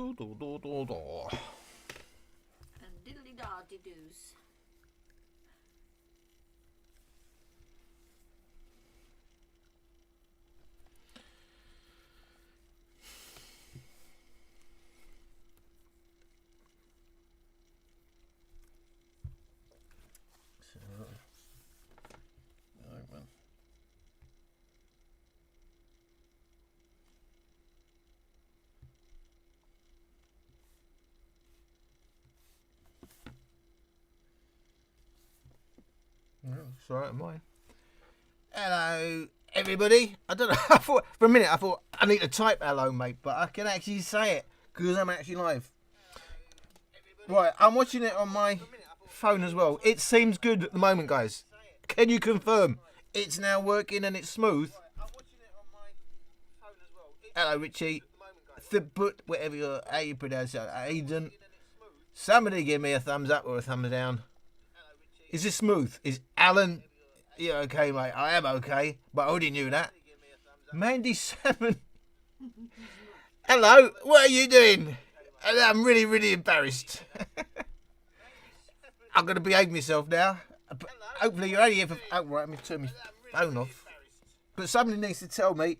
Do, do, do, do, do. And diddly darty doos. It's alright, am I? Hello, everybody. I don't know. I thought for a minute I need to type hello, mate, but I can actually say it because I'm actually live. Right, I'm watching it on my phone as well. It seems good at the moment, guys. Can you confirm it's now working and it's smooth? Hello, Richie. Thibut, how you pronounce it, Aiden. Somebody give me a thumbs up or a thumbs down. Is this smooth? Is Alan? Yeah, okay, mate. I am okay, but I already knew that. Mandy7. Hello, what are you doing? I'm really, really embarrassed. I'm going to behave myself now. Hopefully you're only here for... Oh, right, let me turn my phone off. But somebody needs to tell me,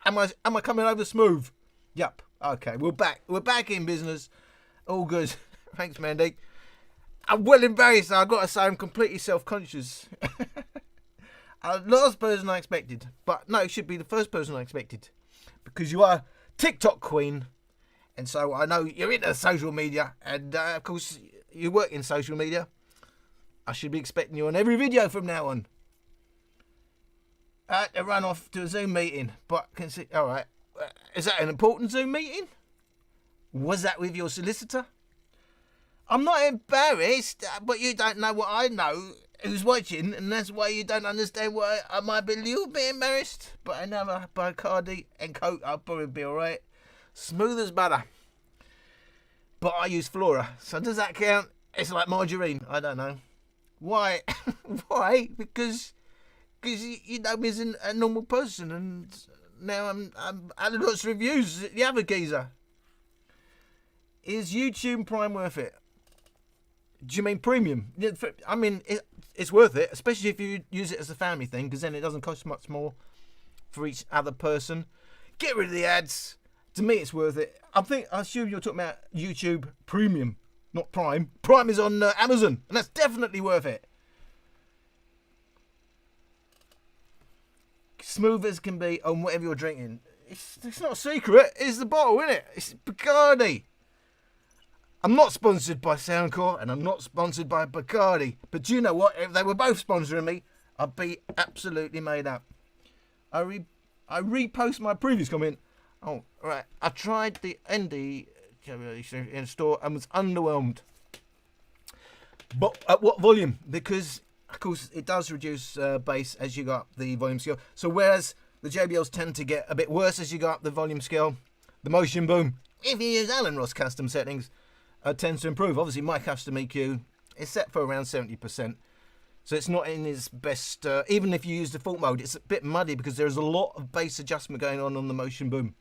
am I coming over smooth? Yup. Okay, we're back. We're back in business. All good. Thanks, Mandy. I'm well embarrassed. I've got to say I'm completely self-conscious. Last person I expected. But no, it should be the first person I expected. Because you are TikTok queen. And so I know you're into social media. And of course, you work in social media. I should be expecting you on every video from now on. I had to run off to a Zoom meeting. But, alright. Is that an important Zoom meeting? Was that with your solicitor? I'm not embarrassed, but you don't know what I know who's watching, and that's why you don't understand why I might be a little bit embarrassed. But another Bacardi and Coke, I'll probably be alright. Smooth as butter. But I use Flora, so does that count? It's like margarine, I don't know. Why? Why? Because you know me as a normal person, and now I'm adding lots of reviews. The other geezer. Is YouTube Prime worth it? Do you mean premium? I mean, it's worth it, especially if you use it as a family thing, because then it doesn't cost much more for each other person. Get rid of the ads. To me, it's worth it. I assume you're talking about YouTube Premium, not Prime. Prime is on Amazon, and that's definitely worth it. Smooth as can be on whatever you're drinking. It's not a secret. It's the bottle, isn't it? It's Bacardi. I'm not sponsored by Soundcore, and I'm not sponsored by Bacardi. But do you know what? If they were both sponsoring me, I'd be absolutely made up. I repost my previous comment. Oh, right. I tried the ND in store and was underwhelmed. But at what volume? Because, of course, it does reduce bass as you go up the volume scale. So whereas the JBLs tend to get a bit worse as you go up the volume scale, the motion boom, if you use Alan Ross custom settings, tends to improve. Obviously, my custom EQ is set for around 70%. So it's not in its best... even if you use default mode, it's a bit muddy because there's a lot of bass adjustment going on the motion boom.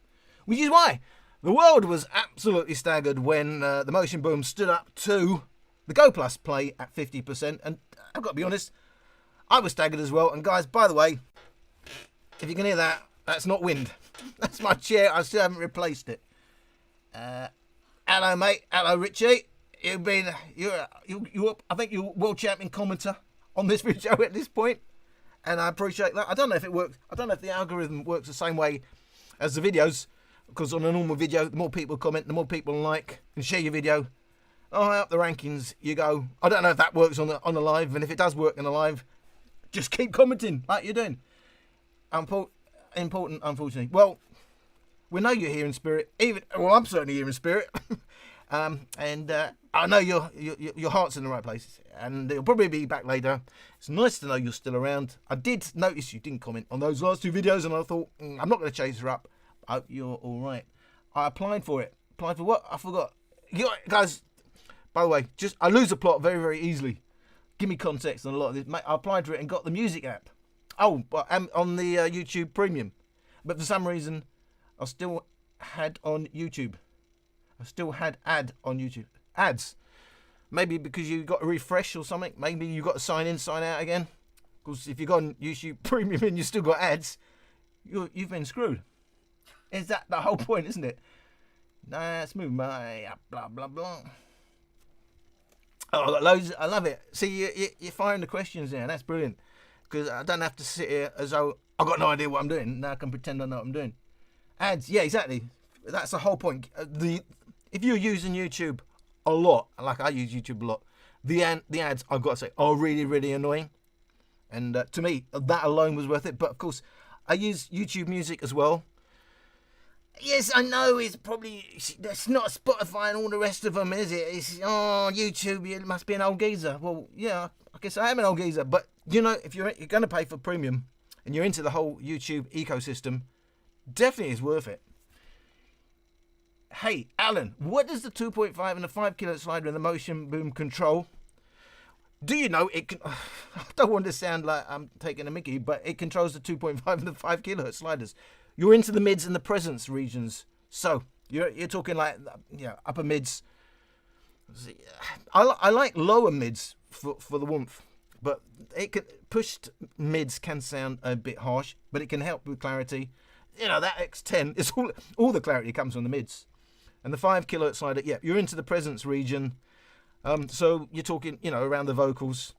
Which is why the world was absolutely staggered when the motion boom stood up to the Go Plus play at 50%. And I've got to be honest, I was staggered as well. And guys, by the way, if you can hear that, that's not wind. That's my chair. I still haven't replaced it. Hello, mate. Hello, Richie. I think you're world champion commenter on this video at this point, and I appreciate that. I don't know if it works. I don't know if the algorithm works the same way as the videos, because on a normal video, the more people comment, the more people like and share your video, oh, up the rankings you go. I don't know if that works on the live, and if it does work on the live, just keep commenting like you're doing. Important, unfortunately. Well, we know you're here in spirit. I'm certainly here in spirit. And I know your heart's in the right place, and it'll probably be back later. It's nice to know you're still around. I did notice you didn't comment on those last two videos, and I thought, I'm not going to chase her up. I hope you're all right. I applied for it. Applied for what? I forgot. Guys, by the way, I lose the plot very, very easily. Give me context on a lot of this. Mate, I applied for it and got the music app. Oh, but on the YouTube Premium. But for some reason, I still had on YouTube. I still had ad on YouTube. Ads. Maybe because you got a refresh or something. Maybe you got to sign in, sign out again. Because if you got on YouTube Premium and you still got ads, you've been screwed. Is that the whole point, isn't it? Let's move my blah blah blah. Oh, I got loads. I love it. See, you're firing the questions there. That's brilliant. Because I don't have to sit here as though I've got no idea what I'm doing. Now I can pretend I know what I'm doing. Ads, yeah, exactly. That's the whole point. If you're using YouTube a lot, like I use YouTube a lot, the ads, I've got to say, are really, really annoying. And to me, that alone was worth it. But of course, I use YouTube Music as well. Yes, I know it's not Spotify and all the rest of them, is it? It's, YouTube, you must be an old geezer. Well, yeah, I guess I am an old geezer. But, if you're going to pay for premium and you're into the whole YouTube ecosystem, definitely is worth it. Hey, Alan, what does the 2.5 and the 5 kilohertz slider and the motion boom control? Do you know it can... I don't want to sound like I'm taking a mickey, but it controls the 2.5 and the 5 kilohertz sliders. You're into the mids and the presence regions. So, you're talking like, upper mids. I like lower mids for the warmth. But pushed mids can sound a bit harsh, but it can help with clarity. That X10, it's all the clarity comes from the mids. And the 5 kilohertz slider, you're into the presence region. So you're talking, around the vocals.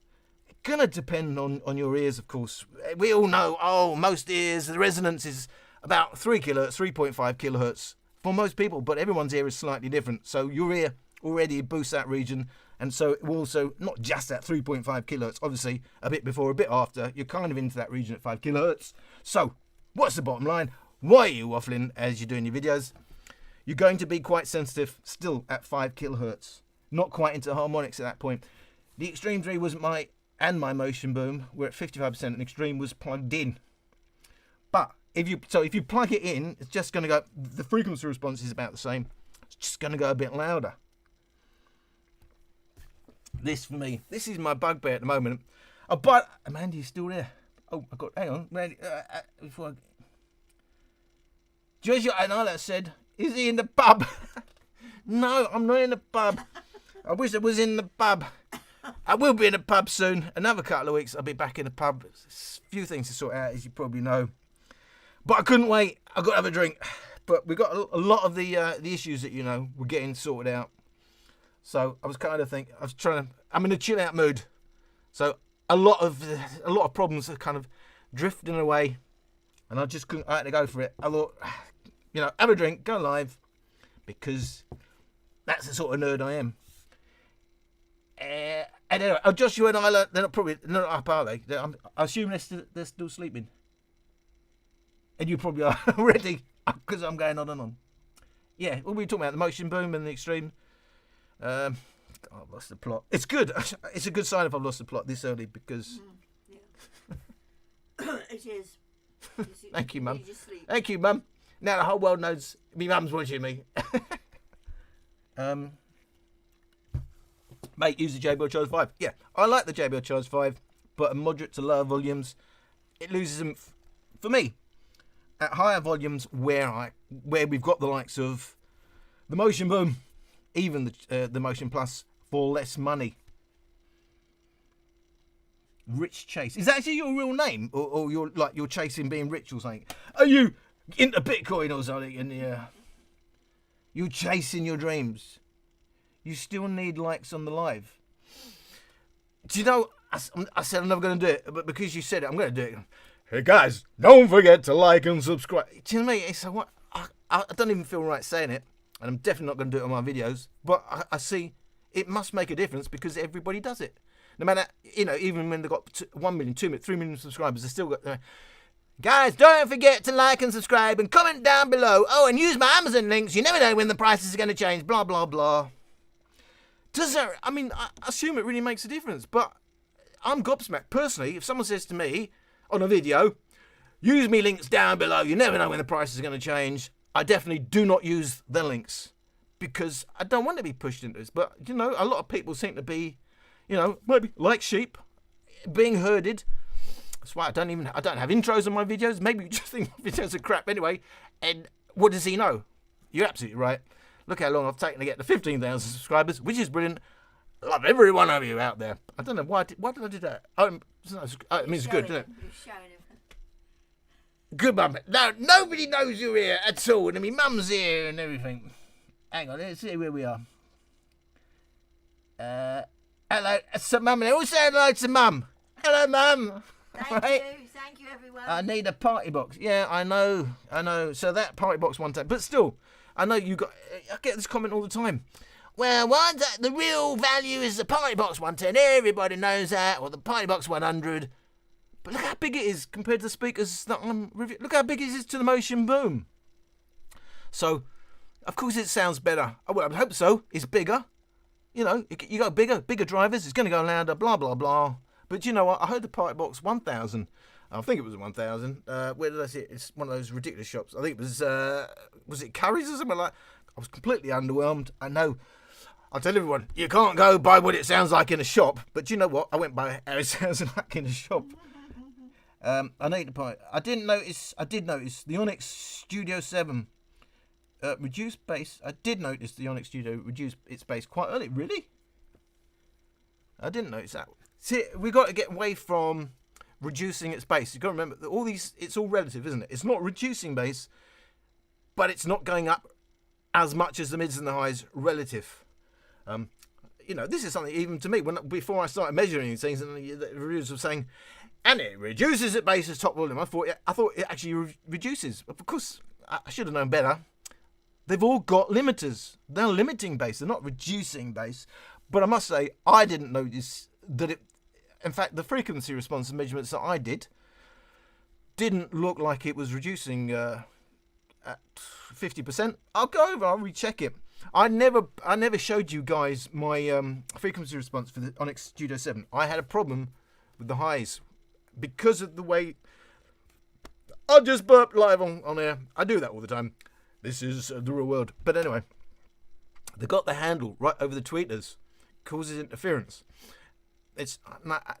It's gonna depend on your ears, of course. We all know, most ears, the resonance is about 3 kilohertz, 3.5 kilohertz for most people, but everyone's ear is slightly different. So your ear already boosts that region, and so it will also, not just at 3.5 kilohertz, obviously a bit before, a bit after, you're kind of into that region at 5 kilohertz. So what's the bottom line? Why are you waffling as you're doing your videos? You're going to be quite sensitive still at 5 kilohertz. Not quite into harmonics at that point. The Extreme 3 was my motion boom. We're at 55% and Extreme was plugged in. But if you plug it in, it's just going to go, the frequency response is about the same. It's just going to go a bit louder. This for me, this is my bugbear at the moment. But Amanda's still there. Hang on, Mandy, before I... Joshua and Isla said, is he in the pub? No, I'm not in the pub. I wish I was in the pub. I will be in the pub soon. Another couple of weeks, I'll be back in the pub. There's a few things to sort out, as you probably know. But I couldn't wait. I got to have a drink. But we got a lot of the issues that we're getting sorted out. So I was kind of thinking, I'm in a chill out mood. So a lot of problems are kind of drifting away, and I just couldn't. I had to go for it. I thought, have a drink, go live, because that's the sort of nerd I am. And anyway, Joshua and Isla, they're not up, are they? I assume they're still sleeping. And you probably are already, because I'm going on and on. Yeah, what were we talking about? The motion boom and the Extreme. I've lost the plot. It's good. It's a good sign if I've lost the plot this early, because... Yeah. It is. Thank you, Mum. Thank you, Mum. Now the whole world knows me mum's watching me. Mate, use the JBL Charge 5. Yeah, I like the JBL Charge 5, but at moderate to lower volumes, it loses them for me. At higher volumes, where we've got the likes of the Motion Boom, even the Motion Plus, for less money. Rich Chase. Is that actually your real name? Or you're chasing being rich or something? Are you into Bitcoin or something? And you're chasing your dreams. You still need likes on the live. Do you know, I said I'm never going to do it, but because you said it, I'm going to do it. Hey guys, don't forget to like and subscribe. Do you know what I mean? It's what I don't even feel right saying it, and I'm definitely not going to do it on my videos, but I see it must make a difference because everybody does it. No matter, even when they've got 1 million, 2 million, 3 million subscribers, they still got... Guys, don't forget to like and subscribe and comment down below. Oh, and use my Amazon links. You never know when the prices are going to change. Blah, blah, blah. I assume it really makes a difference, but I'm gobsmacked. Personally, if someone says to me on a video, use me links down below. You never know when the prices are going to change. I definitely do not use the links because I don't want to be pushed into this. But, a lot of people seem to be, maybe like sheep, being herded. That's why I don't have intros on my videos. Maybe you just think my videos are crap anyway. And what does he know? You're absolutely right. Look how long I've taken to get to 15,000 subscribers, which is brilliant. I love every one of you out there. I don't know why did I do that. It means it's good, doesn't it? You're showing him. Good, Mum. No, nobody knows you're here at all, and my mum's here and everything. Hang on, let's see where we are. Hello, Mum. They all say hello to Mum. Hello, Mum. Thank you, everyone. I need a party box. Yeah, I know. So that party box one time, but still, I know you got. I get this comment all the time. Well, the real value is the party box 110. Everybody knows that, or the party box 100. But look how big it is compared to the speakers that I'm reviewing. Look how big it is to the Motion Boom. So, of course, it sounds better. Well, I hope so. It's bigger. You know, you got bigger drivers. It's going to go louder. Blah blah blah. But you know what? I heard the party box 1000. I think it was 1000. Where did I see it? It's one of those ridiculous shops. I think it was it Curry's or something like that? I was completely underwhelmed. I know. I'll tell everyone, you can't go by what it sounds like in a shop. But you know what? I went by how it sounds like in a shop. I need the point. I did notice the Onyx Studio 7 reduced bass. I did notice the Onyx Studio reduced its bass quite early. Really? I didn't notice that. See, we got to get away from reducing its bass. You've got to remember that all these, it's all relative, isn't it? It's not reducing bass, but it's not going up as much as the mids and the highs relative. You know, this is something even to me before I started measuring these things, and the reviewers were saying, and it reduces at bass as top volume. I thought it actually reduces. Of course, I should have known better. They've all got limiters. They're limiting bass. They're not reducing bass. But I must say, I didn't notice that it. In fact, the frequency response measurements that I didn't look like it was reducing at 50%. I'll go over. I'll recheck it. I never showed you guys my frequency response for the Onyx Studio 7. I had a problem with the highs because of the way I just burped live on air. I do that all the time. This is the real world. But anyway, they got the handle right over the tweeters, causes interference. It's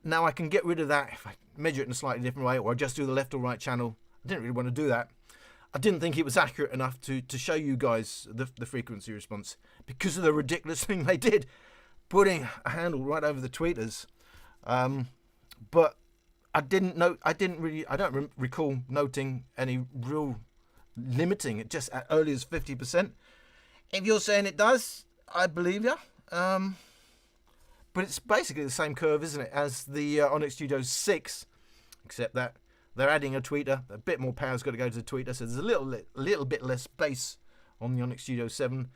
now I can get rid of that if I measure it in a slightly different way, or I just do the left or right channel. I didn't really want to do that. I didn't think it was accurate enough to show you guys the frequency response because of the ridiculous thing they did, putting a handle right over the tweeters. But I don't recall noting any real limiting it just as early as 50%. If you're saying it does, I believe you. But it's basically the same curve, isn't it, as the Onyx Studio 6, except that they're adding a tweeter. A bit more power's got to go to the tweeter, so there's a little bit less bass on the Onyx Studio 7.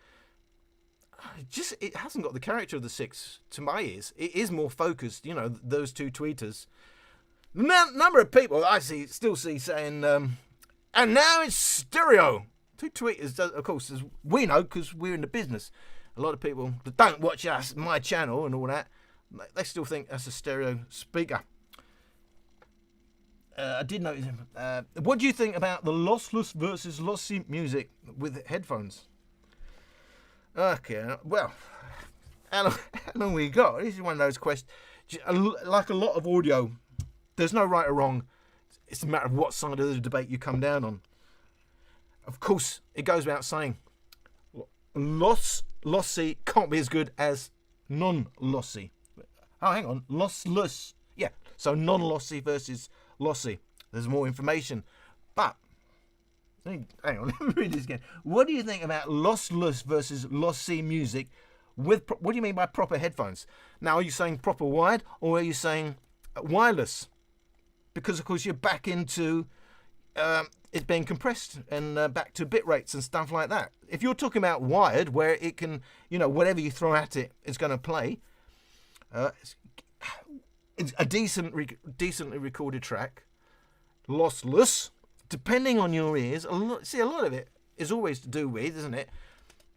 It hasn't got the character of the 6 to my ears. It is more focused, you know, those two tweeters. The number of people I still see saying, and now it's stereo. Two tweeters, of course, as we know, because we're in the business. A lot of people that don't watch my channel and all that, they still think that's a stereo speaker. I did notice him. What do you think about the lossless versus lossy music with headphones? Okay, well, how long we got? This is one of those questions. Like a lot of audio, there's no right or wrong. It's a matter of what side of the debate you come down on. Of course, it goes without saying, lossy can't be as good as non-lossy. Oh, hang on, lossless. Yeah, so non-lossy versus lossy. There's more information. But, hang on, let me read this again. What do you think about lossless versus lossy music with, what do you mean by proper headphones? Now, are you saying proper wired or are you saying wireless? Because, of course, you're back into it being compressed and back to bit rates and stuff like that. If you're talking about wired, where it can, you know, whatever you throw at it, it's going to play. It's a decently recorded track, lossless, depending on your ears. A lot of it is always to do with, isn't it?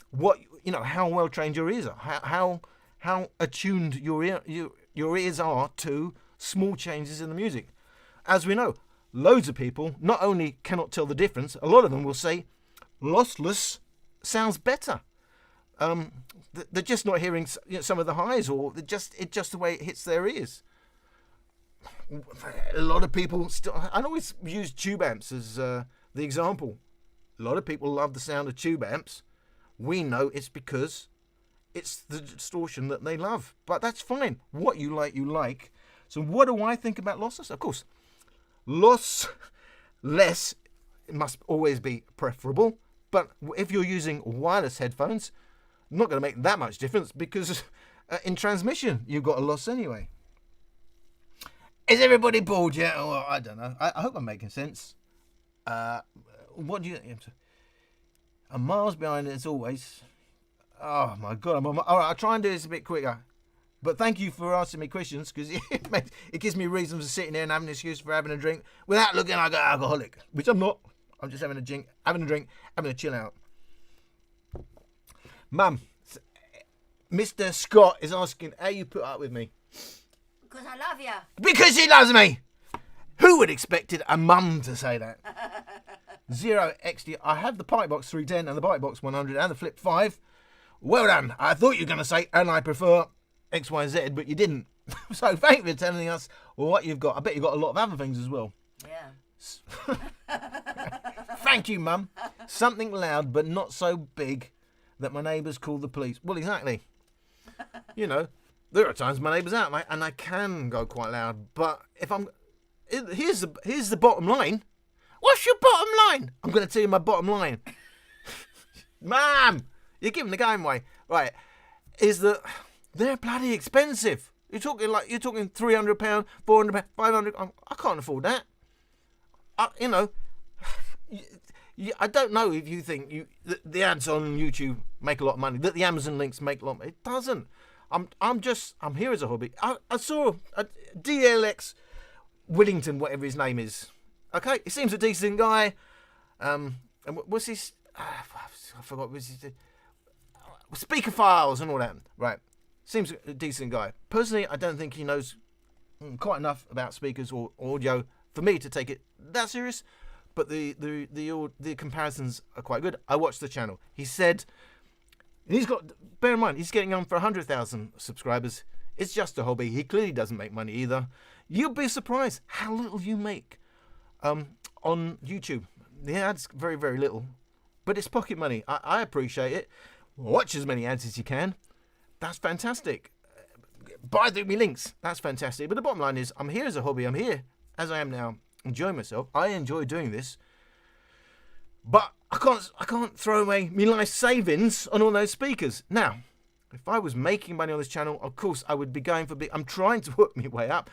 What, you know, how well trained your ears are, how attuned your ears are to small changes in the music. As we know, loads of people not only cannot tell the difference, a lot of them will say lossless sounds better. They're just not hearing, you know, some of the highs, or it's just the way it hits their ears. A lot of people I always use tube amps as the example. A lot of people love the sound of tube amps We know it's because it's the distortion that they love. But that's fine. What you like, you like. So what do I think about lossless? Of course, lossless must always be preferable. But if you're using wireless headphones, not going to make that much difference because in transmission, you've got a loss anyway. Is everybody bored yet? Oh, I don't know. I hope I'm making sense. What do you... I'm miles behind as always. Oh, my God. All right, I'll try and do this a bit quicker. But thank you for asking me questions because it gives me reasons for sitting there and having an excuse for having a drink without looking like an alcoholic, which I'm not. I'm just having a drink, having a chill out. Mum, Mr. Scott is asking how you put up with me. Because I love you. Because he loves me. Who would expected a mum to say that? 0XD. I have the Pipe Box 310 and the Pipe Box 100 and the Flip 5. Well done. I thought you were going to say, and I prefer XYZ, but you didn't. So thank you for telling us what you've got. I bet you've got a lot of other things as well. Yeah. Thank you, Mum. Something loud, but not so big that my neighbours call the police. Well, exactly. You know, there are times my neighbour's out and I can go quite loud. But if I'm... Here's the bottom line. What's your bottom line? I'm going to tell you my bottom line. Mum, you're giving the game away. Right. Is that they're bloody expensive. You're talking £300, £400, £500. I can't afford that. You know, I don't know if you think the ads on YouTube make a lot of money, that the Amazon links make a lot of money. It doesn't. I'm here as a hobby. I saw a DLX Willington, whatever his name is. Okay, he seems a decent guy. And what's his... I forgot what his... Speaker files and all that. Right. Seems a decent guy. Personally, I don't think he knows quite enough about speakers or audio for me to take it that serious. But the comparisons are quite good. I watched the channel. He said... He's got... Bear in mind, he's getting on for 100,000 subscribers. It's just a hobby. He clearly doesn't make money either. You'll be surprised how little you make on YouTube. The ads, very, very little. But it's pocket money. I appreciate it. Watch as many ads as you can. That's fantastic. Buy through me links. That's fantastic. But the bottom line is, I'm here as a hobby. I'm here, as I am now, enjoying myself. I enjoy doing this. But I can't throw away my life savings on all those speakers. Now, if I was making money on this channel, of course I would be going for big. I'm trying to work my way up.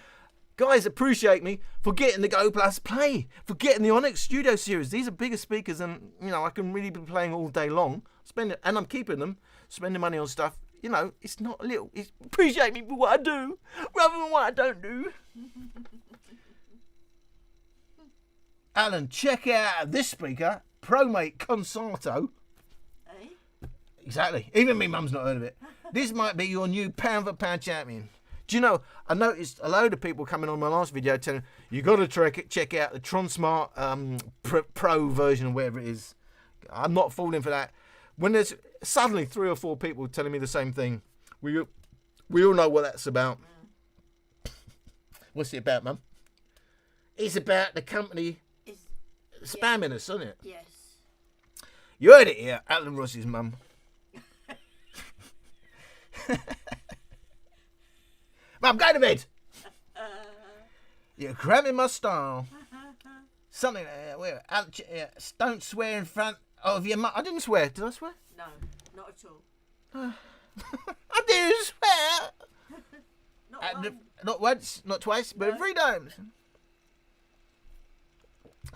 Guys, appreciate me for getting the Go Plus Play, for getting the Onyx Studio Series. These are bigger speakers and, you know, I can really be playing all day long. And I'm keeping them, spending money on stuff. You know, it's not a little. Appreciate me for what I do, rather than what I don't do. Alan, check out this speaker, ProMate Concerto. Eh? Exactly. Even me mum's not heard of it. This might be your new pound for pound champion. Do you know, I noticed a load of people coming on my last video telling you got to check out the Tronsmart Pro version, whatever it is. I'm not falling for that. When there's suddenly 3 or 4 people telling me the same thing, we all know what that's about. What's it about, Mum? It's about the company spamming us, isn't it? Yes. You heard it here, Alan Ross's mum. Mum, go to bed. You're cramming my style. Something, don't swear in front of your mum. I didn't swear. Did I swear? No, not at all. I did swear. Not once, not twice, but No. 3 times.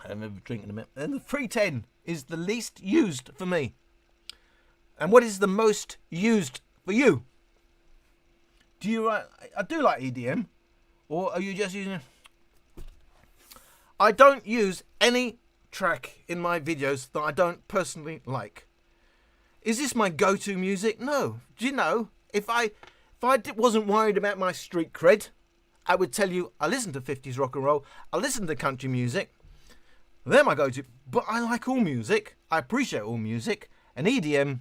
I remember drinking a minute. And the 310 is the least used for me. And what is the most used for you? Do you I do like EDM, or are you just using it? I don't use any track in my videos that I don't personally like. Is this my go-to music? No. Do you know, if I wasn't worried about my street cred, I would tell you I listen to 50s rock and roll, I listen to country music. They're my go-to. But I like all music. I appreciate all music. And EDM,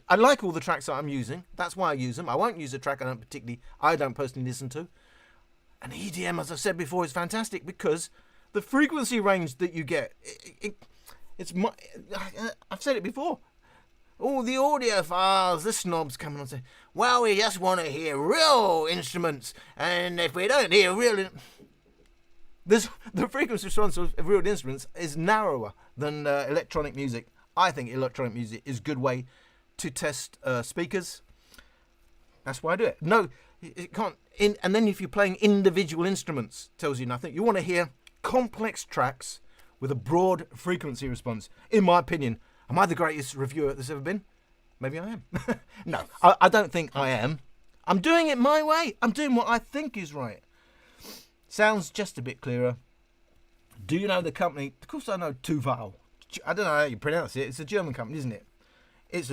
I like all the tracks that I'm using. That's why I use them. I won't use a track I don't personally listen to. And EDM, as I said before, is fantastic because the frequency range that you get, I've said it before. all the audiophiles, the snobs coming on saying, well, we just want to hear real instruments, and if we don't hear the frequency response of real instruments is narrower than electronic music. I think electronic music is a good way to test speakers. That's why I do it. No, it can't. And then if you're playing individual instruments, tells you nothing. You want to hear complex tracks with a broad frequency response. In my opinion, am I the greatest reviewer there's ever been? Maybe I am. No, I don't think I am. I'm doing it my way. I'm doing what I think is right. Sounds just a bit clearer. Do you know the company? Of course I know Tuval. I don't know how you pronounce it. It's a German company, isn't it? It's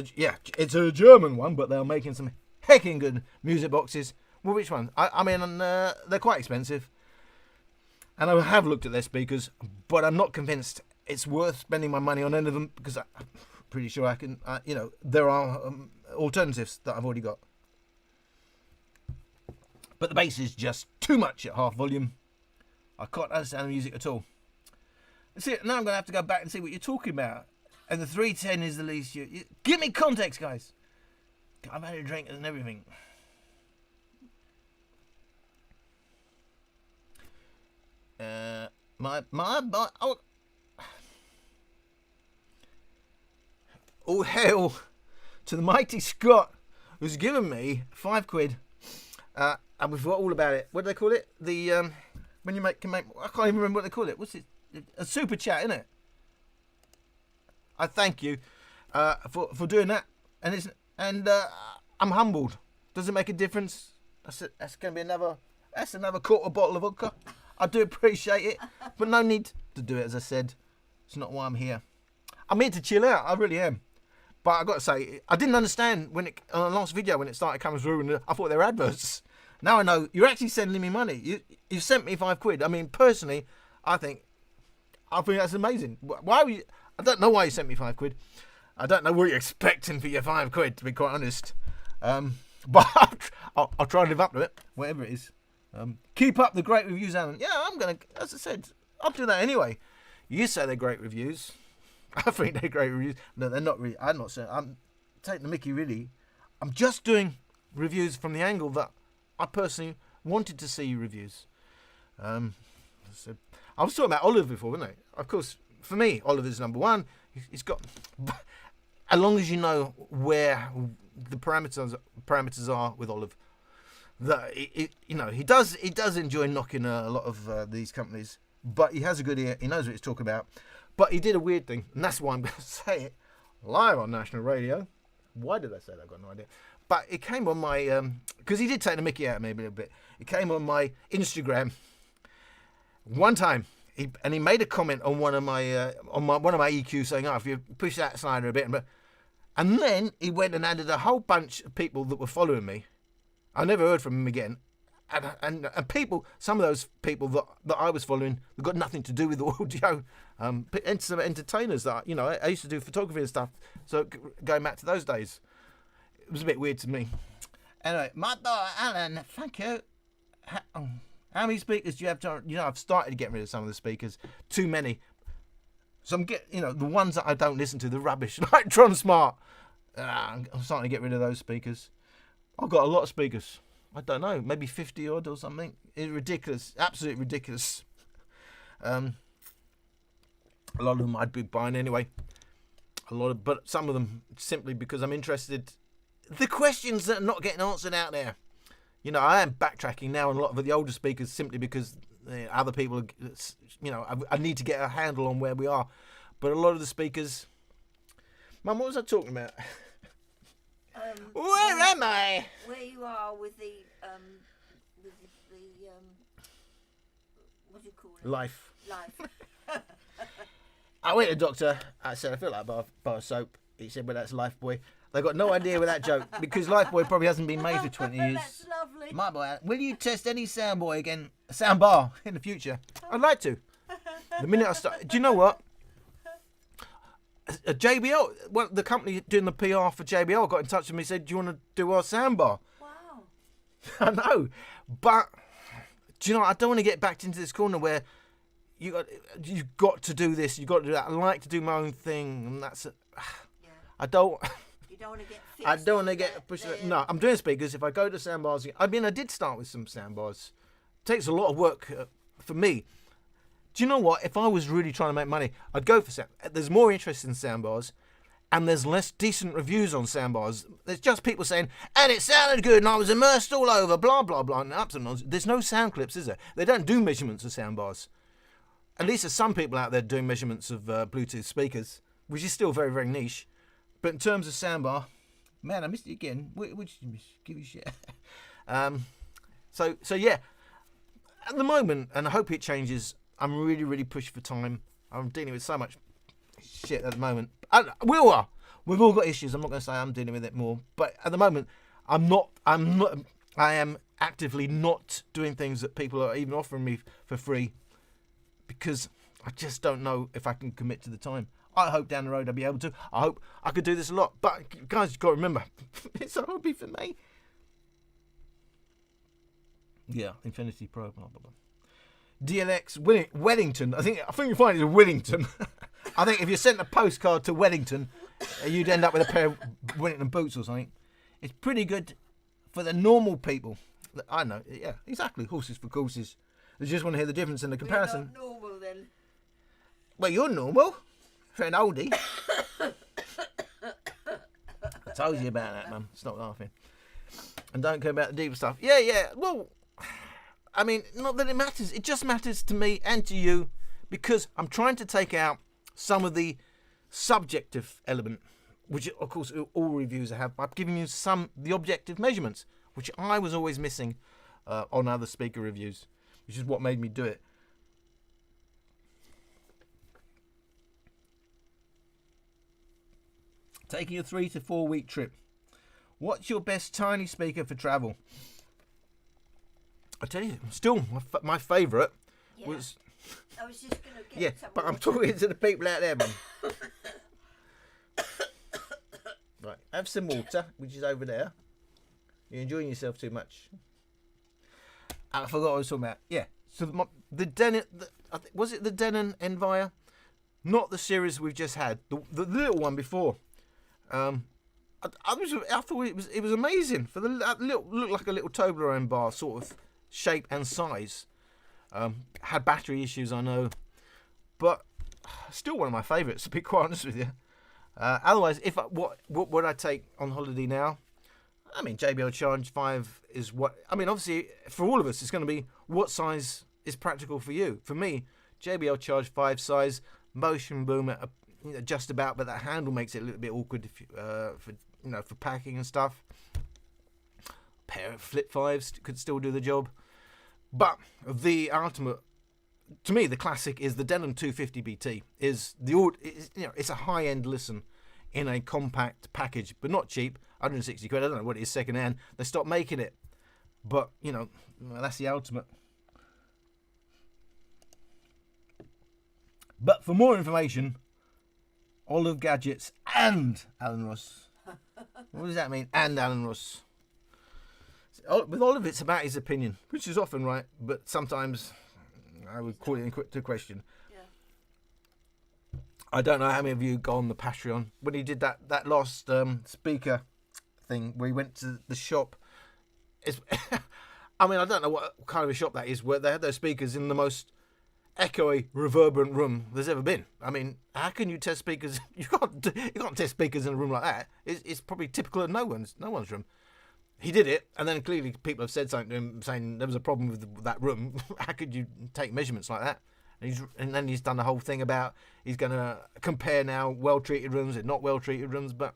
a German one, but they're making some hecking good music boxes. Well, which one? I mean, they're quite expensive. And I have looked at their speakers, but I'm not convinced it's worth spending my money on any of them because I'm pretty sure I can, there are alternatives that I've already got. But the bass is just too much at half volume. I can't understand the music at all. See, now I'm going to have to go back and see what you're talking about. And the 310 is the least you give me context, guys. I've had a drink and everything. All hail to the mighty Scott who's given me £5. And we forgot all about it. What do they call it? The when you can make. I can't even remember what they call it. What's it? A super chat, isn't it? I thank you for doing that, and I'm humbled. Does it make a difference? That's going to be another quarter bottle of vodka. I do appreciate it, but no need to do it. As I said, it's not why I'm here. I'm here to chill out. I really am. But I got to say, I didn't understand when on the last video when it started coming through, and I thought they were adverts. Now I know you're actually sending me money. You sent me £5. I mean, personally, I think that's amazing. Why were you? I don't know why you sent me £5. I don't know what you're expecting for your £5, to be quite honest. But I'll try and live up to it, whatever it is. Keep up the great reviews, Alan. Yeah, I'm gonna. As I said, I'll do that anyway. You say they're great reviews. I think they're great reviews. No, they're not really. I'm not saying. I'm taking the mickey, really. I'm just doing reviews from the angle that I personally wanted to see reviews. So I was talking about Olive before, wasn't I? Of course, for me, Oliver's number one. He's got, as long as you know where the parameters are with Olive, that he does enjoy knocking a lot of these companies, but he has a good ear. He knows what he's talking about. But he did a weird thing, and that's why I'm going to say it live on national radio. Why did I say that? I've got no idea. But it came on my because he did take the mickey out of me a little bit. It came on my Instagram one time. He made a comment on one of my EQs saying, "Oh, if you push that slider a bit," and then he went and added a whole bunch of people that were following me. I never heard from him again, and people, some of those people that I was following, that got nothing to do with audio, some entertainers that I used to do photography and stuff. So going back to those days, it was a bit weird to me. Anyway, my daughter Alan, thank you. How many speakers do you have to? I've started to get rid of some of the speakers. Too many. So I'm the ones that I don't listen to, the rubbish, like Tron Smart. I'm starting to get rid of those speakers. I've got a lot of speakers. I don't know, maybe 50 odd or something. It's ridiculous, absolutely ridiculous. A lot of them I'd be buying anyway. But some of them simply because I'm interested. The questions that are not getting answered out there. I am backtracking now on a lot of the older speakers simply because other people, I need to get a handle on where we are. But a lot of the speakers, Mum, what was I talking about? Where am I? Where you are with the what do you call it? Life. Life. I went to the doctor. I said, I feel like a bar of soap. He said, well, that's Life Boy. They got no idea with that joke because Life Boy probably hasn't been made for 20 years. That's lovely. My boy, will you test any sound bar in the future? I'd like to. The minute I start, do you know what? JBL, the company doing the PR for JBL got in touch with me and said, do you want to do our soundbar? Wow. I know, but do you know, I don't want to get backed into this corner where you've got to do this, you've got to do that. I like to do my own thing, and that's it. Yeah. I don't. You don't want to get fixed. I don't want to on get pushed. the- No, I'm doing speakers. If I go to soundbars, I mean, I did start with some soundbars. It takes a lot of work for me. Do you know what? If I was really trying to make money, I'd go for sound. There's more interest in soundbars, and there's less decent reviews on soundbars. There's just people saying, and it sounded good, and I was immersed all over, blah, blah, blah, and ups and downs. There's no sound clips, is there? They don't do measurements of soundbars. At least there's some people out there doing measurements of Bluetooth speakers, which is still very, very niche. But in terms of soundbar, man, I missed it again. Which you miss? Give you shit. So yeah, at the moment, and I hope it changes, I'm really, really pushed for time. I'm dealing with so much shit at the moment. We all are. We've all got issues. I'm not going to say I'm dealing with it more, but at the moment, I am actively not doing things that people are even offering me for free because I just don't know if I can commit to the time. I hope down the road I'll be able to. I hope I could do this a lot. But guys, you've got to remember, it's a hobby for me. Yeah, Infinity Pro, blah, blah, blah. DLX Wellington. I think you find it's Wellington. I think if you sent a postcard to Wellington, you'd end up with a pair of Wellington boots or something. It's pretty good for the normal people. I know, yeah, exactly. Horses for courses. They just want to hear the difference in the comparison. We're not normal then. Well, you're normal. For an oldie. I told you about that, man. Stop laughing. And don't care about the deeper stuff. Yeah. Well, I mean, not that it matters. It just matters to me and to you because I'm trying to take out some of the subjective element, which, of course, all reviews have. I'm giving you the objective measurements, which I was always missing on other speaker reviews, which is what made me do it. Taking a 3 to 4 week trip. What's your best tiny speaker for travel? I tell you, still my favourite was. I was just going to get some but I'm water. talking to the people out there, man. Right, have some water, which is over there. You're enjoying yourself too much. I forgot what I was talking about. Yeah, so the Denon, was it the Denon Envire? Not the series we've just had. The little one before. I thought it was amazing for the looked like a little Toblerone bar sort of shape and size. Had battery issues, I know, but still one of my favourites. To be quite honest with you. Otherwise, what would I take on holiday now? I mean, JBL Charge 5 is what. I mean, obviously for all of us, it's going to be what size is practical for you. For me, JBL Charge 5 size, motion boom at just about, but that handle makes it a little bit awkward if for packing and stuff. A pair of Flip 5s could still do the job, but the ultimate, to me, the classic is the Denon 250 BT. It's a high-end listen in a compact package, but not cheap. 160 quid. I don't know what it is second hand. They stopped making it, but that's the ultimate. But for more information, Olive Gadgets and Alan Ross. What does that mean? And Alan Ross. With Olive, it's about his opinion, which is often right, but sometimes I would call it into question. Yeah. I don't know how many of you got on the Patreon when he did that last speaker thing where he went to the shop. I mean, I don't know what kind of a shop that is, where they had those speakers in the most echoey, reverberant room there's ever been. I mean, how can you test speakers? You can't test speakers in a room like that. It's probably typical of no one's room. He did it, and then clearly people have said something to him saying there was a problem with that room. How could you take measurements like that? And then he's done the whole thing about he's going to compare now well-treated rooms and not well-treated rooms. But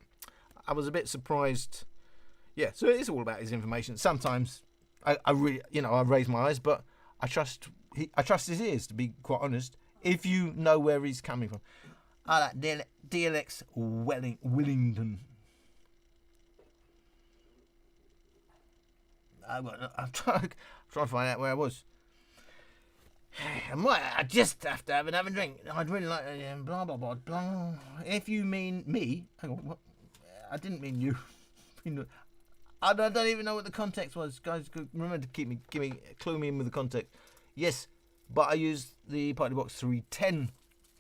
I was a bit surprised. Yeah, so it's all about his information. Sometimes I really, I raise my eyes, but I trust his ears, to be quite honest, if you know where he's coming from. I like DLX Wellington. I'm trying to find out where I was. I just have to have another drink. I'd really like blah, blah, blah, blah. If you mean me... Hang on, what? I didn't mean you. I don't even know what the context was. Guys, remember to clue me in with the context. Yes, but I used the Party Box 310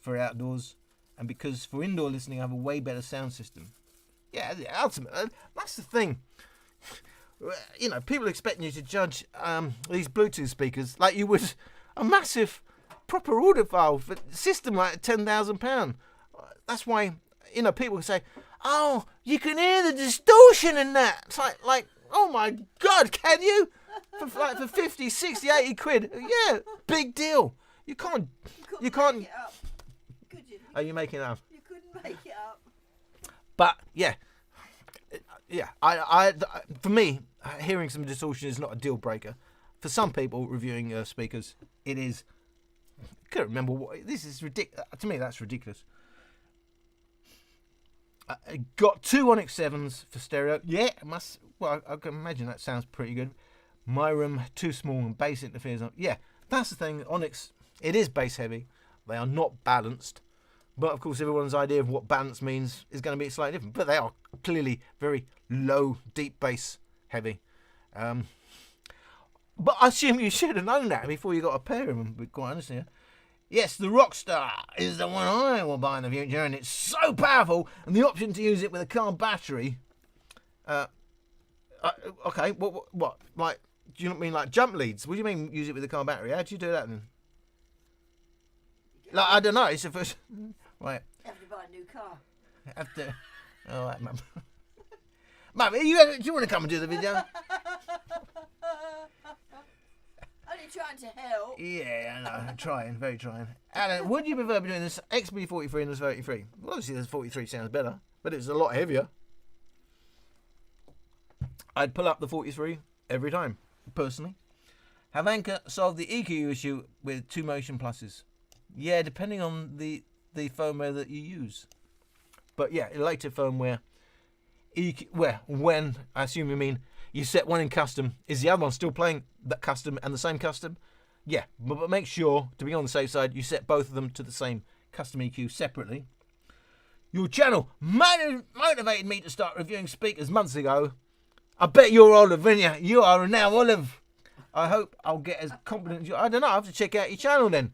for outdoors, and because for indoor listening I have a way better sound system. Yeah, ultimately, that's the thing. You know, people expecting you to judge these Bluetooth speakers like you would a massive proper audiophile for system like £10,000. That's why, you know, people say, "Oh, you can hear the distortion in that." It's like, oh my God, can you? For 50, 60, 80 quid. Yeah, big deal. You can't. Make it up. Could you? Are you making it up? You couldn't make it up. But yeah. I for me, hearing some distortion is not a deal breaker. For some people reviewing speakers, it is. I can't remember what this is. Ridiculous. To me, that's ridiculous. Got 2 Onyx 7s for stereo. Yeah, must. Well, I can imagine that sounds pretty good. My room too small and bass interferes. Yeah, that's the thing. Onyx, it is bass heavy. They are not balanced. But of course, everyone's idea of what balance means is going to be slightly different. But they are clearly very low, deep bass heavy. But I assume you should have known that before you got a pair of them, but quite honestly. Yes, the Rockstar is the one I will buy in the future, and it's so powerful. And the option to use it with a car battery. Okay, what? Like, do you not mean like jump leads? What do you mean use it with a car battery? How do you do that then? Like, I don't know. It's the first. Right. Have to buy a new car. Have to. All right, Mum. Mum, do you want to come and do the video? Only trying to help. Yeah, I know. Trying, very trying. Alan, would you prefer between this XB43 and this 33? Well, obviously, this 43 sounds better, but it's a lot heavier. I'd pull up the 43 every time, personally. Have Anchor solved the EQ issue with 2 motion pluses? Yeah, depending on the firmware that you use. But yeah, later firmware, when, I assume you mean, you set one in custom, is the other one still playing that custom and the same custom? Yeah, but make sure, to be on the safe side, you set both of them to the same custom EQ separately. Your channel motivated me to start reviewing speakers months ago. I bet you're Olive, aren't you? You are now Olive. I hope I'll get as confident as you. I don't know, I have to check out your channel then.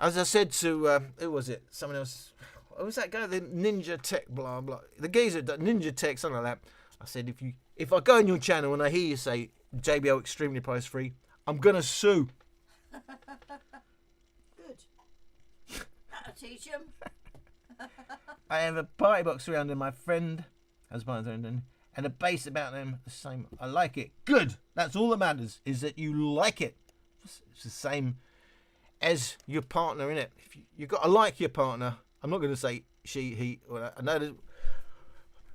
As I said to, who was it? Someone else. What was that guy? The Ninja Tech, blah, blah. The geezer, Ninja Tech, something like that. I said, if I go on your channel and I hear you say JBL extremely price free, I'm going to sue. Good. That'll teach him. I have a party box 300 my friend has party 300 and a bass about them the same. I like it. Good. That's all that matters, is that you like it. It's the same as your partner, innit? You've got to like your partner. I'm not going to say she, he, or that. I know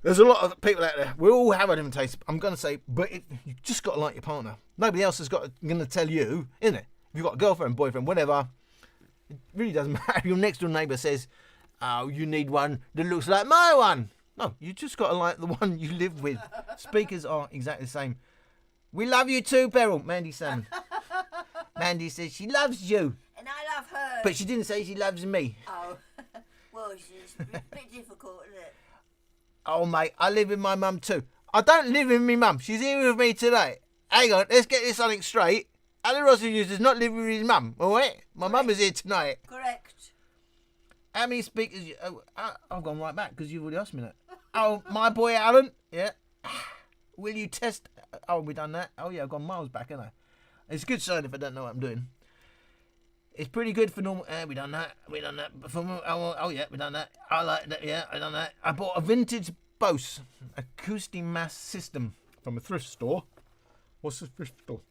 there's a lot of people out there. We all have a different taste. I'm going to say, but you just got to like your partner. Nobody else is going to tell you, innit? If you've got a girlfriend, boyfriend, whatever, it really doesn't matter. If your next door neighbour says, "Oh, you need one that looks like my one." No, you just got to like the one you live with. Speakers are exactly the same. We love you too, Beryl. Mandy's son. Mandy says she loves you. And I love her. But she didn't say she loves me. Oh, well, it's a bit difficult, isn't it? Oh, mate, I live with my mum too. I don't live with my mum. She's here with me today. Hang on, let's get this something straight. Alan Rossiter does not live with his mum, all right? My mum is here tonight. Correct. How many speakers? I've gone right back because you've already asked me that. Oh, my boy Alan. Yeah. Will you test? Oh, we done that. Oh, yeah, I've gone miles back, haven't I? It's a good sign if I don't know what I'm doing. It's pretty good for normal. We done that. We done that. Oh, yeah, we done that. I like that. Yeah, I done that. I bought a vintage Bose acoustic mass system from a thrift store. What's the thrift store?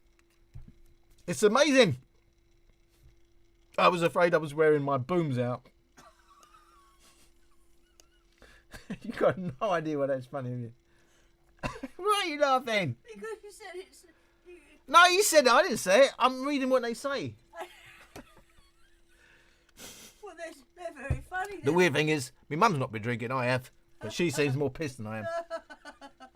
It's amazing. I was afraid I was wearing my booms out. You got no idea why that's funny, have you? Why are you laughing? Because you said it's... No, you said it. I didn't say it. I'm reading what they say. Well, they're very funny. The weird thing is, my mum's not been drinking, I have. But she seems more pissed than I am.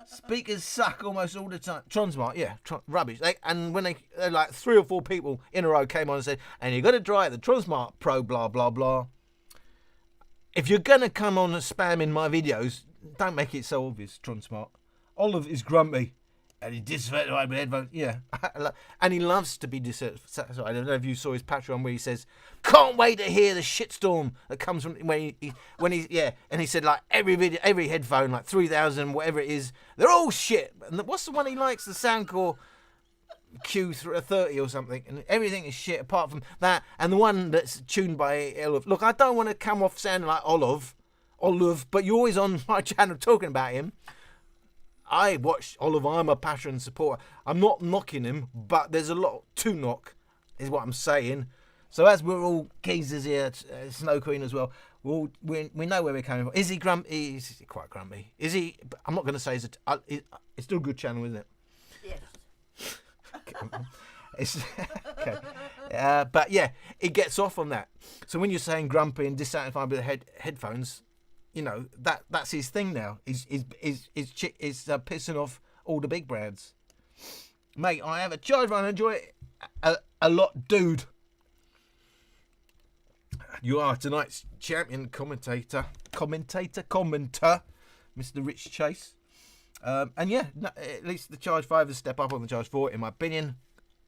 Speakers suck almost all the time. Tronsmart, yeah, rubbish. And when they're like 3 or 4 people in a row came on and said, and you've got to try the Tronsmart Pro, blah, blah, blah. If you're going to come on and spam in my videos, don't make it so obvious, Tronsmart. Olive is grumpy. And he's dissatisfied with headphones. Yeah. And he loves to be dissatisfied. I don't know if you saw his Patreon where he says, can't wait to hear the shitstorm that comes from when he and he said like every headphone, like 3,000, whatever it is, they're all shit. And what's the one he likes? The Soundcore Q30 or something. And everything is shit apart from that. And the one that's tuned by Olive. Look, I don't want to come off sounding like Olive, but you're always on my channel talking about him. I watch Oliver. I'm a Patreon supporter. I'm not knocking him, but there's a lot to knock, is what I'm saying. So as we're all geezers here, Snow Queen as well, we know where we're coming from. Is he grumpy? He's quite grumpy. Is he? I'm not going to say it's still a good channel, isn't it? Yes. It's, okay. But yeah, it gets off on that. So when you're saying grumpy and dissatisfied with the headphones, you know, that's his thing now. He's pissing off all the big brands. Mate, I have a charge and I enjoy it a lot, dude. You are tonight's champion commentator, Mr. Rich Chase. And yeah, at least the Charge 5 is a step up on the Charge 4, in my opinion.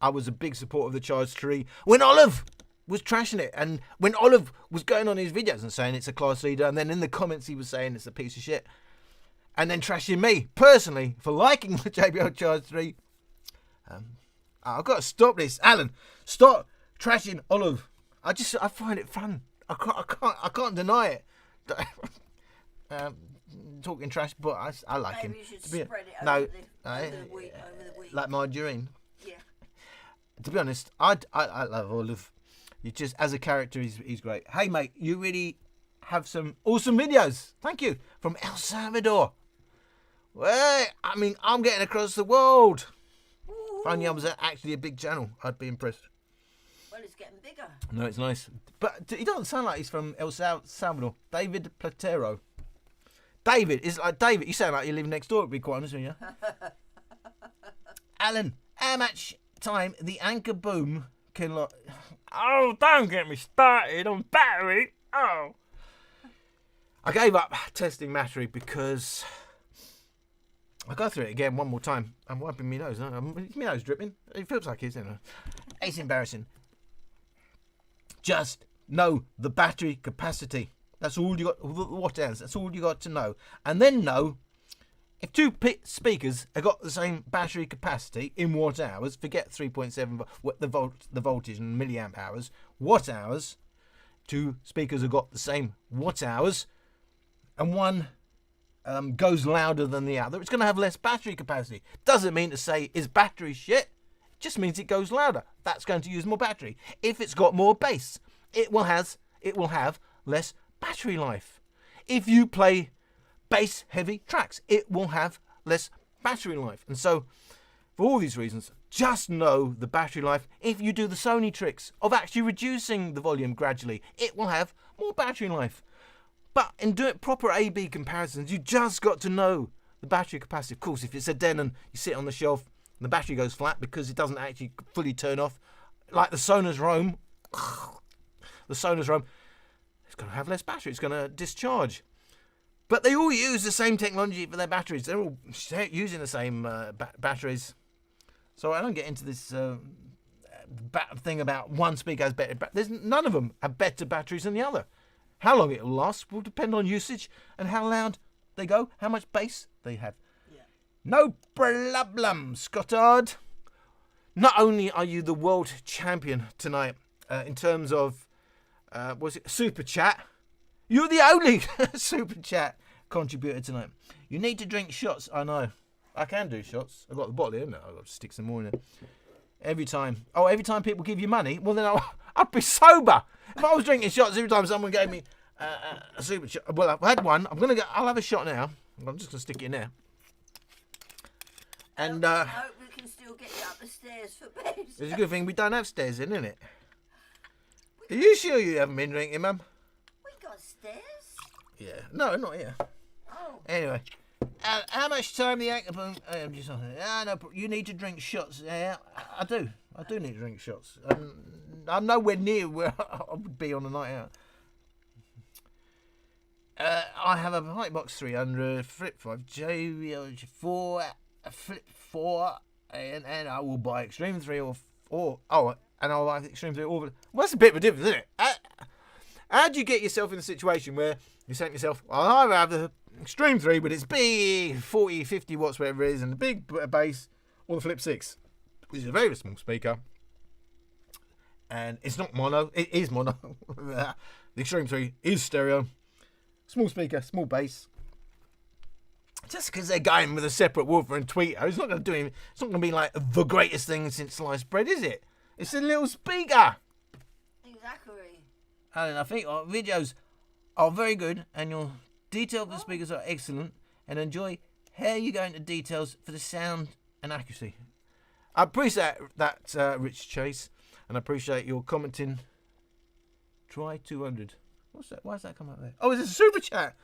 I was a big supporter of the Charge 3 when Olive was trashing it, and when Olive was going on his videos and saying it's a class leader, and then in the comments he was saying it's a piece of shit, and then trashing me personally for liking the JBL Charge 3. I've got to stop this, Alan. Stop trashing Olive. I find it fun. I can't deny it. Talking trash, but I like him. Maybe you should spread it over the week. Like margarine. Yeah. To be honest, I love Olive. You just, as a character, he's great. Hey mate, you really have some awesome videos. Thank you. From El Salvador. Well, I mean, I'm getting across the world. If only I was actually a big channel, I'd be impressed. Well, it's getting bigger. No, it's nice. But he doesn't sound like he's from El Salvador. David Platero. David, is like David. You sound like you live next door, to be quite honest with you. Alan, how much time the anchor boom can like... Oh, don't get me started on battery. Oh. I gave up testing battery because... I'll go through it again one more time. I'm wiping my nose. My nose dripping. It feels like it's, you know. It's embarrassing. Just know the battery capacity. That's all you got. What else? That's all you got to know. And then know if two speakers have got the same battery capacity in watt hours. Forget 3.7 the voltage and milliamp hours. Watt hours. Two speakers have got the same watt hours, and one goes louder than the other. It's going to have less battery capacity. Doesn't mean to say is battery shit. It just means it goes louder. That's going to use more battery. If it's got more bass, it will have less battery life. If you play bass heavy tracks, it will have less battery life. And so for all these reasons, just know the battery life. If you do the Sony tricks of actually reducing the volume gradually, it will have more battery life. But in doing proper A/B comparisons, you just got to know the battery capacity. Of course, if it's a Denon, you sit on the shelf and the battery goes flat because it doesn't actually fully turn off, like the Sonos Roam. The Sonos Roam, it's going to have less battery. It's going to discharge. But they all use the same technology for their batteries. They're all using the same batteries. So I don't get into this thing about one speaker has better. There's none of them have better batteries than the other. How long it will last will depend on usage and how loud they go, how much bass they have. Yeah. No problem, Scottard. Not only are you the world champion tonight in terms of Super Chat, you're the only Super Chat contributor tonight. You need to drink shots. I know. I can do shots. I've got the bottle here. No, I've got to stick some more in it. Every time people give you money, well, then I'd be sober. If I was drinking shots every time someone gave me a super shot. Well, I've had one. I'll have a shot now. I'm just going to stick it in there. And I hope we can still get you up the stairs for bed. It's a good thing we don't have stairs in, isn't it? Are you sure you haven't been drinking, Mum? We got stairs? Yeah. No, not here. Oh. Anyway. How much time the anchor boom? No, you need to drink shots. Yeah, I do. I do need to drink shots. I'm nowhere near where I would be on a night out. I have a Lightbox 300, Flip 5, JBL 4, a Flip 4, and I will buy Extreme 3 and I'll buy Extreme 3 or... Well, that's a bit of a difference, isn't it? How do you get yourself in a situation where you're saying to yourself, I'll either have the Extreme 3, but it's big, 40, 50 watts, whatever it is, and the big bass, or the Flip 6, which is a very small speaker. And it's not mono, it is mono. The Extreme 3 is stereo. Small speaker, small bass. Just because they're going with a separate woofer and tweeter, it's not going to do him. It's not going to be like the greatest thing since sliced bread, is it? It's a little speaker. Exactly. And I think our videos are very good, and your detail of the speakers are excellent. And enjoy how you go into details for the sound and accuracy. I appreciate that, Rich Chase, and I appreciate your commenting. Try 200. What's that? Why does that come up there? Oh, it's a super chat.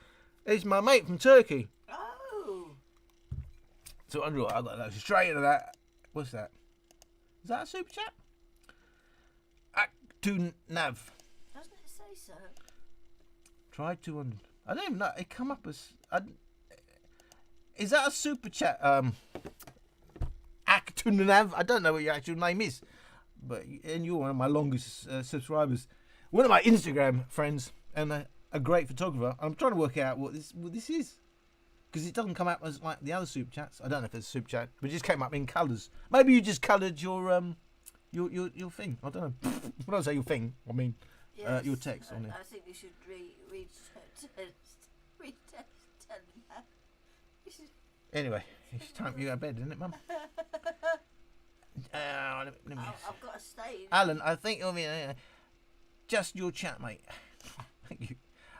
It's my mate from Turkey. Oh. 200. I got that straight into that. What's that? Is that a super chat? To Nav. Doesn't it say so? Try 200. I don't even know. It come up as. Is that a super chat? To Nav. I don't know what your actual name is, and you're one of my longest subscribers. One of my Instagram friends and a great photographer. I'm trying to work out what this is, because it doesn't come up as like the other super chats. I don't know if it's a super chat, but it just came up in colours. Maybe you just coloured your thing. I don't know. When I say your thing, I mean your text on it. I think you should tell them that. Anyway, it's time for you to go to bed, isn't it, Mum? I've got to stay. Alan, I think you'll be just your chat, mate. Thank you.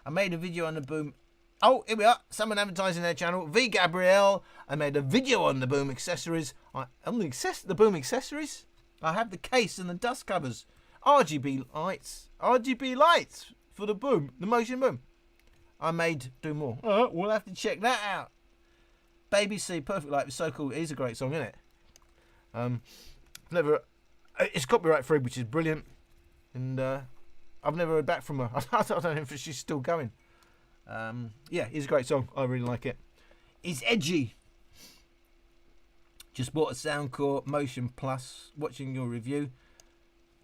I made a video on the boom. Oh, here we are. Someone advertising their channel. V Gabrielle. I made a video on the boom accessories. The boom accessories? I have the case and the dust covers. RGB lights. RGB lights for the boom. The motion boom. I made do more. We'll have to check that out. Baby C, Perfect Light was so cool. It is a great song, isn't it? It's copyright free, which is brilliant. And I've never heard back from her. I don't know if she's still going. Yeah, it's a great song. I really like it. It's edgy. Just bought a Soundcore Motion Plus. Watching your review.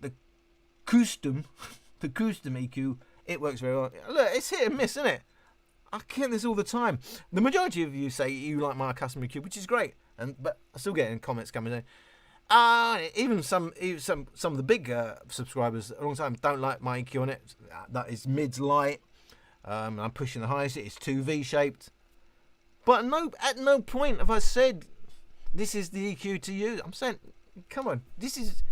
The custom EQ. It works very well. Look, it's hit and miss, isn't it? I get this all the time. The majority of you say you like my custom EQ, which is great. But I still get comments coming in. Even some of the big subscribers a long time don't like my EQ on it. That is mids light. I'm pushing the highest. It's 2V shaped. But at no point have I said this is the EQ to use. I'm saying, come on, this is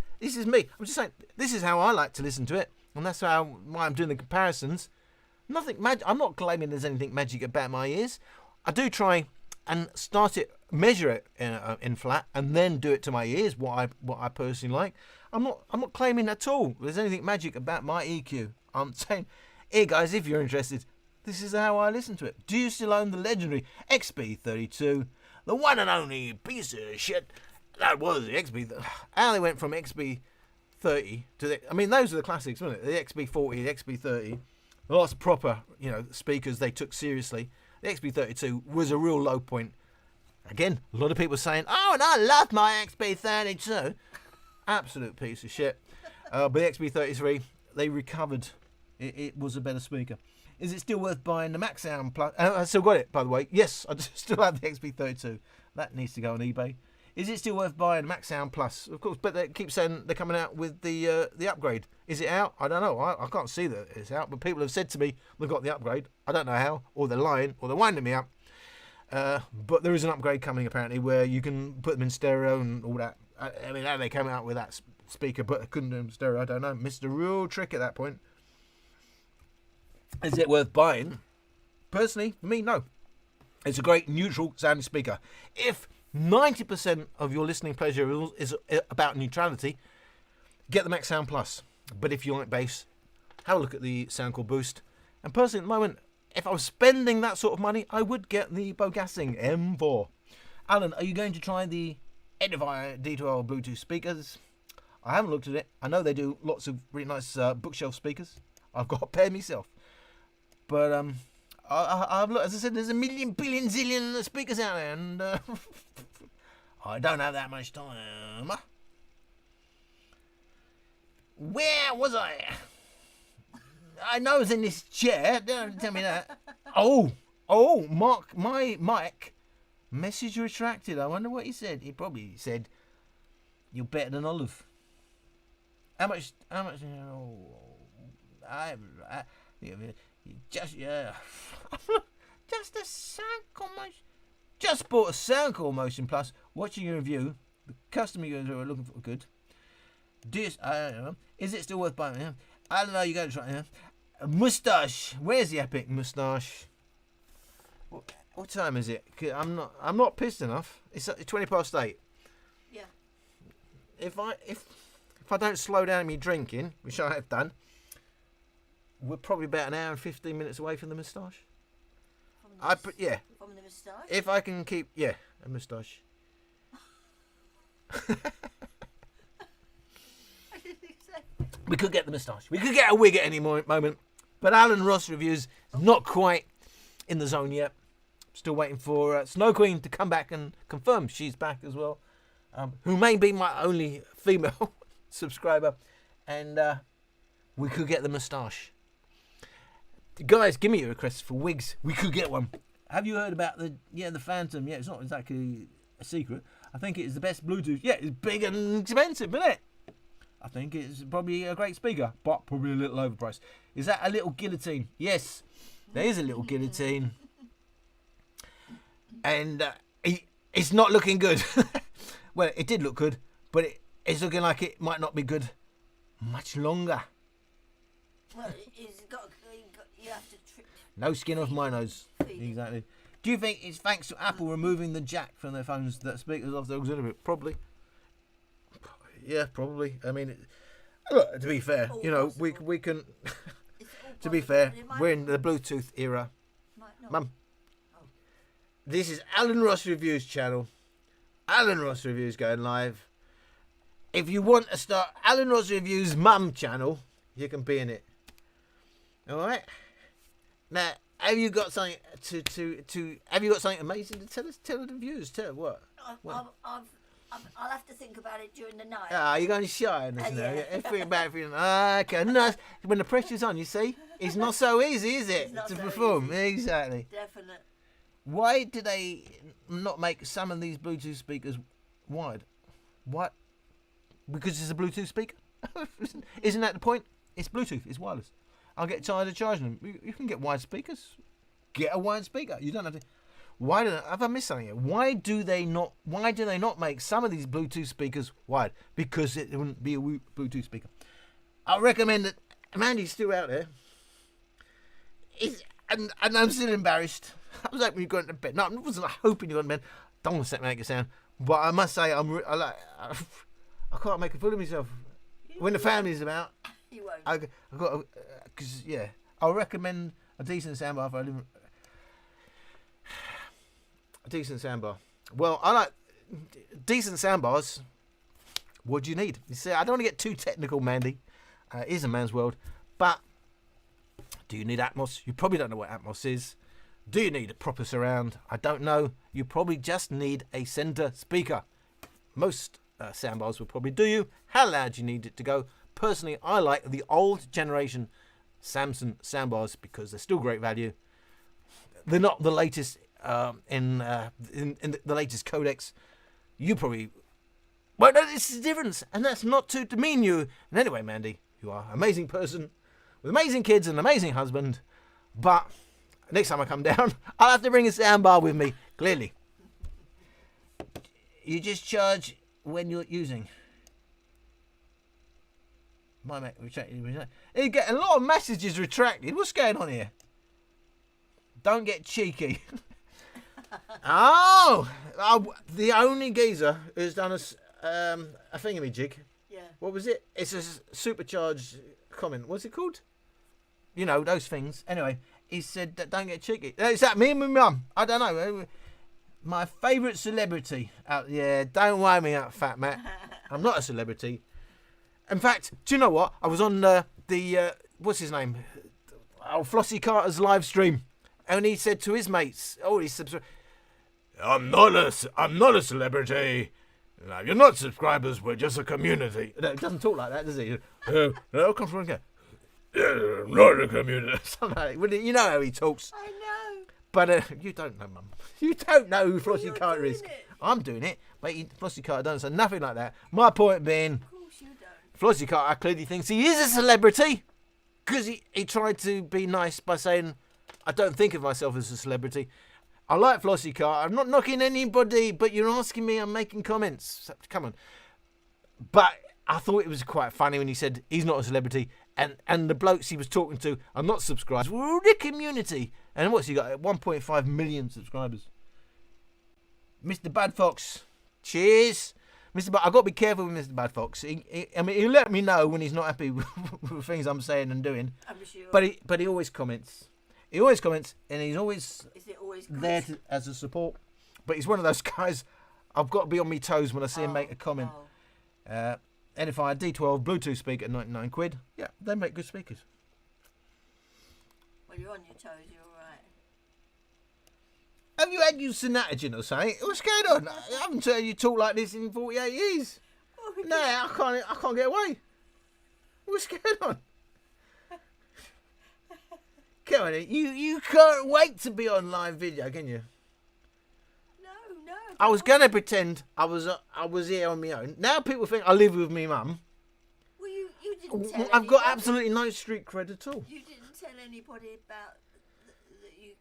me. I'm just saying this is how I like to listen to it, and that's why I'm doing the comparisons. Nothing magic. I'm not claiming there's anything magic about my ears. I do try and measure it in flat, and then do it to my ears. What I personally like. I'm not claiming at all there's anything magic about my EQ. I'm saying, here guys, if you're interested, this is how I listen to it. Do you still own the legendary XB32, the one and only piece of shit that was the XB? How they went from XB30 to those are the classics, weren't it? The XB40, the XB30. Lots of proper, speakers they took seriously. The XB32 was a real low point. Again, a lot of people saying, "Oh, and I love my XB32." Absolute piece of shit. But the XB33, they recovered. It was a better speaker. Is it still worth buying the Max Sound Plus? I still got it, by the way. Yes, I still have the XB32. That needs to go on eBay. Is it still worth buying Max Sound Plus? Of course, but they keep saying they're coming out with the upgrade. Is it out? I don't know. I can't see that it's out, but people have said to me they've got the upgrade. I don't know how, or they're lying, or they're winding me up. But there is an upgrade coming apparently where you can put them in stereo and all that. I mean, how they came out with that speaker, but they couldn't do them in stereo. I don't know. Missed a real trick at that point. Is it worth buying? Personally, for me, no. It's a great neutral sounding speaker. If 90% of your listening pleasure is about neutrality, get the Max Sound Plus. But if you like bass, have a look at the Soundcore Boost. And personally, at the moment, if I was spending that sort of money, I would get the Bogassing M4. Alan, are you going to try the Edifier D12 Bluetooth speakers? I haven't looked at it. I know they do lots of really nice bookshelf speakers. I've got a pair myself. But I've looked, as I said, there's a million, billion, zillion speakers out there, and I don't have that much time. Where was I? I know I was in this chair. Don't tell me that. Oh, Mark, my Mike. Message retracted. I wonder what he said. He probably said, "You're better than Olive." How much? Oh, just just a Soundcore motion. Just bought a Soundcore Motion Plus. Watching your review. The customer users are looking for good. I don't know. Is it still worth buying? Yeah. I don't know. You got to try it. Yeah. Moustache. Where's the epic moustache? What time is it? I'm not pissed enough. It's 8:20. Yeah. If I don't slow down me drinking, which I have done, we're probably about an hour and 15 minutes away from the moustache. From the moustache? If I can keep a moustache. We could get the moustache. We could get a wig at any moment. But Alan Ross reviews not quite in the zone yet. Still waiting for Snow Queen to come back and confirm she's back as well. Who may be my only female subscriber. And we could get the moustache. Guys, give me your requests for wigs. We could get one. Have you heard about the Phantom? Yeah, it's not exactly a secret. I think it is the best Bluetooth. Yeah, it's big and expensive, isn't it? I think it's probably a great speaker, but probably a little overpriced. Is that a little guillotine? Yes, there is a little guillotine. And it's not looking good. Well, it did look good, but it's looking like it might not be good much longer. Well, you have to no skin off my nose. Exactly. Do you think it's thanks to Apple removing the jack from their phones that speakers off the auxiliary? Probably. Yeah, probably. I mean, look, to be fair, we can. To be fair, we're in the Bluetooth era. Mum. Oh. This is Alan Ross Reviews channel. Alan Ross Reviews going live. If you want to start Alan Ross Reviews Mum channel, you can be in it. All right. Now, have you got something to have you got something amazing to tell us? Tell the viewers. Tell what? I'll have to think about it during the night. You're going shy on this now. Yeah. Think about it. Okay. No, when the pressure's on, you see, it's not so easy, is it, to perform? Easy. Exactly. Definitely. Why do they not make some of these Bluetooth speakers wide? What? Because it's a Bluetooth speaker? Isn't that the point? It's Bluetooth. It's wireless. I'll get tired of charging them. You can get wide speakers. Get a wide speaker. You don't have to. Have I missed something here? Why do they not make some of these Bluetooth speakers wide? Because it wouldn't be a Bluetooth speaker. I recommend that. Mandy's still out there. And I'm still embarrassed. I was hoping you'd gone to bed. No, I wasn't hoping you'd gone to bed. Don't want to make it sound. But I must say, I can't make a fool of myself. When the family's about, you won't. I've got because I'll recommend a decent soundbar for a decent soundbar. Well, I like decent soundbars. What do you need? You see, I don't want to get too technical, Mandy. It is a man's world, but do you need Atmos? You probably don't know what Atmos is. Do you need a proper surround? I don't know. You probably just need a center speaker. Most soundbars will probably do you. How loud do you need it to go? Personally, I like the old generation Samsung soundbars because they're still great value. They're not the latest in the latest codecs. You probably won't notice the difference, and that's not to demean you. And anyway, Mandy, you are an amazing person with amazing kids and an amazing husband. But next time I come down, I'll have to bring a soundbar with me. Clearly, you just charge when you're using. My Mac retracted. You get a lot of messages retracted. What's going on here? Don't get cheeky. Oh, the only geezer who's done a thingamajig. Yeah. What was it? It's a supercharged comment. What's it called? You know, those things. Anyway, he said that don't get cheeky. Is that me and my mum? I don't know. My favourite celebrity. Yeah, don't wind me up, Fat Matt. I'm not a celebrity. In fact, do you know what? I was on the what's his name? Flossie Carter's live stream. And he said to his mates, I'm not a celebrity. No, you're not subscribers. We're just a community. No, it doesn't talk like that, does it? No, come from here. Not a community. You know how he talks. I know. But you don't know, Mum. You don't know who Flossie You're Carter is. doing it. I'm doing it. Mate, Flossie Carter doesn't say nothing like that. My point being, Of course you don't. Flossie Carter clearly thinks he is a celebrity because he tried to be nice by saying, I don't think of myself as a celebrity. I like Flossie Carter. I'm not knocking anybody, but you're asking me, I'm making comments. So, come on. But I thought it was quite funny when he said he's not a celebrity and the blokes he was talking to are not subscribers. We're the community. And what's he got? 1.5 million subscribers. Mr. Bad Fox. Cheers. I've got to be careful with Mr. Bad Fox. He'll let me know when he's not happy with things I'm saying and doing. I'm sure. But he always comments. He always comments, and he's always Is it always good? there as a support. But he's one of those guys, I've got to be on my toes when I see him make a comment. NFI D12 Bluetooth speaker at 99 quid. Yeah, they make good speakers. Well, you're on your toes, you're alright. Have you had your Synatogen or something? What's going on? I haven't heard you talk like this in 48 years. Oh, No, I can't get away. What's going on? Come on, you can't wait to be on live video, can you? No. I was gonna pretend I was here on my own. Now people think I live with me mum. Well, you didn't tell I've got anybody. absolutely no street cred at all. You didn't tell anybody about that you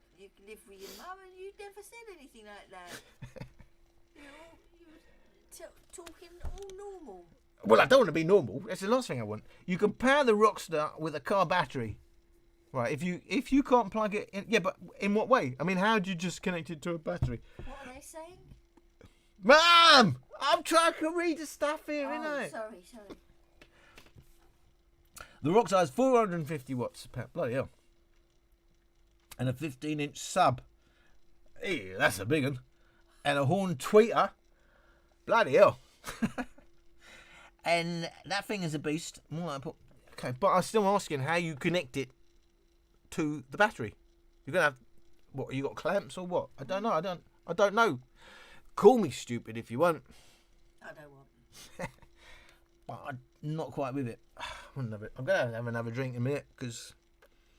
live with your mum, and you never said anything like that. You're talking all normal. Well, I don't want to be normal. That's the last thing I want. You can power the Rockstar with a car battery. Right, if you can't plug it in, yeah, but in what way? I mean, how do you just connect it to a battery? What are they saying? Mum, I'm trying to read the stuff here, Oh, innit? sorry. The Rockstar has 450 watts. Bloody hell. And a 15-inch sub. Hey, that's a big one. And a horn tweeter. Bloody hell. And that thing is a beast. More like okay, but I'm still asking how you connect it to the battery. You're gonna have what? You got clamps or what? I don't know. I don't know. Call me stupid if you want. I don't want. But I'm not quite with it. I'm gonna have another drink in a minute because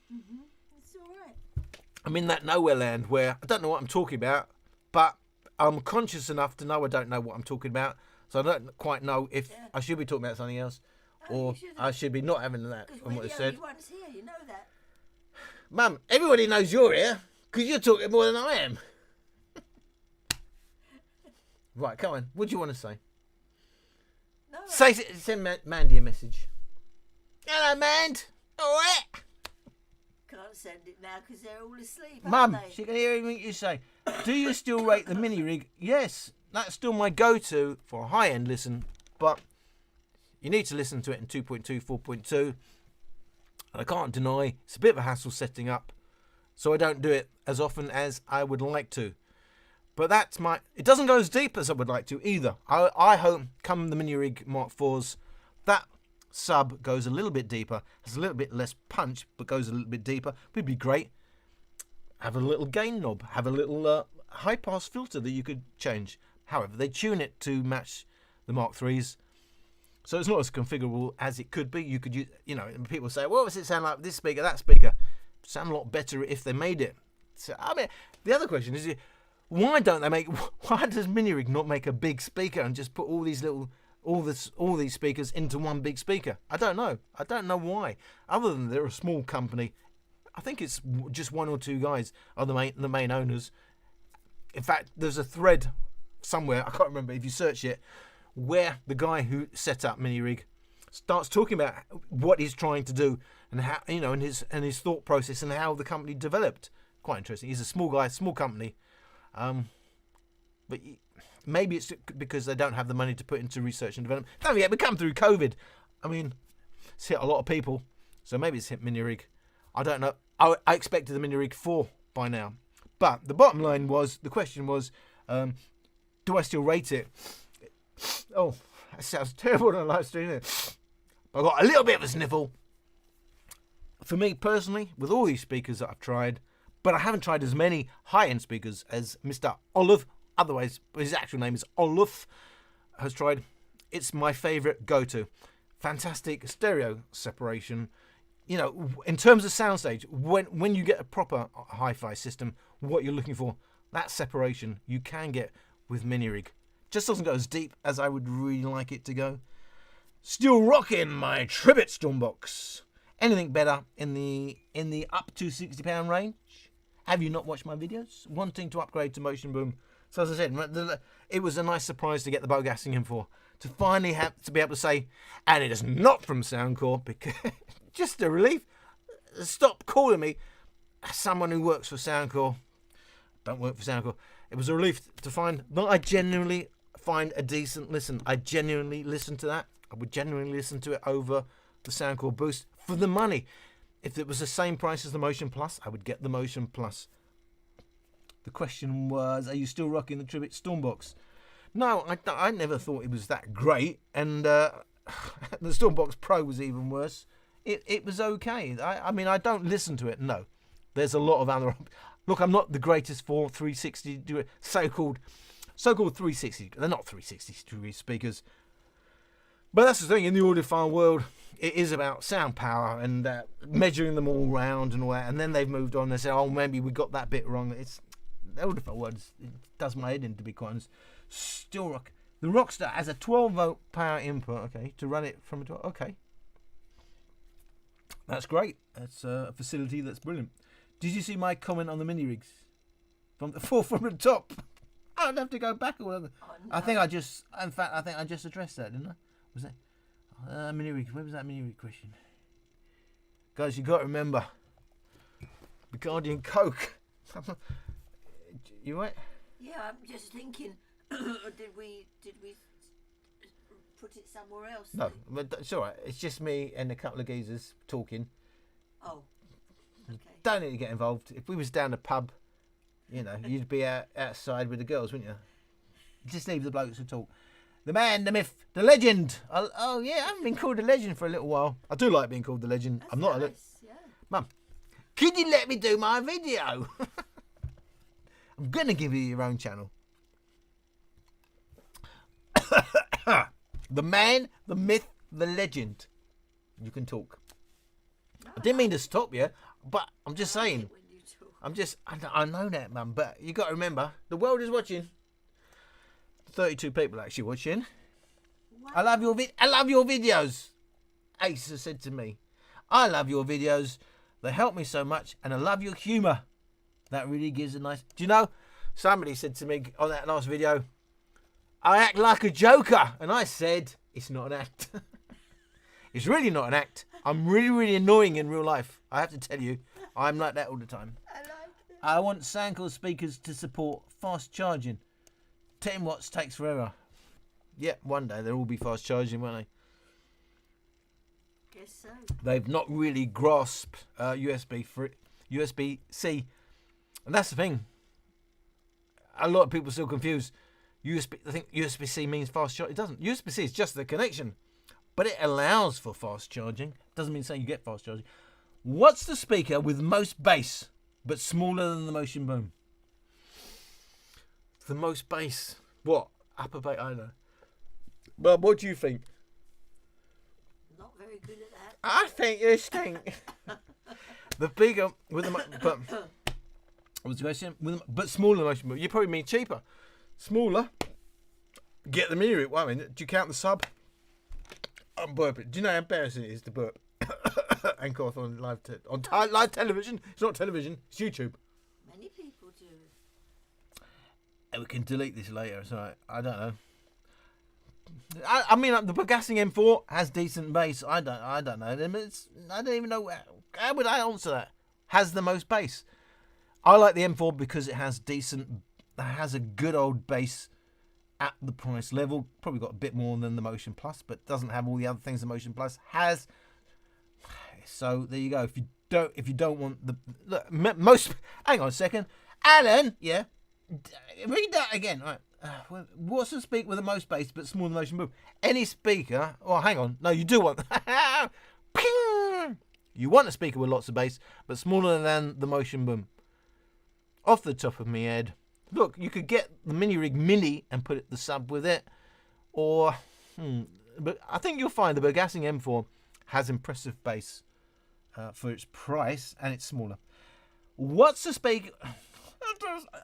It's all right. I'm in that nowhere land where I don't know what I'm talking about, but I'm conscious enough to know I don't know what I'm talking about. So I don't quite know if I should be talking about something else or I should be not having that Because on we're what I the said. only ones here, you know that. Mum, everybody knows you're here because you're talking more than I am. Right, come on. What do you want to say? No, Send Mandy a message. Hello, Mand. All right. can't send it now because they're all asleep. Mum, aren't they? she can hear everything you say. Do you still rate the mini rig? Yes, that's still my go-to for a high-end listen, but you need to listen to it in 2.2, 4.2. And I can't deny it's a bit of a hassle setting up, so I don't do it as often as I would like to. But that's it doesn't go as deep as I would like to either. I hope come the mini rig Mark IVs, that sub goes a little bit deeper, has a little bit less punch, but goes a little bit deeper. Would be great. Have a little gain knob, have a little high pass filter that you could change. However, they tune it to match the Mark IIIs, so it's not as configurable as it could be. You could use, people say, well, does it sound like this speaker, that speaker? Sound a lot better if they made it. So, I mean, the other question is, why does Mini Rig not make a big speaker and just put all these speakers into one big speaker? I don't know why. Other than they're a small company, I think it's just one or two guys are the main owners. In fact, there's a thread somewhere, I can't remember if you search it, where the guy who set up Mini Rig starts talking about what he's trying to do and how, and his thought process and how the company developed. Quite interesting. He's a small guy, small company. But maybe it's because they don't have the money to put into research and development. Don't forget, we come through COVID. I mean, it's hit a lot of people, so maybe it's hit Mini Rig. I don't know. I expected the Mini Rig 4 by now. But the bottom line was, the question was, do I still rate it? Oh, that sounds terrible on a live stream, isn't it? I got a little bit of a sniffle. For me personally, with all these speakers that I've tried, but I haven't tried as many high-end speakers as Mr. Olive otherwise his actual name is Oluf, has tried. It's my favourite go-to. Fantastic stereo separation. You know, in terms of soundstage, when you get a proper hi-fi system, what you're looking for, that separation you can get with mini rig. Just doesn't go as deep as I would really like it to go. Still rocking my Tribbit Stormbox. Anything better in the up to £60 range? Have you not watched my videos? Wanting to upgrade to Motion Boom. So as I said, it was a nice surprise to get the bow gassing in for. To finally have to be able to say, and it is not from Soundcore, because just a relief. Stop calling me someone who works for Soundcore. Don't work for Soundcore. It was a relief to find that I genuinely find a decent listen. I genuinely listen to that. I would genuinely listen to it over the Soundcore Boost for the money. If it was the same price as the Motion Plus, I would get the Motion Plus. The question was, are you still rocking the Tribbit Stormbox? No, I never thought it was that great, and the Stormbox Pro was even worse. It was okay. I mean, I don't listen to it, no. There's a lot of other... Look, I'm not the greatest for 360... So-called 360... They're not 360-degree speakers. But that's the thing, in the audiophile world, it is about sound power and measuring them all round and all that. And then they've moved on and said, oh, maybe we got that bit wrong. It's... The audiophile world, it does my head in, to be quite honest. Still rock. The Rockstar has a 12-volt power input, okay, to run it from a 12. Okay. That's great. That's a facility that's brilliant. Did you see my comment on the mini rigs? From the top. I'd have to go back or whatever. Oh, no. I think I just addressed that, didn't I? Was that mini rig? Where was that mini rig question? Guys, you got to remember, the Guardian Coke. You right? Yeah, I'm just thinking. Did we put it somewhere else? No, but it's all right. It's just me and a couple of geezers talking. Oh, okay. Don't need to get involved. If we was down the pub, you know, you'd be outside with the girls, wouldn't you? Just leave the blokes to talk. The man, the myth, the legend. Oh yeah, I haven't been called the legend for a little while. I do like being called the legend. That's I'm not nice, yeah. Mum, could you let me do my video? I'm gonna give you your own channel. The man, the myth, the legend. You can talk. No, I didn't mean to stop you, but I'm just I like saying. it when you talk. I know that, Mum, but you got to remember, the world is watching. 32 people actually watching. Wow. I love your videos. Ace has said to me, I love your videos. They help me so much, and I love your humour. That really gives a nice... Do you know, somebody said to me on that last video, I act like a joker. And I said, it's not an act. It's really not an act. I'm really, really annoying in real life. I have to tell you, I'm like that all the time. I like it. I want Soundcore speakers to support fast charging. 10 watts takes forever. Yeah, one day they'll all be fast charging, won't they? Guess so. They've not really grasped USB-C. And that's the thing. A lot of people still confuse USB. I think USB-C means fast charge. It doesn't. USB-C is just the connection, but it allows for fast charging. Doesn't mean saying you get fast charging. What's the speaker with most bass but smaller than the Motion Boom? The most bass. What? Upper bass? I don't know. But what do you think? Not very good at that. I think you stink. The bigger with the but what's the question? But smaller Motion Boom. You probably mean cheaper. Smaller. Get the mirror. Well, I mean, do you count the sub? I'm burping. Do you know how embarrassing it is to burp and cough on live television? It's not television. It's YouTube. Many people do. And we can delete this later. It's all right. I don't know. I mean, the Pagassing M4 has decent bass. I don't know. I don't even know how would I answer that. Has the most bass. I like the M4 because it has a good old bass at the price level. Probably got a bit more than the Motion Plus, but doesn't have all the other things the Motion Plus has. So there you go. If you don't want the look, most. Hang on a second, Alan. Yeah, read that again. All right. What's the speaker with the most bass but smaller than Motion Boom? Any speaker. Oh, hang on. No, you do want. You want a speaker with lots of bass but smaller than the Motion Boom. Off the top of my head, Look, you could get the Mini Rig Mini and put the sub with it, or but I think you'll find the Bergassing M4 has impressive bass for its price, and it's smaller. What's the speaker?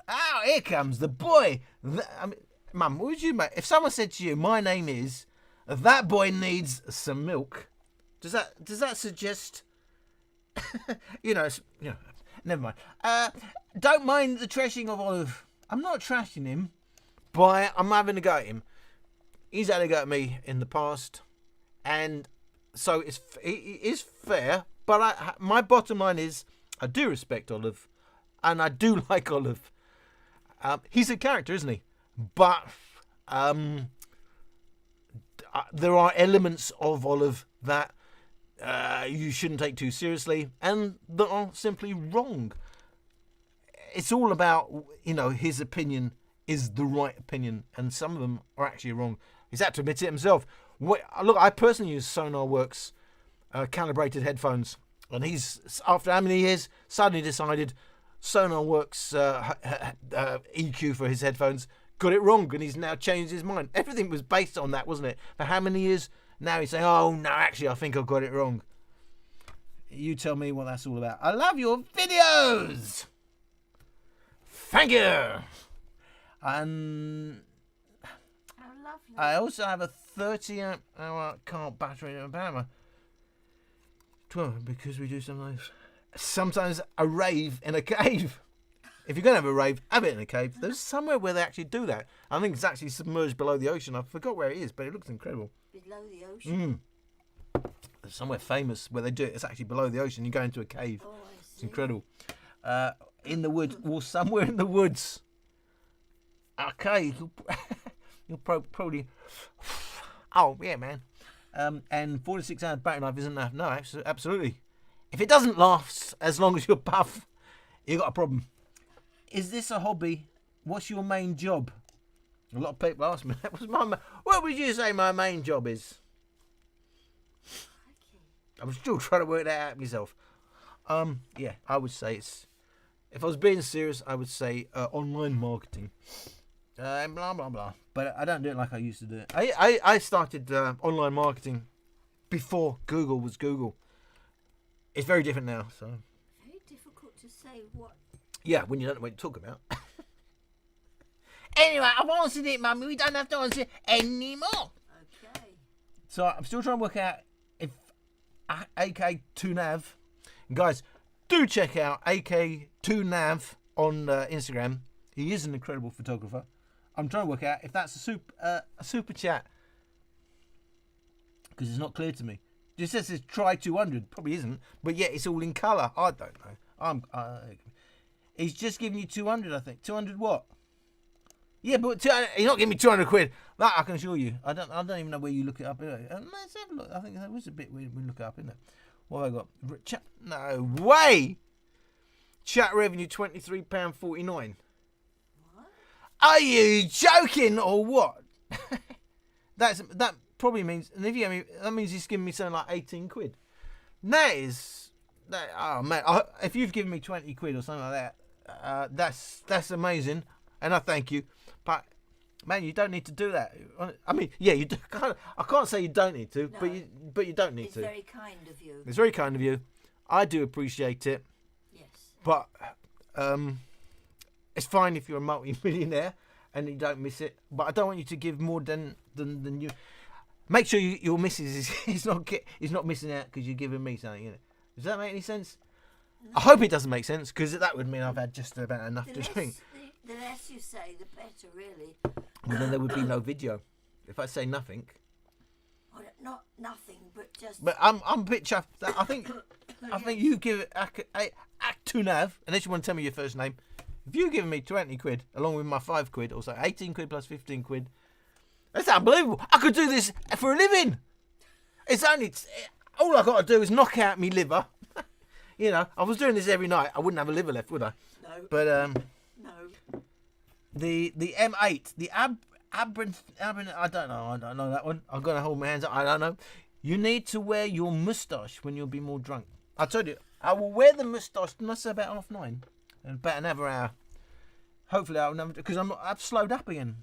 Oh, here comes the boy. I mean, Mum, what would you make if someone said to you, "My name is that boy needs some milk"? Does that suggest? Never mind. Don't mind the trashing of Olive. I'm not trashing him, but I'm having a go at him. He's had a go at me in the past, and so it is fair. But my bottom line is, I do respect Olive, and I do like Olive. He's a character, isn't he? But there are elements of Olive that you shouldn't take too seriously, and that are simply wrong. It's all about, his opinion is the right opinion, and some of them are actually wrong. He's had to admit it himself. Look, I personally use SonarWorks calibrated headphones, and he's, after how many years, suddenly decided SonarWorks EQ for his headphones got it wrong, and he's now changed his mind. Everything was based on that, wasn't it? For how many years? Now he's saying, "Oh no, actually, I think I got it wrong." You tell me what that's all about. I love your videos. Thank you. And How lovely. I also have a 30 amp hour car battery in a power. 12, because we do sometimes a rave in a cave. If you're going to have a rave, have it in a cave. There's somewhere where they actually do that. I think it's actually submerged below the ocean. I forgot where it is, but it looks incredible. Below the ocean. There's somewhere famous where they do it. It's actually below the ocean. You go into a cave. Oh, I see. It's incredible. In the woods, or somewhere in the woods. Okay, you'll probably. Oh yeah, man. And 46 hours battery life isn't enough. No, absolutely. If it doesn't last as long as you're puff, you got a problem. Is this a hobby? What's your main job? A lot of people ask me that. What would you say my main job is? I'm still trying to work that out myself. Yeah, I would say it's. If I was being serious, I would say online marketing. And blah blah blah. But I don't do it like I used to do it. I started online marketing before Google was Google. It's very different now. So. Very difficult to say what. Yeah, when you don't know what to talk about. Anyway, I've answered it, Mummy. We don't have to answer it anymore. Okay. So I'm still trying to work out if AK2Nav. Guys, do check out AK2Nav on Instagram. He is an incredible photographer. I'm trying to work out if that's a super chat, because it's not clear to me. It just says it's try 200. Probably isn't, but yeah, it's all in colour. I don't know. He's just giving you 200, I think. 200 what? Yeah, but he's not giving me 200 quid. That I can assure you. I don't even know where you look it up. Let's have a look. I think that was a bit weird when we look it up, isn't it? What have I got? No way! Chat revenue £23.49. What? Are you joking or what? That probably means, and if you that means he's giving me something like 18 quid. Oh man, if you've given me 20 quid or something like that, that's amazing, and I thank you. But man, you don't need to do that. I mean, yeah, you do. I can't say you don't need to, No, but you don't need it's to. very kind of you. It's very kind of you. I do appreciate it. Yes. But it's fine if you're a multi-millionaire and you don't miss it. But I don't want you to give more than you. Make sure your missus is not missing out because you're giving me something. Does that make any sense? No. I hope it doesn't make sense, because that would mean I've had just about enough to drink. The less you say, the better, really. Well, then there would be no video. If I say nothing. Well, not nothing, but just. But I'm a bit chuffed. I think you give it Aktunav, unless you want to tell me your first name. If you've given me 20 quid along with my 5 quid, or so 18 quid plus 15 quid, that's unbelievable. I could do this for a living. It's only all I got to do is knock out my liver. I was doing this every night. I wouldn't have a liver left, would I? No. But No. The M8, the I don't know that one. I'm gonna hold my hands up. I don't know. You need to wear your moustache when you'll be more drunk. I told you, I will wear the moustache. Must say about 9:30, and about another hour. Hopefully I'll never, because I've slowed up again.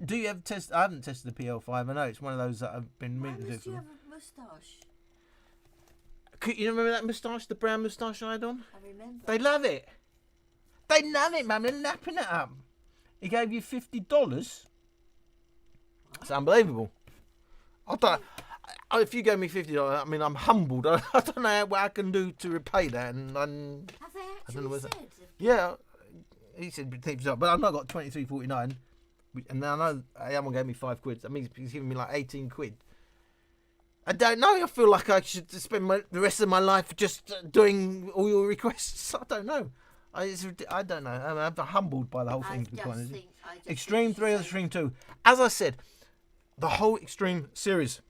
Do you ever test? I haven't tested the PL5. I know it's one of those that I've been Why meaning to do. must you have a moustache? You remember that moustache, the brown moustache I had on? I remember. They love it. They love it, Mum. They're lapping it up. He gave you $50. It's unbelievable. If you gave me $50, I mean, I'm humbled. I don't know what I can do to repay that. And Have they actually said? yeah, he said, but I've not got $23.49, and now I know Alan gave me £5. That means he's giving me like 18 quid. I don't know. I feel like I should spend the rest of my life just doing all your requests. I don't know. I don't know. I'm humbled by the whole thing. Extreme 3 or Extreme 2. As I said, the whole Extreme series,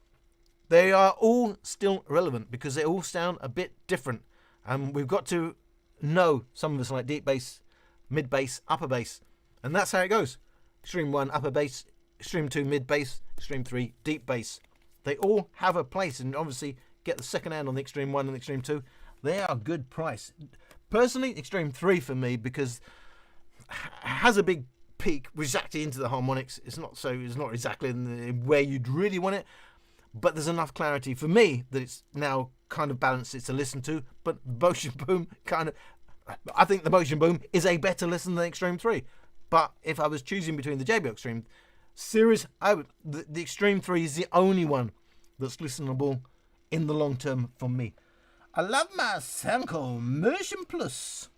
they are all still relevant because they all sound a bit different. And we've got to know, some of us like deep bass, mid bass, upper bass. And that's how it goes. Extreme 1, upper bass. Extreme 2, mid bass. Extreme 3, deep bass. They all have a place, and obviously get the second hand on the Extreme 1 and the Extreme 2. They are a good price. Personally, Extreme 3 for me, because it has a big peak, which is actually into the harmonics. It's not exactly in where you'd really want it, but there's enough clarity for me that it's now kind of balanced it to listen to. But Motion Boom I think the Motion Boom is a better listen than Extreme 3. But if I was choosing between the JBL Extreme series, the Extreme 3 is the only one that's listenable in the long term for me. I love my Soundcore Motion Plus.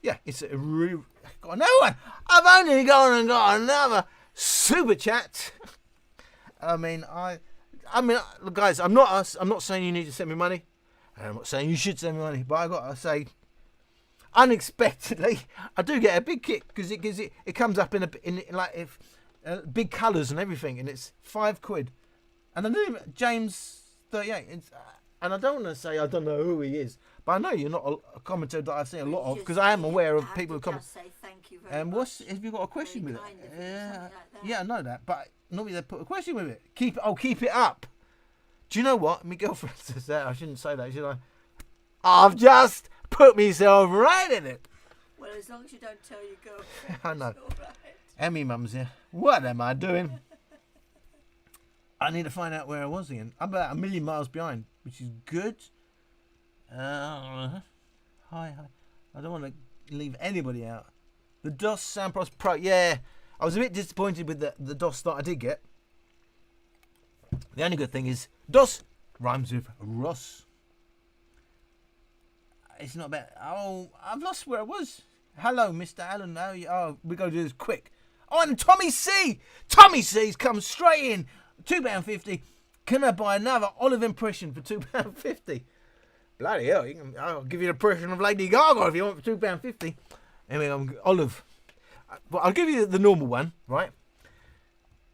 Yeah, it's a really got another one. I've only gone and got another super chat. I mean, look, guys, I'm not saying you need to send me money. I'm not saying you should send me money, but I gotta say, unexpectedly, I do get a big kick because it comes up in big colours and everything, and it's £5. And I knew James 38. And I don't want to say I don't know who he is, but I know you're not a commentator that I've seen a lot of, because I am aware of people who comment. And have you got a question with it? Yeah, I know that, but normally they put a question with it. Keep it up. Do you know what? My girlfriend says that. I shouldn't say that, should I? I've just put myself right in it. Well, as long as you don't tell your girlfriend. I know. It's all right. Emmy mum's here. What am I doing? I need to find out where I was again. I'm about a million miles behind, which is good. Hi. I don't want to leave anybody out. The DOS Soundpros Pro. Yeah, I was a bit disappointed with the DOS that I did get. The only good thing is DOS rhymes with Ross. It's not bad. Oh, I've lost where I was. Hello, Mr. Allen. How are you? Oh, we're going to do this quick. Oh, and Tommy C. Tommy C's come straight in. £2.50. Can I buy another Olive impression for £2.50? Bloody hell, I'll give you an impression of Lady Gaga if you want for £2.50. Anyway, Olive. Well, I'll give you the normal one, right?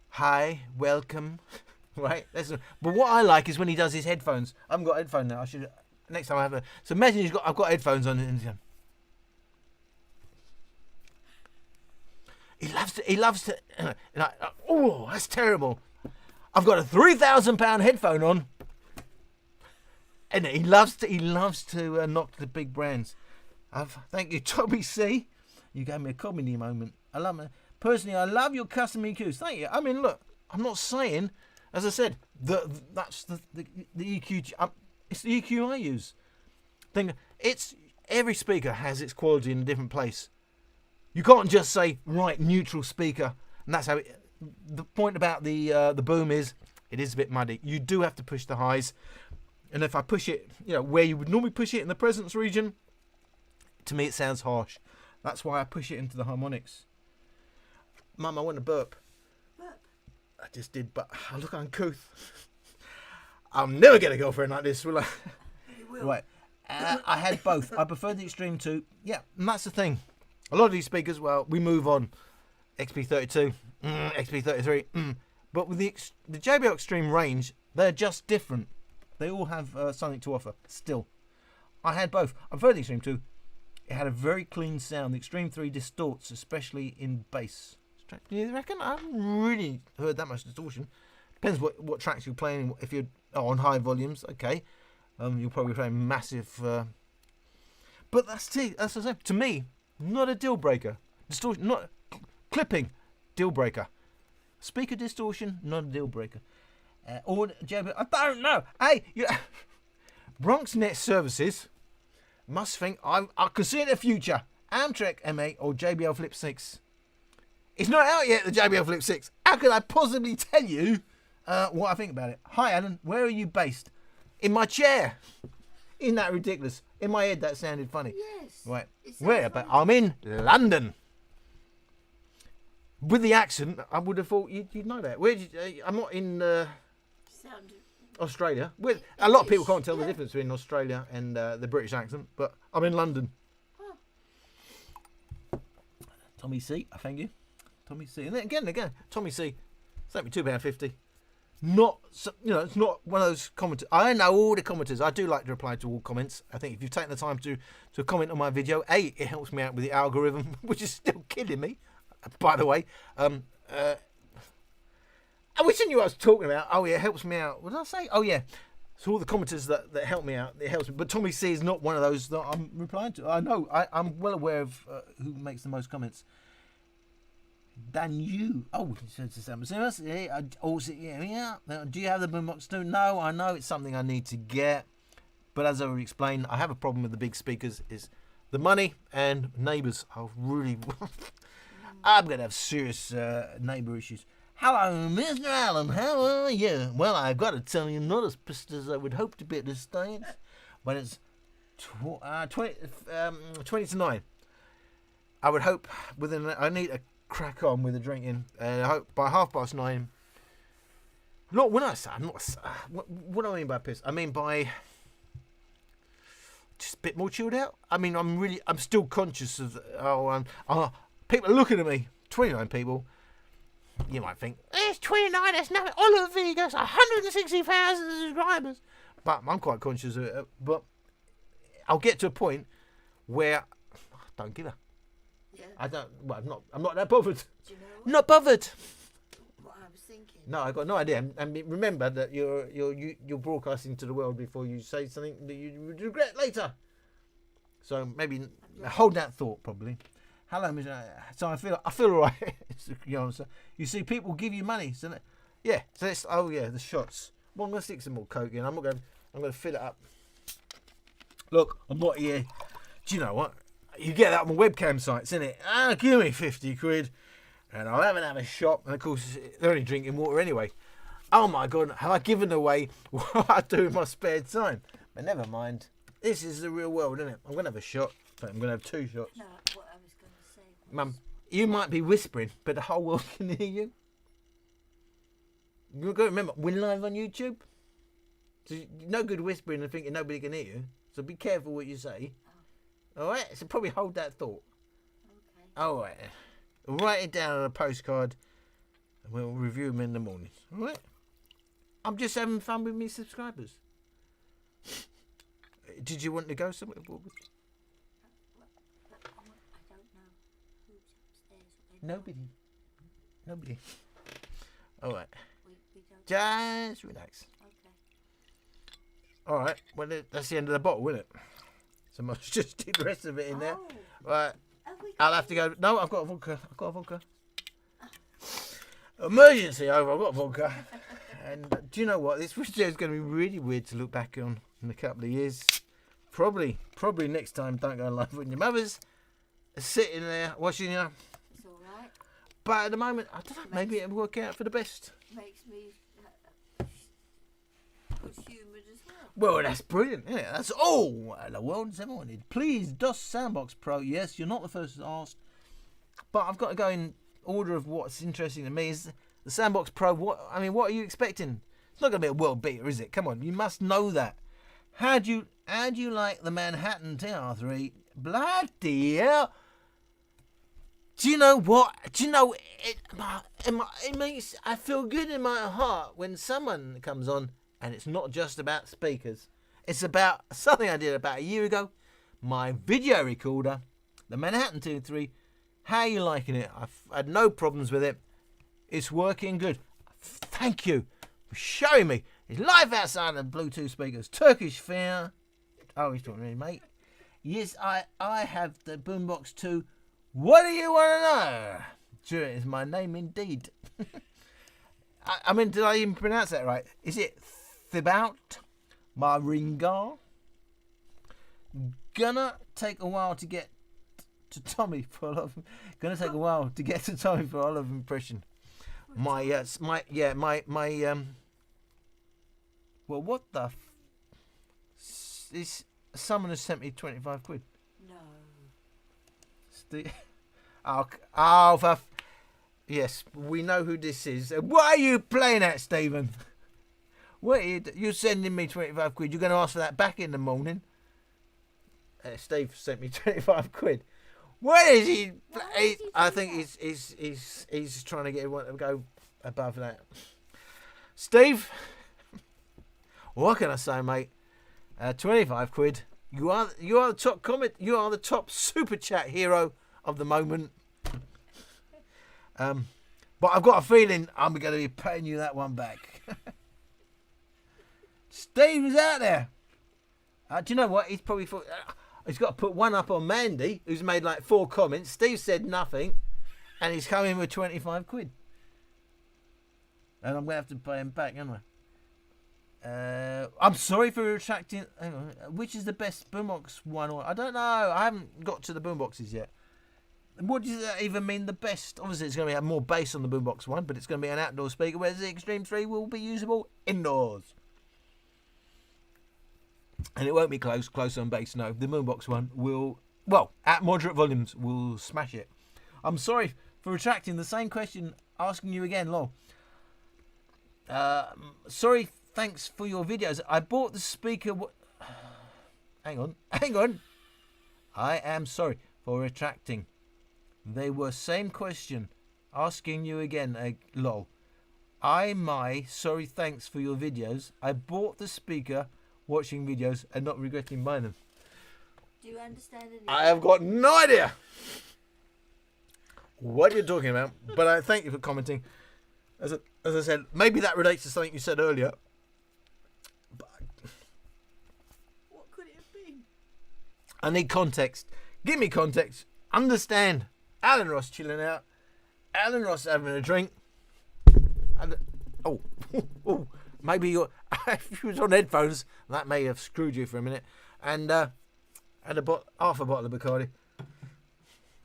Hi, welcome. Right? But what I like is when he does his headphones. I haven't got a headphone now. Next time I have a... So imagine I've got headphones on and he loves to like, oh, that's terrible. I've got a £3,000 headphone on, and he loves to knock the big brands. Thank you, Toby C. You gave me a comedy moment. I love it. Personally, I love your custom EQs. Thank you. I mean, look, I'm not saying, as I said, that's the EQ. It's the EQ I use. It's every speaker has its quality in a different place. You can't just say right neutral speaker, and that's how it. The point about the boom is it is a bit muddy. You do have to push the highs, and if I push it, where you would normally push it in the presence region, to me it sounds harsh. That's why I push it into the harmonics. Mum, I want to burp. Burp. I just did, but I look uncouth. I'll never get a girlfriend like this, will I? You will. Right. I had both. I prefer the Extreme 2. Yeah, and that's the thing. A lot of these speakers, well, we move on. XP32, XP33, but with the JBL Extreme range, they're just different. They all have something to offer. Still, I had both. I prefer the Extreme 2. It had a very clean sound. The Extreme 3 distorts, especially in bass. Do you reckon? I haven't really heard that much distortion. Depends what tracks you're playing. If you're on high volumes, okay, you'll probably play massive. But that's what I'm saying. To me, not a deal breaker. Distortion, not clipping, deal breaker. Speaker distortion, not a deal breaker. Or JBL, I don't know. Hey, Bronx Net Services must think I can see in the future. Amtrak M8 or JBL Flip 6. It's not out yet, the JBL Flip 6. How could I possibly tell you what I think about it? Hi, Alan. Where are you based? In my chair. Isn't that ridiculous? In my head, that sounded funny. Yes. Right. Where? But I'm in London. With the accent, I would have thought you'd know that. I'm not in Australia. A lot of people can't tell the difference between Australia and the British accent, but I'm in London. Oh. Tommy C, I thank you. Tommy C. And then again, Tommy C. Sent me £2.50. Not, it's not one of those commenters. I know all the commenters. I do like to reply to all comments. I think if you've taken the time to comment on my video, it helps me out with the algorithm, which is still killing me. By the way, I wish I knew what I was talking about. Oh yeah, it helps me out. What did I say? Oh yeah. So all the commenters that help me out, it helps me. But Tommy C is not one of those that I'm replying to. I know. I'm well aware of who makes the most comments. Than you. Oh, says Sam. Also, yeah. Do you have the boombox too? No, I know it's something I need to get. But as I already explained, I have a problem with the big speakers. Is the money and neighbours. I really. I'm going to have serious neighbour issues. Hello, Mr. Allen. How are you? Well, I've got to tell you, not as pissed as I would hope to be at this stage. But it's 20 to 9. I would hope I need to crack on with the drinking. And I hope by 9:30. Not when I say, I'm not. What do I mean by pissed? I mean by just a bit more chilled out. I mean, I'm still conscious of. People are looking at me. 29 people. You might think, it's 29, that's nothing. All of the videos, 160,000 subscribers. But I'm quite conscious of it. But I'll get to a point where I don't give a. Yeah. I'm not that bothered. Do you know what? Not bothered. What I was thinking. No, I've got no idea. And remember that you're broadcasting to the world before you say something that you would regret later. So maybe hold that thought, probably. Hello, Mr. So I feel alright. You see, people give you money, so yeah. So it's the shots. Well, I'm gonna stick some more coke in. I'm gonna fill it up. Look, I'm not here. Do you know what? You get that on webcam sites, innit? Give me 50 quid, and I'll have a shot. And of course, they're only drinking water anyway. Oh my God, have I given away what I do in my spare time? But never mind. This is the real world, isn't it? I'm gonna have a shot. But I'm gonna have 2 shots. No, what I was going to say was... Mum, you might be whispering, but the whole world can hear you. You've got to remember, we're live on YouTube. So no good whispering and thinking nobody can hear you. So be careful what you say. Oh. Alright, so probably hold that thought. Okay. Alright. Write it down on a postcard and we'll review them in the morning. Alright? I'm just having fun with me subscribers. Did you want to go somewhere? Nobody. All right. We don't. Just relax. Okay. All right. Well, that's the end of the bottle, isn't it? So much just stick the rest of it in there. Right. I'll have to go. No, I've got a vodka. Emergency over. I've got a vodka. And do you know what? This video is going to be really weird to look back on in a couple of years. Probably next time. Don't go live when your mother's sitting there watching you. But at the moment, I don't know, maybe it'll work out for the best. Makes me good humoured as well. Well, that's brilliant, isn't it? That's all the world's ever wanted. Please, DOS Soundbox Pro. Yes, you're not the first to ask. But I've got to go in order of what's interesting to me. Is the Soundbox Pro, what are you expecting? It's not going to be a world beater, is it? Come on, you must know that. How do you like the Manhattan TR3? Bloody hell. Do you know what? It makes I feel good in my heart when someone comes on and it's not just about speakers. It's about something I did about a year ago. My video recorder, the Manhattan TR3. How are you liking it? I've had no problems with it. It's working good. Thank you for showing me. It's live outside of Bluetooth speakers. Turkish Fear. Oh, he's talking to me, mate. Yes, I have the boombox too. What do you want to know? Sure, it is my name indeed. I mean, did I even pronounce that right? Is it Thibaut Maringar? Gonna take a while to get to Tommy for a lot of. Gonna take a while to get to Tommy for a lot of impression. My Well, what the? This someone has sent me 25 quid. No. Yes, we know who this is. What are you playing at, Stephen? What you're sending me 25 quid? You're going to ask for that back in the morning? Steve sent me 25 quid. What is he? I think he's trying to get everyone to go above that. Steve, what can I say, mate? 25 quid. You are the top comment. You are the top super chat hero of the moment. But I've got a feeling I'm going to be paying you that one back. Steve is out there. Do you know what? He's probably thought he's got to put one up on Mandy, who's made like 4 comments. Steve said nothing, and he's coming with 25 quid. And I'm going to have to pay him back, aren't I? I'm sorry for retracting. Hang on. Which is the best boombox one? I don't know. I haven't got to the boomboxes yet. What does that even mean, the best? Obviously, it's going to have more bass on the boombox one, but it's going to be an outdoor speaker, whereas the Extreme 3 will be usable indoors. And it won't be close on bass, no. The boombox one will, well, at moderate volumes, will smash it. I'm sorry for retracting the same question, asking you again, lol. Sorry, thanks for your videos. I bought the speaker... Hang on. I am sorry for retracting. They were same question, asking you again, lol. Sorry, thanks for your videos. I bought the speaker, watching videos, and not regretting buying them. Do you understand anything? I have got no idea what you're talking about, but I thank you for commenting. As I said, maybe that relates to something you said earlier. But what could it have been? I need context. Give me context. Understand. Alan Ross chilling out. Alan Ross having a drink. And maybe if you was on headphones, that may have screwed you for a minute. And had half a bottle of Bacardi.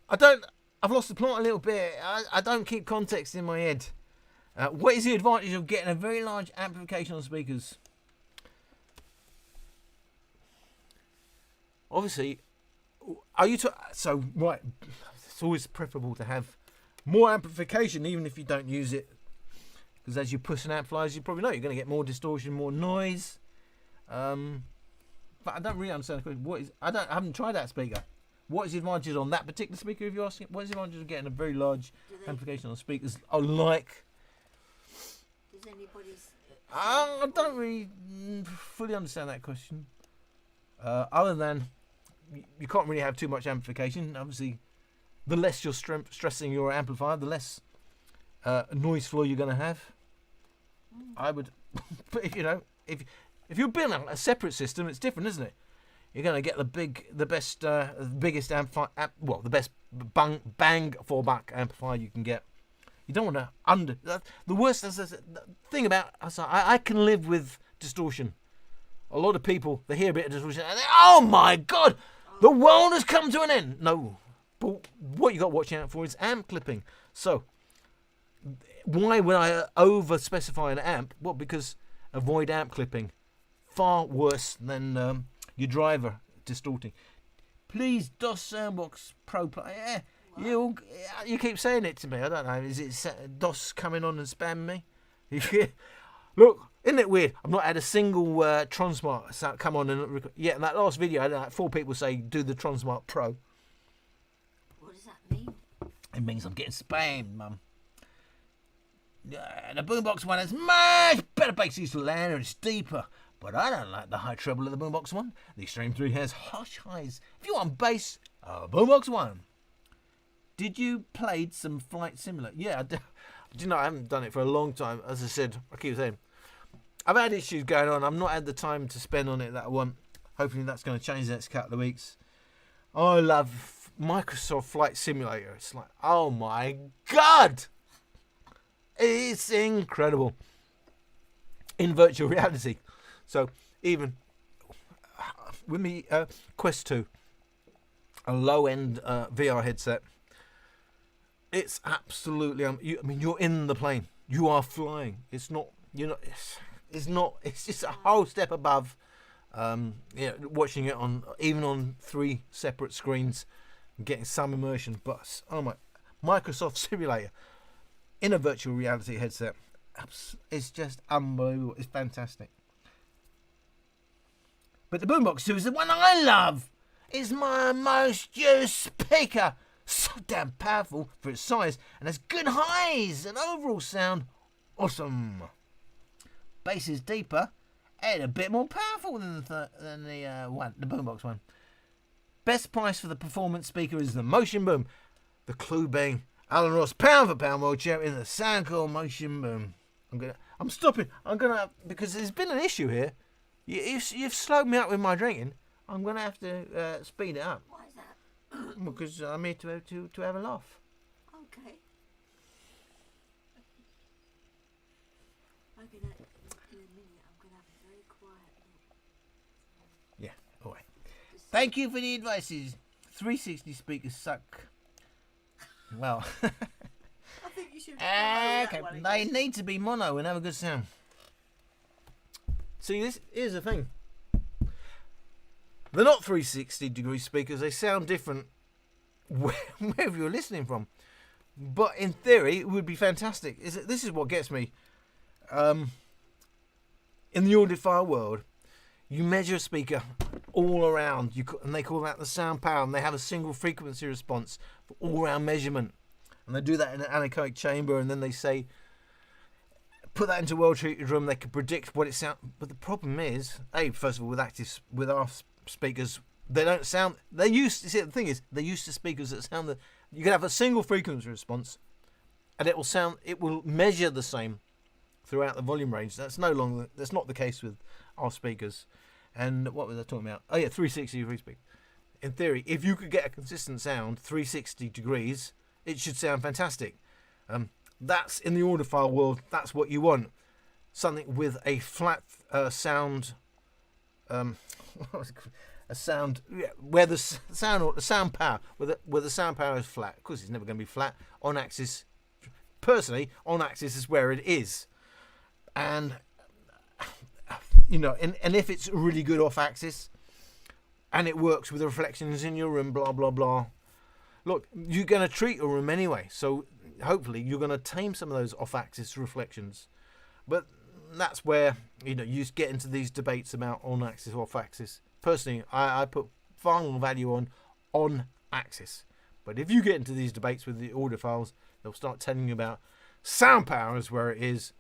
I've lost the plot a little bit. I don't keep context in my head. What is the advantage of getting a very large amplification on speakers? Obviously, right. It's always preferable to have more amplification, even if you don't use it, because as you push an amplifier, you probably know you're going to get more distortion, more noise. But I don't really understand the question. I haven't tried that speaker. What is the advantage on that particular speaker? If you're asking, what is the advantage of getting a very large amplification on speakers? Does anybody's? I don't really fully understand that question. Other than you can't really have too much amplification. Obviously, the less you're stressing your amplifier, the less noise floor you're going to have. I would, but if you're building a separate system, it's different, isn't it? You're going to get the biggest amplifier, the best bang for buck amplifier you can get. You don't want to the worst is the thing about I can live with distortion. A lot of people, they hear a bit of distortion and they, oh my god, the world has come to an end. No, but what you got watching out for is amp clipping. So why would I over specify an amp? Well, because avoid amp clipping. Far worse than your driver distorting. Please, DOS Soundbox Pro Player. Yeah, you keep saying it to me. I don't know. Is it DOS coming on and spamming me? Look, isn't it weird? I've not had a single Tronsmart come on and yeah. In that last video, I had like 4 people say do the Tronsmart Pro. What does that mean? It means I'm getting spammed, mum. The boombox one has much better bass use to land and it's deeper. But I don't like the high treble of the boombox one. The Extreme 3 has harsh highs. If you want bass, boombox one. Did you play some Flight Simulator? Yeah, I haven't done it for a long time. As I said, I keep saying, I've had issues going on. I've not had the time to spend on it that I want. Hopefully that's going to change the next couple of weeks. I love Microsoft Flight Simulator. It's like, oh my God! It's incredible. In virtual reality. So even with me Quest 2, a low-end VR headset, it's absolutely you're in the plane, you are flying. It's not, it's just a whole step above watching it on even on 3 separate screens, getting some immersion. But oh my, Microsoft Simulator in a virtual reality headset, it's just unbelievable. It's fantastic. But the Boombox 2 is the one I love. It's my most used speaker. So damn powerful for its size, and has good highs and overall sound awesome. Bass is deeper and a bit more powerful than the Boombox one. Best price for the performance speaker is the Motion Boom. The clue being Alan Ross, pound for pound world champion, the Soundcore Motion Boom. I'm stopping. Because there's been an issue here. You've slowed me up with my drinking. I'm gonna have to speed it up. Why is that? Because I'm here to have a laugh. Okay. Maybe that in a minute I'm going to have a very quiet look. Yeah, alright. Thank you for the advices. 360 speakers suck. Well, I think you should okay. They need to be mono and have a good sound. See, here's the thing. They're not 360 degree speakers. They sound different wherever you're listening from. But in theory, it would be fantastic. This is what gets me. In the audiophile world, you measure a speaker all around, and they call that the sound power, and they have a single frequency response for all-round measurement. And they do that in an anechoic chamber, and then they say, put that into a well-treated room, they can predict what it sounds. But the problem is, first of all, with our speakers, they don't sound. The thing is, they're used to speakers that sound. You can have a single frequency response, and it will sound. It will measure the same throughout the volume range. That's not the case with our speakers. And what was I talking about? Oh yeah, 360 degree speaker. In theory, if you could get a consistent sound 360 degrees, it should sound fantastic. That's in the audiophile world. That's what you want. Something with a flat sound. A sound where the sound power, where the sound power is flat. Of course, it's never going to be flat. On axis, personally, on axis is where it is, and and if it's really good off axis, and it works with the reflections in your room, blah blah blah. Look, you're going to treat your room anyway, so hopefully you're going to tame some of those off axis reflections, but that's where you get into these debates about on axis or off axis. Personally, I put far more value on axis, but if you get into these debates with the audiophiles, they'll start telling you about sound power is where it is,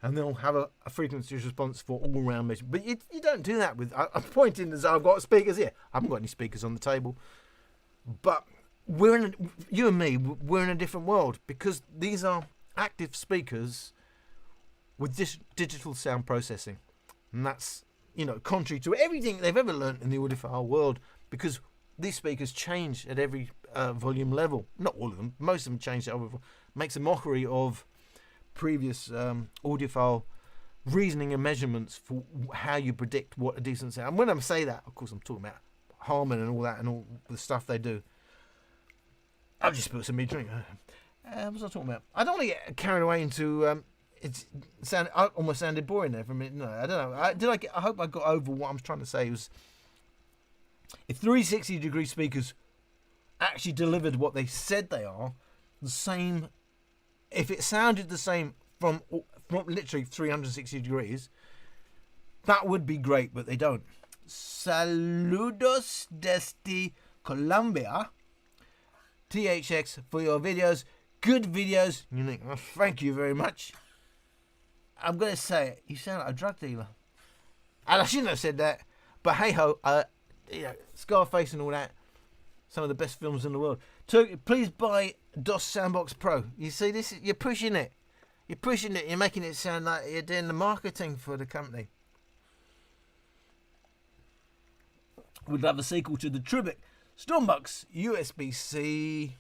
and they'll have a frequency response for all round measure. But you don't do that with. I'm pointing as I've got speakers here. I haven't got any speakers on the table, but you and me, we're in a different world because these are active speakers with this digital sound processing, and that's contrary to everything they've ever learned in the audiophile world, because these speakers change at every volume level. Not all of them, most of them change at other. Makes a mockery of previous audiophile reasoning and measurements for how you predict what a decent sound. And when I say that, of course, I'm talking about Harman and all that and all the stuff they do. I'll just put some drink. What was I talking about? I don't want to get carried away into. I almost sounded boring there for a minute. No, I don't know. I hope I got over what I'm trying to say. It was if 360 degree speakers actually delivered what they said they are, the same. If it sounded the same from literally 360 degrees, that would be great. But they don't. Saludos desde Colombia. THX for your videos. Good videos. You think, oh, thank you very much. I'm going to say it. You sound like a drug dealer. And I shouldn't have said that. But hey ho, Scarface and all that. Some of the best films in the world. Please buy DOS Soundbox Pro. You see this? You're pushing it. You're pushing it. You're making it sound like you're doing the marketing for the company. We'd love a sequel to the Tribbit Stormbox USB-C.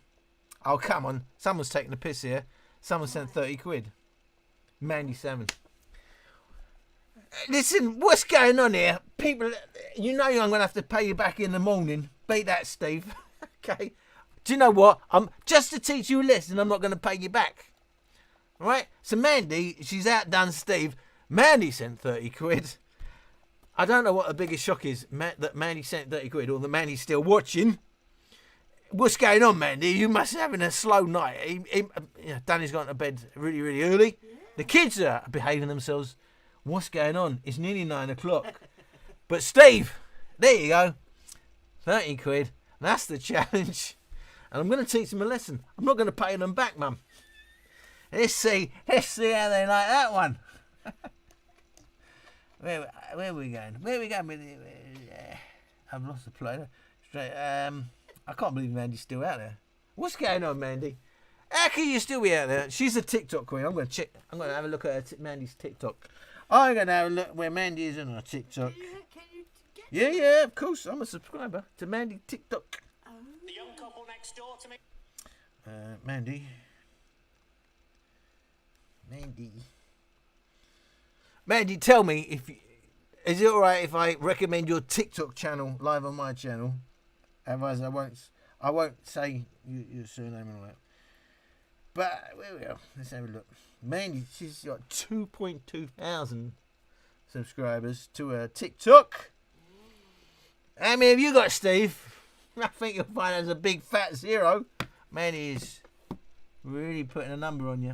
Oh, come on. Someone's taking the piss here. Someone sent 30 quid. Mandy 7. Listen, what's going on here? People, you know I'm going to have to pay you back in the morning. Beat that, Steve. Okay. Do you know what? Just to teach you a lesson, I'm not going to pay you back. All right? So Mandy, she's outdone Steve. Mandy sent 30 quid. I don't know what the biggest shock is, that Mandy sent 30 quid or that Mandy's still watching. What's going on, Mandy? You must be having a slow night. Danny's gone to bed really, really early. Yeah. The kids are behaving themselves. What's going on? It's nearly 9 o'clock. But Steve, there you go. 30 quid. That's the challenge. And I'm going to teach them a lesson. I'm not going to pay them back, Mum. Let's see how they like that one. Where are we going? Where are we going with it? I've lost the play. Straight. I can't believe Mandy's still out there. What's going on, Mandy? How can you still be out there? She's a TikTok queen. I'm going to check. I'm going to have a look at Mandy's TikTok. I'm going to have a look where Mandy is on her TikTok. Can you get Yeah, of course. I'm a subscriber to Mandy TikTok. Oh. The young couple next door to me. Mandy. Mandy, tell me is it all right if I recommend your TikTok channel live on my channel? Otherwise, I won't say your surname and all that. But where we are, let's have a look. Mandy, she's got 2.2 thousand subscribers to her TikTok. How many have you got, Steve? I think you'll find there's a big fat 0. Mandy is really putting a number on you.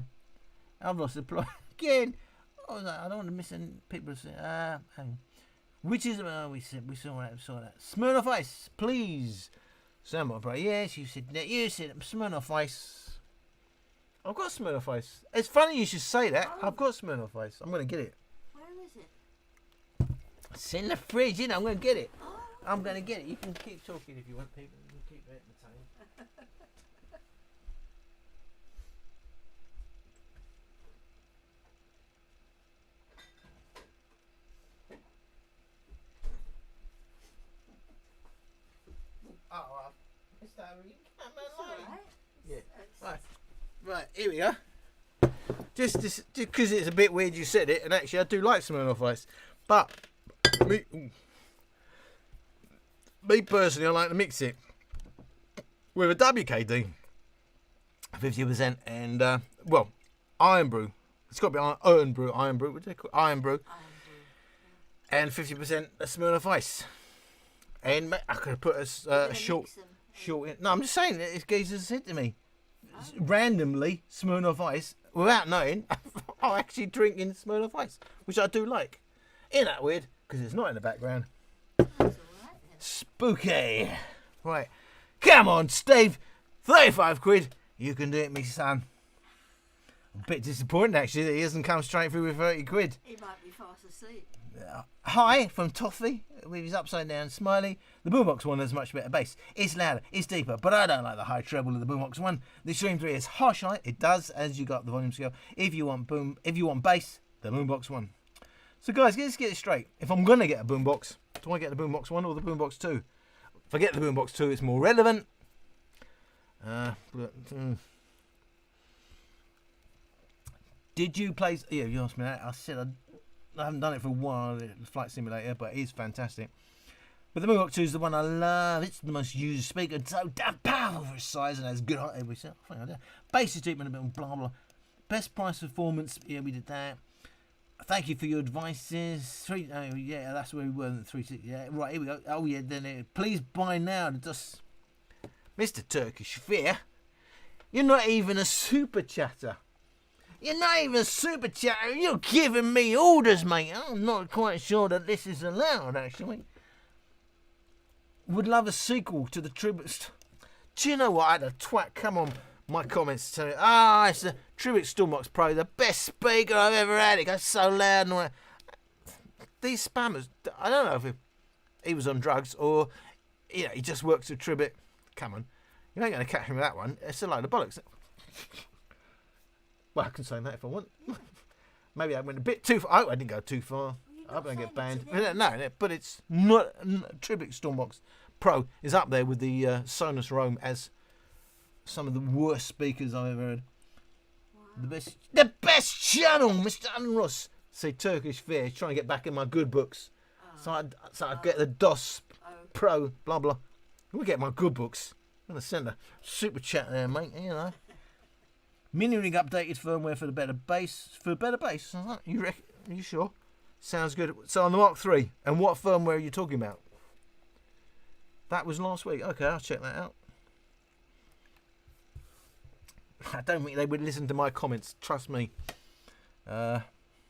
I've lost the plot again. I don't want to miss any people. Which is we saw that. Smirnoff Ice, please. Someone, bro. Yes, you said Smirnoff Ice. I've got Smirnoff Ice. It's funny you should say that. Oh. I've got Smirnoff Ice. I'm gonna get it. Where is it? It's in the fridge. You know, I'm gonna get it. Oh. I'm gonna get it. You can keep talking if you want, people. You can keep it entertained. Oh, it's that Alright. Yeah. Right, here we go. Just because it's a bit weird you said it, and actually I do like Smirnoff Ice. But, me personally, I like to mix it with a WKD. 50% and, Iron Brew. It's got to be Iron Brew. What do they call it? Iron Brew. And 50% Smirnoff Ice. And I could have put a short in. No, I'm just saying that this geezer said to me randomly Smirnoff Ice without knowing I'm actually drinking Smirnoff Ice, which I do like. Isn't that weird? Because it's not in the background. That's all right, then. Spooky. Right. Come on, Steve. 35 quid. You can do it, me son. A bit disappointed actually that he hasn't come straight through with 30 quid. He might be fast asleep. Hi from Toffee with his upside down smiley. The Boombox one has much better bass. It's louder, it's deeper, but I don't like the high treble of the Boombox one. The Extreme 3 is harsh high. It does as you go up the volume scale. If you want bass, the Boombox one. So guys, let's get it straight. If I'm gonna get a Boombox, do I get the Boombox one or the Boombox 2? If I get the Boombox 2, it's more relevant. Did you play? Yeah, you asked me that. I said I haven't done it for a while, the Flight Simulator, but it is fantastic. But the Boombox 2 is the one I love. It's the most used speaker. It's so damn powerful for its size and has good height. Basic treatment, a bit blah blah. Best price performance. Yeah, we did that. Thank you for your advices. Yeah, that's where we were in the 360. Yeah, right, here we go. Oh yeah, then please buy now. Just Mr. Turkish Fear. You're not even a super chatter. You're not even a super chatter. You're giving me orders, mate. I'm not quite sure that this is allowed, actually. Would love a sequel to the tribute. Do you know what? I had a twat come on my comments to tell me, it's the Tribute Stormbox Pro, the best speaker I've ever had. It goes so loud and all that. These spammers, I don't know if he was on drugs or, he just works with Tribute. Come on. You ain't going to catch him with that one. It's a load of bollocks. Well, I can say that if I want. Maybe I went a bit too far. I hope I didn't go too far. I hope I don't get banned. No, but it's not Tribute Stormbox Pro is up there with the Sonos Roam as some of the worst speakers I've ever heard. Wow. The best channel, Mr. Alan Ross. See, Turkish Fear, he's trying to get back in my good books. So I get the DOS Pro, blah, blah. We get my good books. I'm going to send a super chat there, mate, you know. Mini rig updated firmware for the better bass. For better bass? You reckon? Are you sure? Sounds good. So on the Mark III, and what firmware are you talking about? That was last week. Okay, I'll check that out. I don't think they would listen to my comments. Trust me.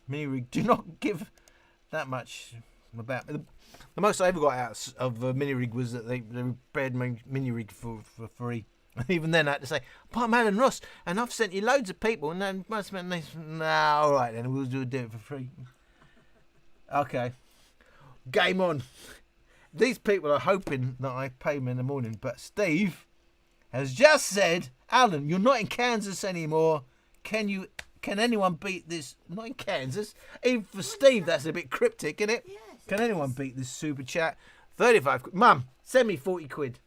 Mini rig, do not give that much about. The most I ever got out of mini rig was that they prepared mini rig for free. And even then I had to say, but I'm Alan Ross, and I've sent you loads of people, and then must have been, nah, all right then, we'll do it for free. Okay, game on. These people are hoping that I pay them in the morning, but Steve has just said, Alan, you're not in Kansas anymore. Can anyone beat this? Not in Kansas. Even for Steve, that's a bit cryptic, isn't it? Yes, Can anyone beat this super chat? 35 quid. Mum, send me 40 quid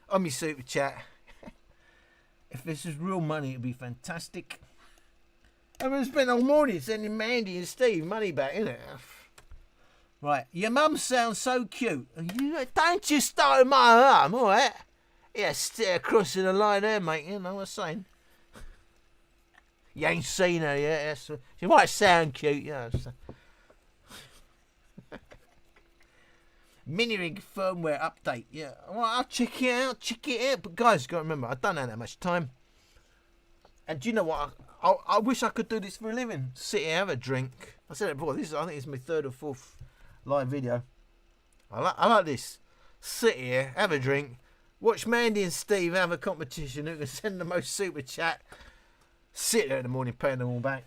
on my super chat. If this is real money, it'd be fantastic. I'm going to spend all morning sending Mandy and Steve money back, innit? Right, your mum sounds so cute. Don't you start with my arm, all right? Yeah, stare across the line there, mate. You know what I'm saying? You ain't seen her yet. She might sound cute, you know. So. Mini rig firmware update. Yeah, well, I'll check it out. But guys, got to remember, I don't have that much time. And do you know what? I wish I could do this for a living. Sit here, have a drink. I said it before. I think it's my third or fourth live video. I like this. Sit here, have a drink, watch Mandy and Steve have a competition who can send the most super chat. Sit there in the morning, paying them all back.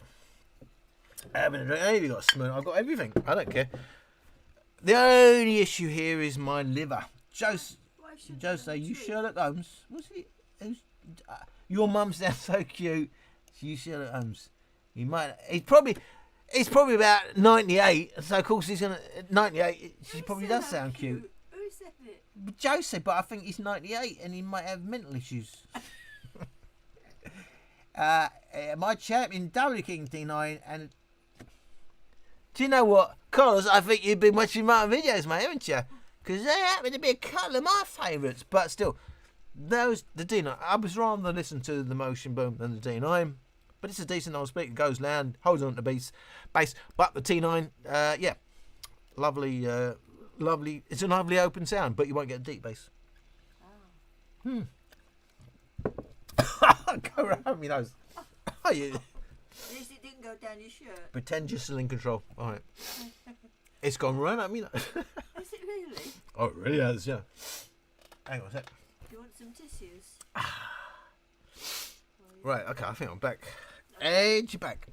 Having a drink. I ain't got a spoon. I've got everything. I don't care. The only issue here is my liver. Jose, you Sherlock Holmes? What's he? Your mum sounds so cute. You Sherlock Holmes. He's probably about 98. So of course he's gonna 98. She probably does sound cute. Who said it? Jose, but I think he's 98 and he might have mental issues. My champion W King D9 and. Do you know what, Carlos? I think you've been watching my videos, mate, haven't you? Because they happen to be a couple of my favourites, but still, the D9. I was rather listen to the Motion Boom than the D9, but it's a decent old speaker. Goes loud, holds on to bass. But the T9, yeah, lovely. It's a lovely open sound, but you won't get a deep bass. Oh. Go around me nose. Oh, yeah. At least it didn't go down your shirt. Pretend you're still in control. All right. It's gone right at me. Is it really? Oh, it really has, yeah. Hang on a sec. Do you want some tissues? Right, okay, I think I'm back. Edge back.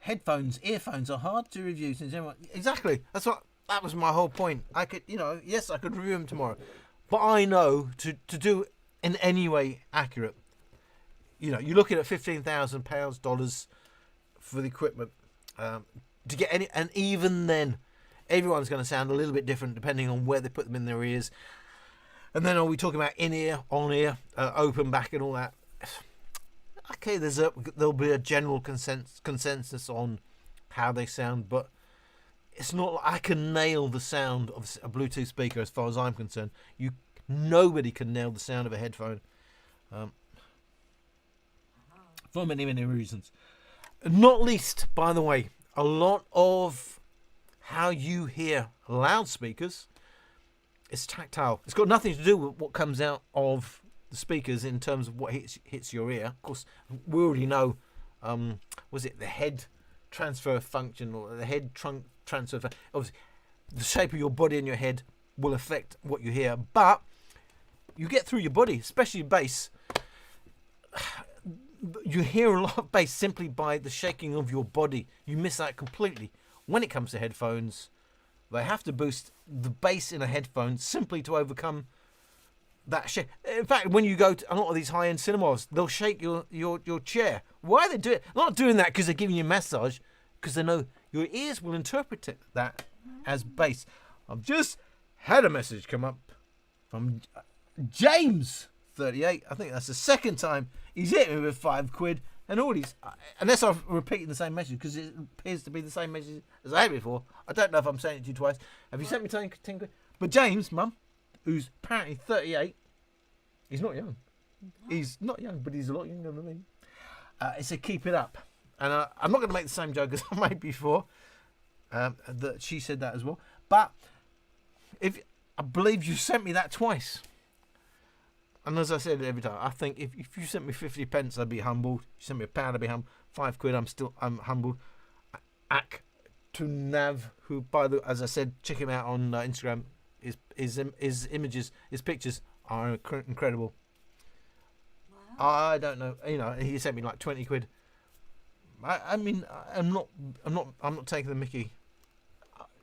Earphones are hard to review since everyone... Exactly. That was my whole point. I could, yes, I could review them tomorrow. But I know to do in any way accurate. You're looking at £15,000 dollars for the equipment to get any, and even then, everyone's going to sound a little bit different depending on where they put them in their ears. And then are we talking about in ear, on ear, open back, and all that? Okay, there'll be a general consensus on how they sound, but it's not like I can nail the sound of a Bluetooth speaker as far as I'm concerned. Nobody can nail the sound of a headphone. For many, many reasons. Not least, by the way, a lot of how you hear loudspeakers is tactile. It's got nothing to do with what comes out of the speakers in terms of what hits your ear. Of course, we already know, was it the head transfer function or the head trunk transfer function? Obviously, the shape of your body and your head will affect what you hear. But you get through your body, especially bass. You hear a lot of bass simply by the shaking of your body. You miss that completely. When it comes to headphones, they have to boost the bass in a headphone simply to overcome that shake. In fact, when you go to a lot of these high-end cinemas, they'll shake your chair. Why they do it? They're not doing that because they're giving you a massage, because they know your ears will interpret that as bass. I've just had a message come up from James, 38. I think that's the second time he's hit me with £5. And all these, unless I'm repeating the same message, because it appears to be the same message as I had before. I don't know if I'm saying it to you twice. Have you sent me 10 quid? But James, Mum, who's apparently 38, he's not young. He's not young, but he's a lot younger than me. He said, keep it up. And I'm not going to make the same joke as I made before. That she said that as well. But if I believe you sent me that twice. And as I said every time, I think if you sent me 50p, I'd be humbled. You sent me £1, I'd be humbled. £5, I'm humbled. Ak to Nav, who as I said, check him out on Instagram. His images, his pictures are incredible. Wow. I don't know, he sent me like £20. I mean, I'm not taking the mickey.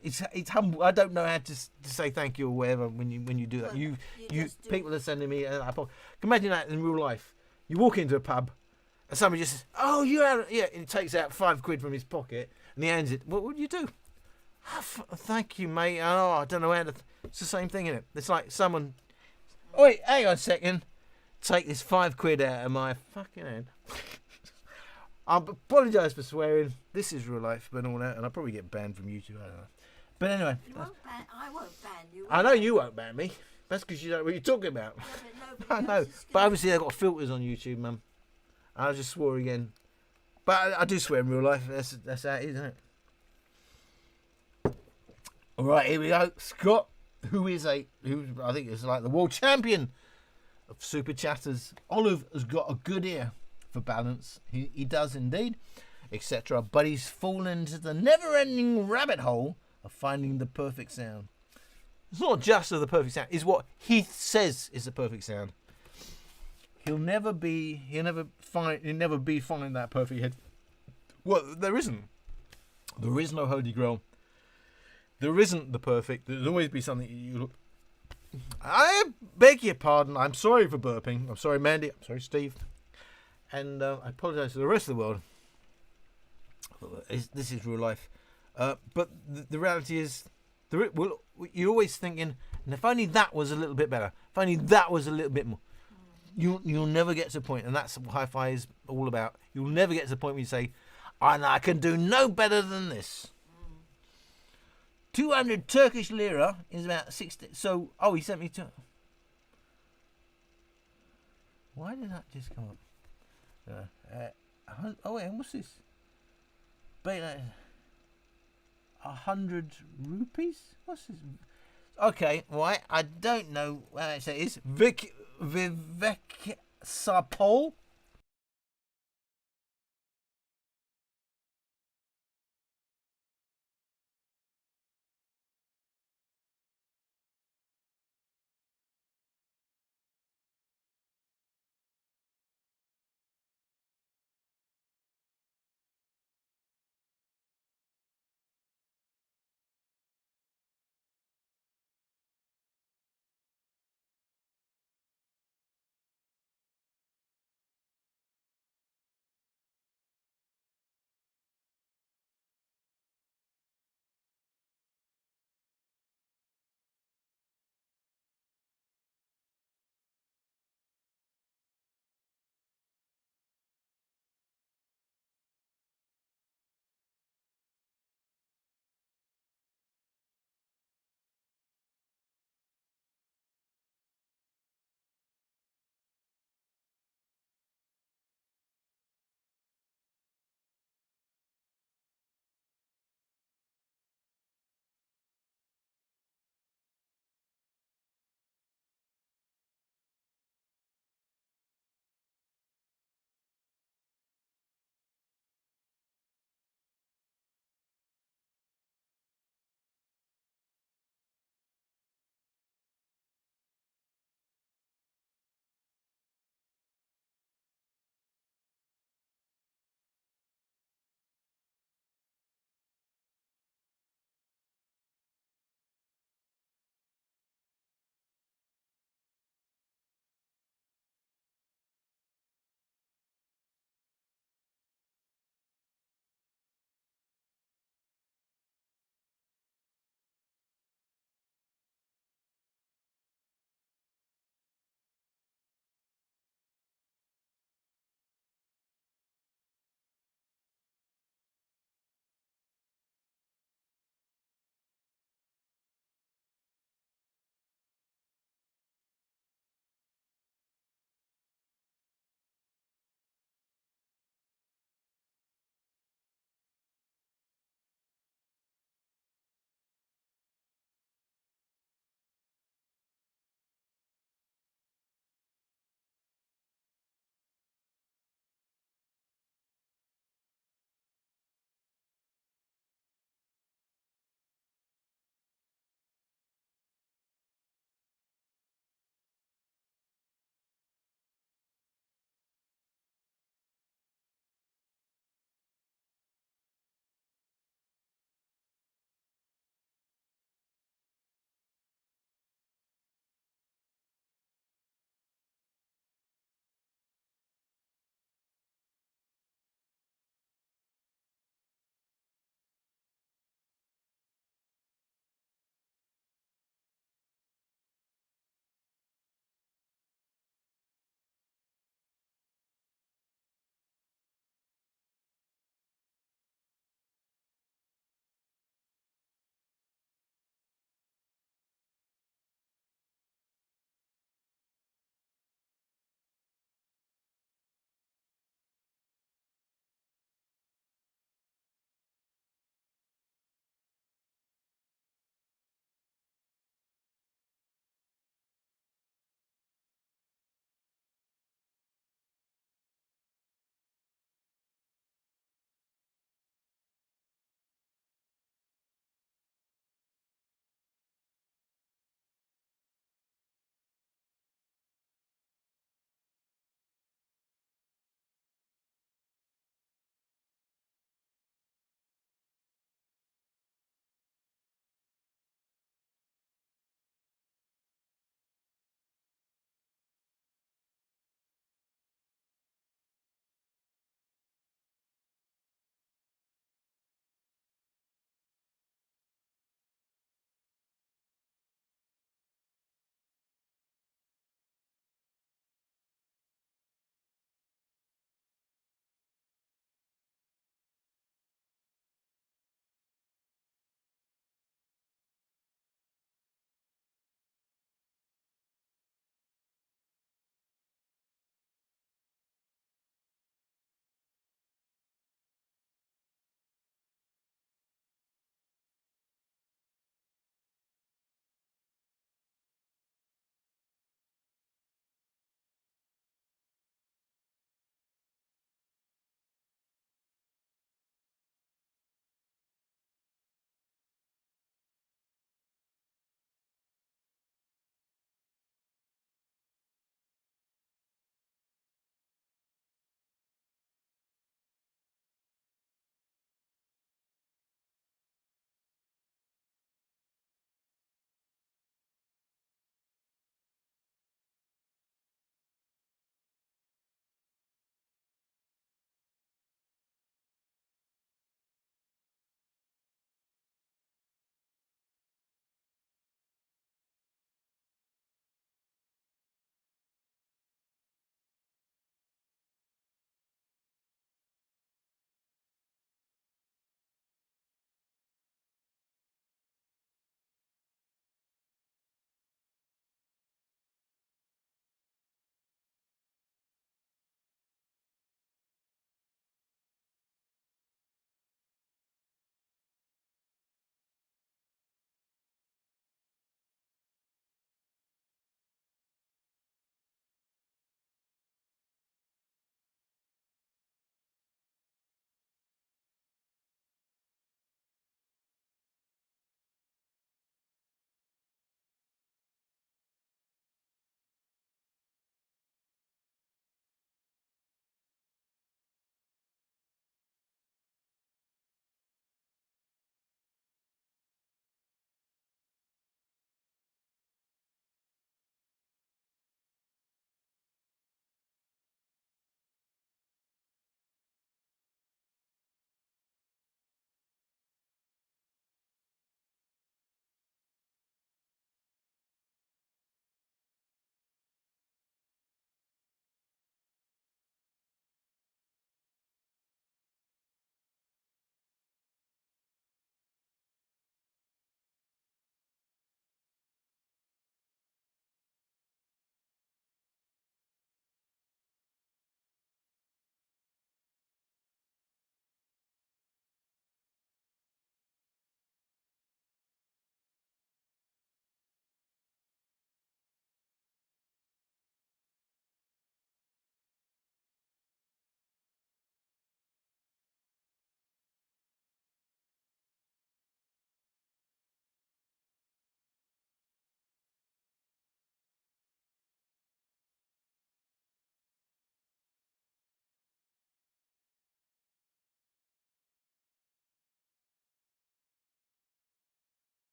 It's humble. I don't know how to say thank you or whatever when you do that. Well, You just do people are sending me. Imagine that in real life. You walk into a pub, and somebody just says, "Oh, you have yeah." And he takes out £5 from his pocket and he hands it. What would you do? Oh, thank you, mate. Oh, I don't know how to. It's the same thing, isn't it? It's like someone. Oh, wait, hang on a second. Take this £5 out of my fucking hand. I apologise for swearing. This is real life, but all that, and I'll probably get banned from YouTube. I don't know. But anyway, I won't ban you. I know you won't ban me. That's because you don't know what you're talking about. I know, but obviously they've got filters on YouTube, Mum. I just swore again, but I do swear in real life. That's how it is, isn't it? All right, here we go. Scott, who I think is like the world champion of super chatters. Olive has got a good ear for balance. He does indeed, etc. But he's fallen into the never-ending rabbit hole of finding the perfect sound. It's not just of the perfect sound. It's what he says is the perfect sound. He'll never find that perfect head. Well, there isn't. There is no holy grail. There isn't the perfect. There'll always be something you look. I beg your pardon. I'm sorry for burping. I'm sorry, Mandy. I'm sorry, Steve. And I apologise to the rest of the world. This is real life. But the reality is, you're always thinking, and if only that was a little bit better. If only that was a little bit more. You'll never get to a point, and that's what hi-fi is all about. You'll never get to the point where you say, I can do no better than this. 200 Turkish lira is about 60. So, he sent me to. Why did that just come up? Wait, what's this? 100 rupees? What's this? Okay, right. I don't know what it is. Vivek Sapol.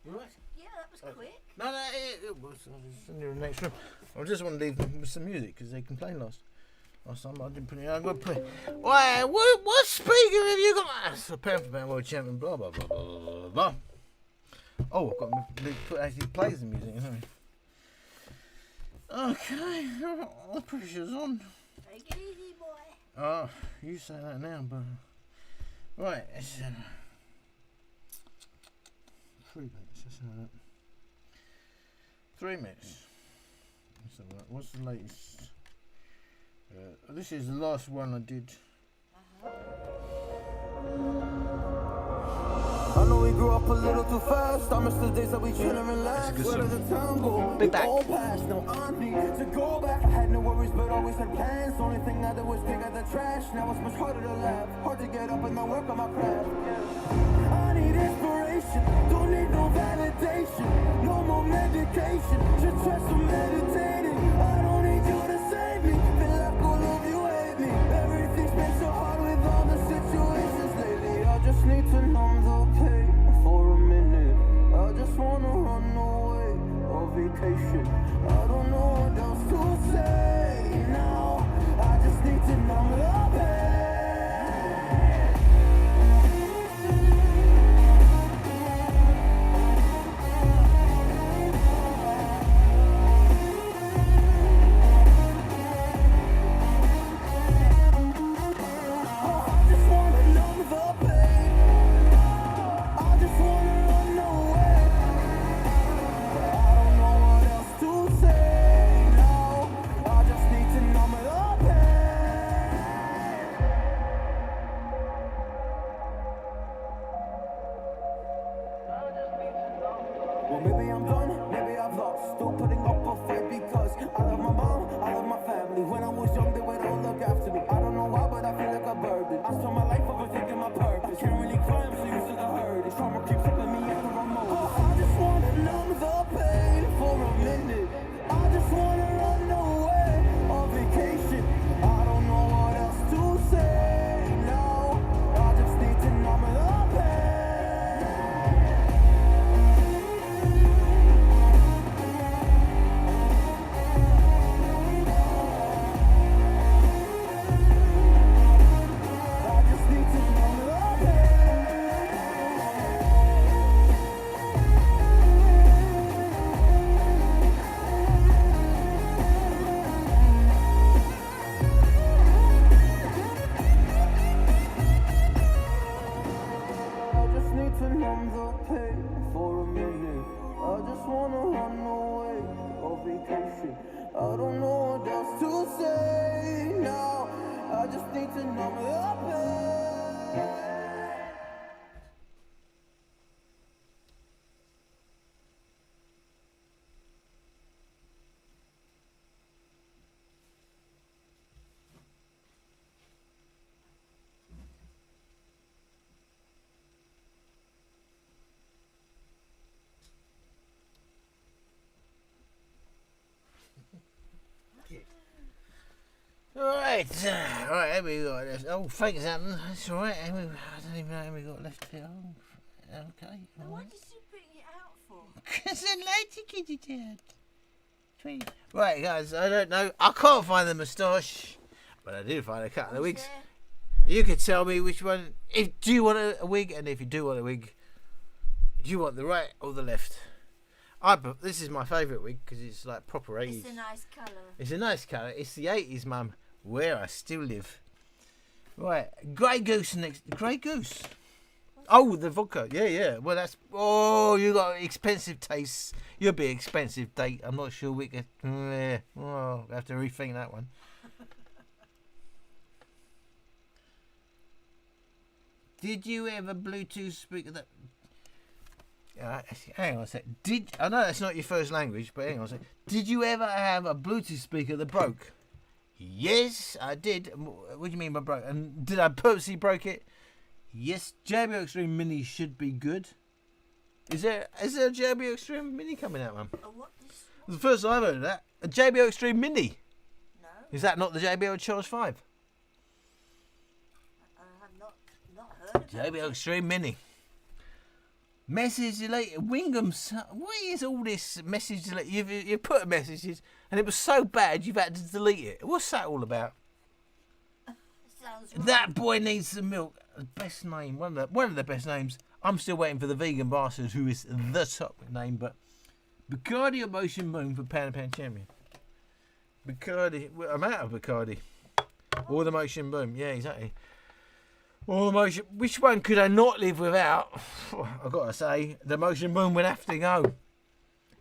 You right? Yeah, that was quick. No, it was. I was in the next room. I just want to leave them with some music because they complained last time. I didn't put it. I'm going to play. Why? What speaker have you got? That's a Panther World Champion. Blah blah blah blah blah blah. Oh, I've got to put actually plays the music. Haven't I? Okay, the pressure's on. Take it easy, boy. Oh, you say that now, but right. It's 3 minutes. That's that. 3 minutes. That's all right. What's the latest? This is the last one I did. I know we grew up a little too fast. I miss the days that we chill and relax. Where did the time go? Big back. All past, now I need to go back. I had no worries, but always had plans. Only thing I did was dig out the trash. Now it's much harder to laugh. Hard to get up and not work on my craft. I need inspiration. Don't need no validation. No more medication. Just try some meditating. I don't need you to save me. Feel like all of you hate me. Everything's been so hard with all the situations lately. I just need to numb the pain for a minute. I just wanna run away on vacation. I don't know what else to say now. I just need to numb the pain. Well, maybe I'm done, maybe I've lost. Still putting up a fight because I love my mom, I love my family. When I was young, they would all look after me. I don't know why, but I feel like a burden. I spent my life overthinking my purpose. Can't really cry, I'm so used to the hurt. This trauma keeps slipping me out of a mode. I just wanna numb the pain for a minute. I just wanna run away on vacation. I don't know what else to say now. I just need to numb the pain. Numb the pain for a minute. I just wanna run away on vacation. I don't know what else to say now. I just need to numb the pain. Alright, here we got this. Oh, thanks, Alan. That's alright. I don't even know how we got left here. Oh, okay. Now, what did you bring it out for? Because I like to get it out. Right, guys, I don't know. I can't find the moustache, but I did find a couple of wigs. You could tell me which one. Do you want a wig? And if you do want a wig, do you want the right or the left? This is my favourite wig because it's like proper 80s. It's a nice colour. It's a nice colour. It's the 80s, mum, where I still live. Right, Grey Goose next. Grey Goose. Oh, the vodka. Yeah. Well, that's. Oh, you got expensive tastes. You'll be expensive date. I'm not sure we could. Yeah. Oh, I have to rethink that one. Did you ever Bluetooth speaker that? Hang on a sec. I know that's not your first language, but hang on a sec. Did you ever have a Bluetooth speaker that broke? Yes, I did. What do you mean by broke? And did I purposely broke it? Yes. JBL Extreme Mini should be good. Is there a JBL Extreme Mini coming out, man? What is? It's the first time I've heard of that. A JBL Extreme Mini. No. Is that not the JBL Charge 5? I have not heard of it. JBL Extreme Mini. Message deleted. Wingham's. What is all this message deleted? You put messages and it was so bad you've had to delete it. What's that all about? Sounds right. That boy needs some milk. Best name. One of the best names. I'm still waiting for the vegan bastard who is the top name, but Bacardi Emotion Boom for Pound Champion. Bacardi. Well, I'm out of Bacardi. Or the Motion Boom. Yeah, exactly. Or the Motion. Which one could I not live without? I've got to say, the Motion Boom would have to go.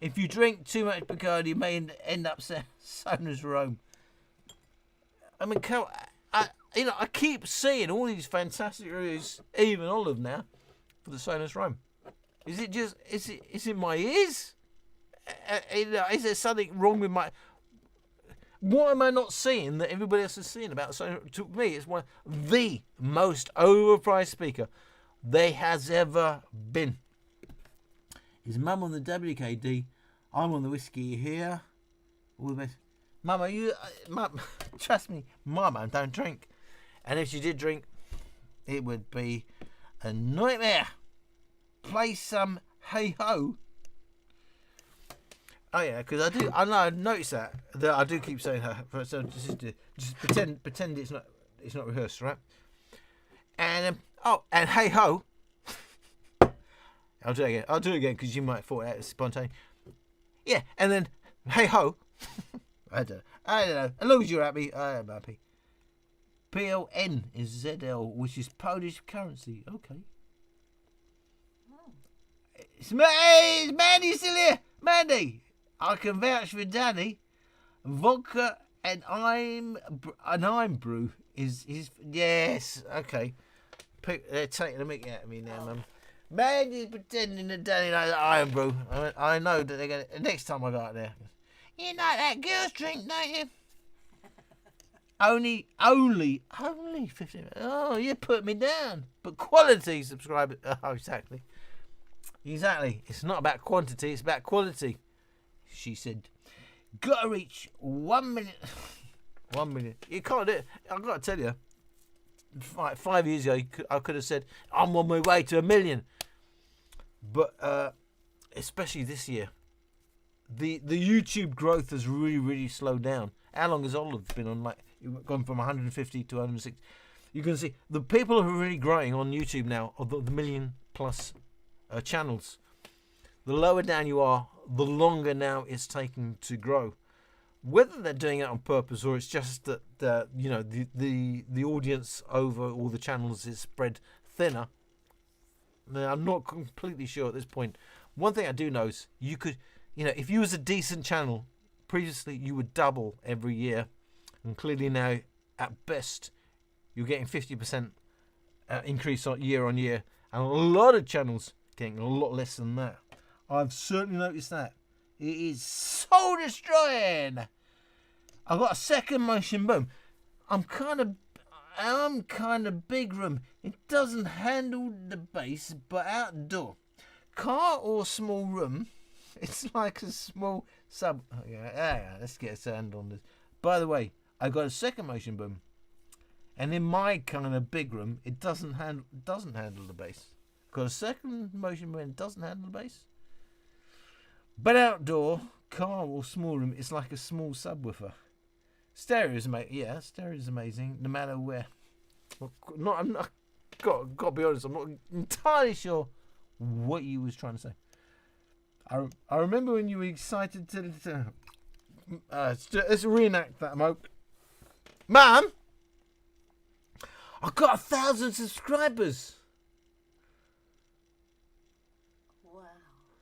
If you drink too much Bacardi, you may end up Sona's Rome. I mean, I keep seeing all these fantastic reviews, even Olive now, for the Sonus Rome. Is it my ears? Is there something wrong with my... What am I not seeing that everybody else is seeing about? So to me, it's one of the most overpriced speaker there has ever been. His mum on the WKD, I'm on the whiskey here. All the best. Mum, Mum, trust me, my mum don't drink. And if she did drink, it would be a nightmare. Play some Hey Ho. Oh yeah, because I know I've noticed that I do keep saying her. So just pretend it's not rehearsed, right? And and Hey Ho. I'll do it again because you might thought that was spontaneous. Yeah, and then Hey Ho. I don't know. As long as you're happy, I am happy. PLN is ZL, which is Polish currency. Okay. It's Mandy still here. Mandy, I can vouch for Danny. Vodka and I'm brew is yes. Okay. They're taking the mickey out of me now, Mum. Mandy's pretending that Danny knows that I'm brew. I know that they're gonna. Next time I go out there, you know that girls drink, don't you? Only 15. Oh, you put me down. But quality subscribers. Oh, exactly. It's not about quantity, it's about quality. She said, gotta reach 1 minute. 1 minute. You can't do it. I've got to tell you, 5 years ago, I could have said, I'm on my way to 1 million. But especially this year, the YouTube growth has really, really slowed down. How long has Olive been on? Like, gone from 150 to 160. You can see the people who are really growing on YouTube now are the million plus channels. The lower down you are, the longer now it's taking to grow. Whether they're doing it on purpose or it's just that the audience over all the channels is spread thinner, I'm not completely sure at this point. One thing I do know is you could, if you was a decent channel, previously you would double every year, and clearly now, at best, you're getting 50% increase year on year, and a lot of channels getting a lot less than that. I've certainly noticed that. It is soul destroying. I've got a second Motion Boom. I'm kind of big room. It doesn't handle the bass, but outdoor. Car or small room, it's like a small sub. Yeah, let's get a sound on this. By the way, I got a second Motion Boom, and in my kind of big room, it doesn't handle the bass. Got a second Motion Boom, doesn't handle the bass. But outdoor, car or small room, it's like a small subwoofer. Stereo is amazing, no matter where. I'm not. Got to be honest, I'm not entirely sure what you was trying to say. I remember when you were excited to let's reenact that moment. Mum, I've got 1,000 subscribers.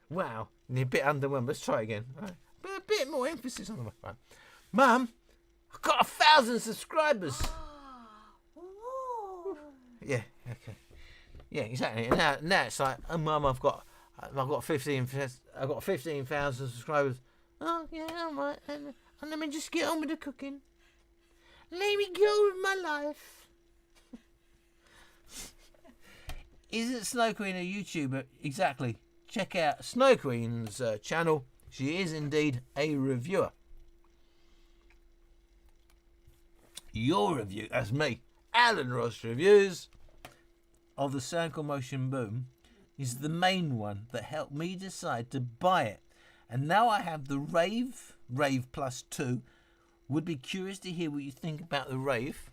Wow. You're a bit underwhelmed. Let's try again. Right. A bit more emphasis on the right. Mum, I've got 1,000 subscribers. Yeah, okay. Yeah, exactly. Now it's like, oh, Mum, I've got 15,000 subscribers. Oh yeah, all right. And let me just get on with the cooking. Let me go with my life. Isn't Snow Queen a YouTuber? Exactly. Check out Snow Queen's channel. She is indeed a reviewer. Your review, that's me, Alan Ross Reviews, of the Soundcore Motion Boom is the main one that helped me decide to buy it. And now I have the Rave Plus 2. Would be curious to hear what you think about the Rave.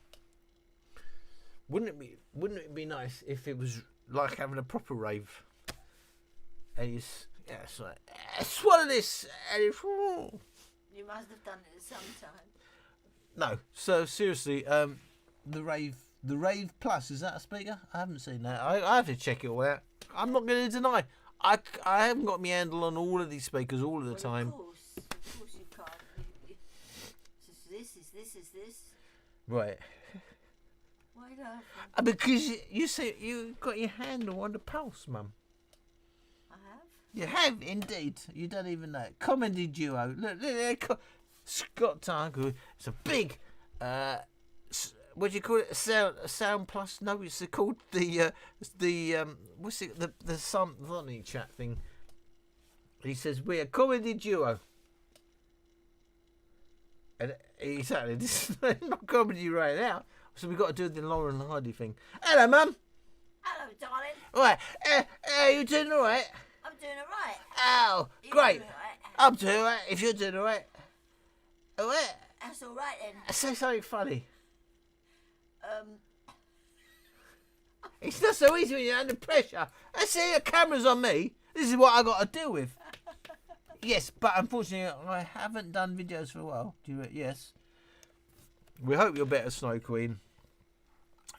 Wouldn't it be nice if it was like having a proper rave? And it's like, swallow this, and it's, You must have done it at some time. no. So seriously, the Rave Plus, is that a speaker? I haven't seen that. I have to check it all out. I'm not going to deny. I haven't got my handle on all of these speakers all of the time. Of course you can't. This is this. Right. Why not? Because you say you got your handle on the pulse, Mum. I have. You have indeed. You don't even know it. Comedy duo. Look, Scott Targu. It's a big. What do you call it? A sound plus? No, it's called the what's it? The something chat thing. He says we're a comedy duo. And exactly, this is not comedy right now. So we've got to do the Lauren Hardy thing. Hello, Mum. Hello, darling. Right, you doing all right? I'm doing alright. Oh, You great. doing all right? I'm doing all right. If you're doing all right. All right. That's alright then. Say something funny. It's not so easy when you're under pressure. I see the camera's on me. This is what I got to deal with. Yes, but unfortunately, I haven't done videos for a while. Yes. We hope you're better, Snow Queen.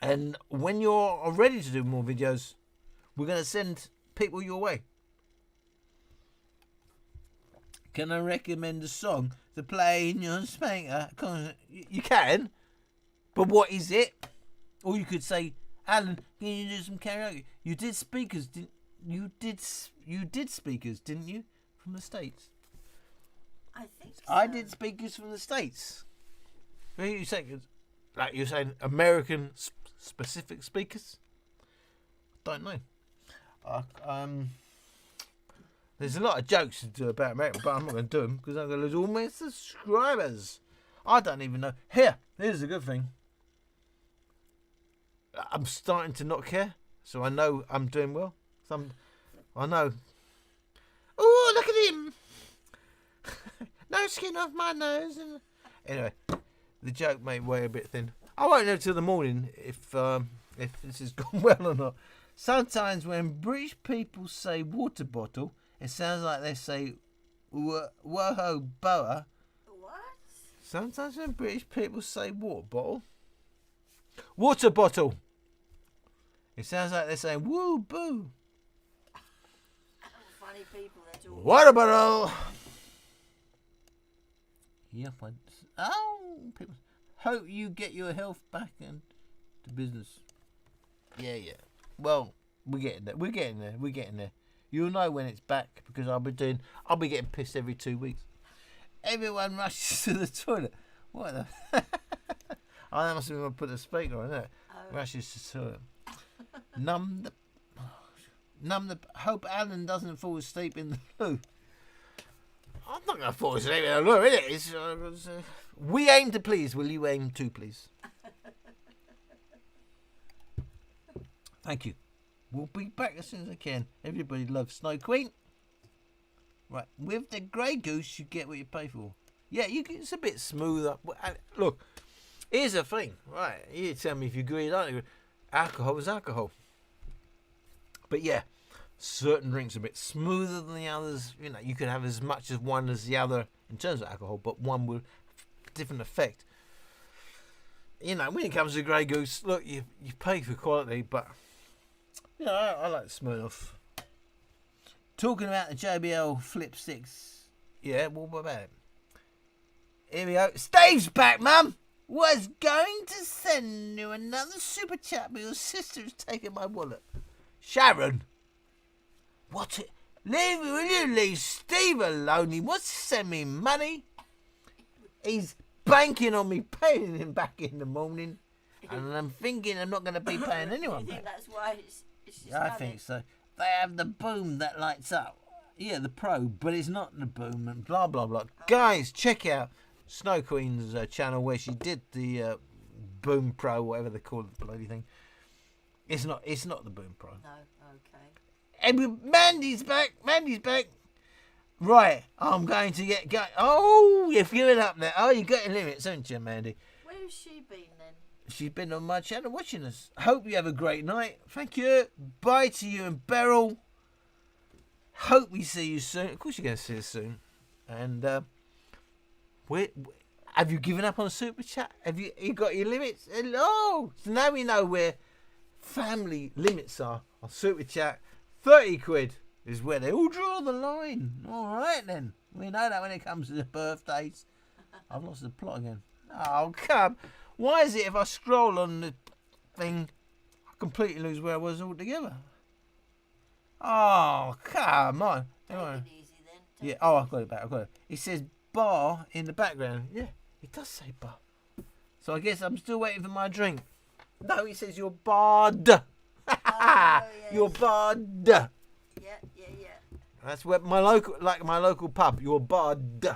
And when you're ready to do more videos, we're going to send people your way. Can I recommend a song to play in your speaker? You can, but what is it? Or you could say, Alan, can you do some karaoke? You did speakers, didn't you? You did speakers, didn't you? From the States. I think so. I did speakers from the States. What are you saying? Like you're saying American specific speakers? Don't know. There's a lot of jokes to do about America, but I'm not going to do them because I'm going to lose all my subscribers. I don't even know. Here's a good thing. I'm starting to not care, so I know I'm doing well. I know. Oh, look at him! No skin off my nose. Anyway, the joke may weigh a bit thin. I won't know till the morning if this has gone well or not. Sometimes when British people say water bottle, it sounds like they say whoa boa. What? Sometimes when British people say water bottle, it sounds like they're saying woo boo. Funny people, that's all. Water bottle. Yep. People. Hope you get your health back into business. Yeah. Well, we're getting there. You'll know when it's back because I'll be getting pissed every 2 weeks. Everyone rushes to the toilet. What the? Oh, that must have been when I put the speaker on it. Oh. Rushes to the toilet. Numb the. Hope Alan doesn't fall asleep in the loo. I'm not going to fall asleep in the loo, is it? We aim to please. Will you aim to please? Thank you. We'll be back as soon as I can. Everybody loves Snow Queen. Right, with the Grey Goose, you get what you pay for. Yeah, it's a bit smoother. Look, here's the thing. Right, you tell me if you agree or don't agree. Alcohol is alcohol. But yeah, certain drinks are a bit smoother than the others. You know, you can have as much as one as the other in terms of alcohol, but one will have a different effect. You know, when it comes to Grey Goose, look, you pay for quality, but you know, I like Smirnoff. Talking about the JBL Flip 6. Yeah, well, what about it? Here we go. Steve's back, Mum. Was going to send you another super chat, but your sister's taken my wallet. Sharon. What? Will you leave Steve alone? He wants to send me money. He's banking on me paying him back in the morning. And I'm thinking I'm not going to be paying anyone You back. think that's why it's just Yeah, I think so. They have the boom that lights up. Yeah, the Pro, but it's not the boom and blah, blah, blah. Guys, check out Snow Queen's channel where she did the Boom Pro, whatever they call the bloody thing. It's not the Boom Pro. No, okay. Mandy's back. Mandy's back. Right, I'm going to get going. Oh, you're giving up now. Oh, you're getting limits, haven't you, Mandy? Where's she been then? She's been on my channel watching us. Hope you have a great night. Thank you. Bye to you and Beryl. Hope we see you soon. Of course you're going to see us soon. And have you given up on Super Chat? Have you got your limits? Hello. So now we know where family limits are on Super Chat. 30 quid is where they all draw the line. All right then. We know that when it comes to the birthdays. I've lost the plot again. Oh, come. Why is it if I scroll on the thing, I completely lose where I was altogether? Oh, come on. Take it easy then. Yeah, oh, I've got it back. I've got it. It says bar in the background. Yeah, it does say bar. So I guess I'm still waiting for my drink. No, it says you're barred. yes. You're barred. Yeah. That's where my local pub. You're barred.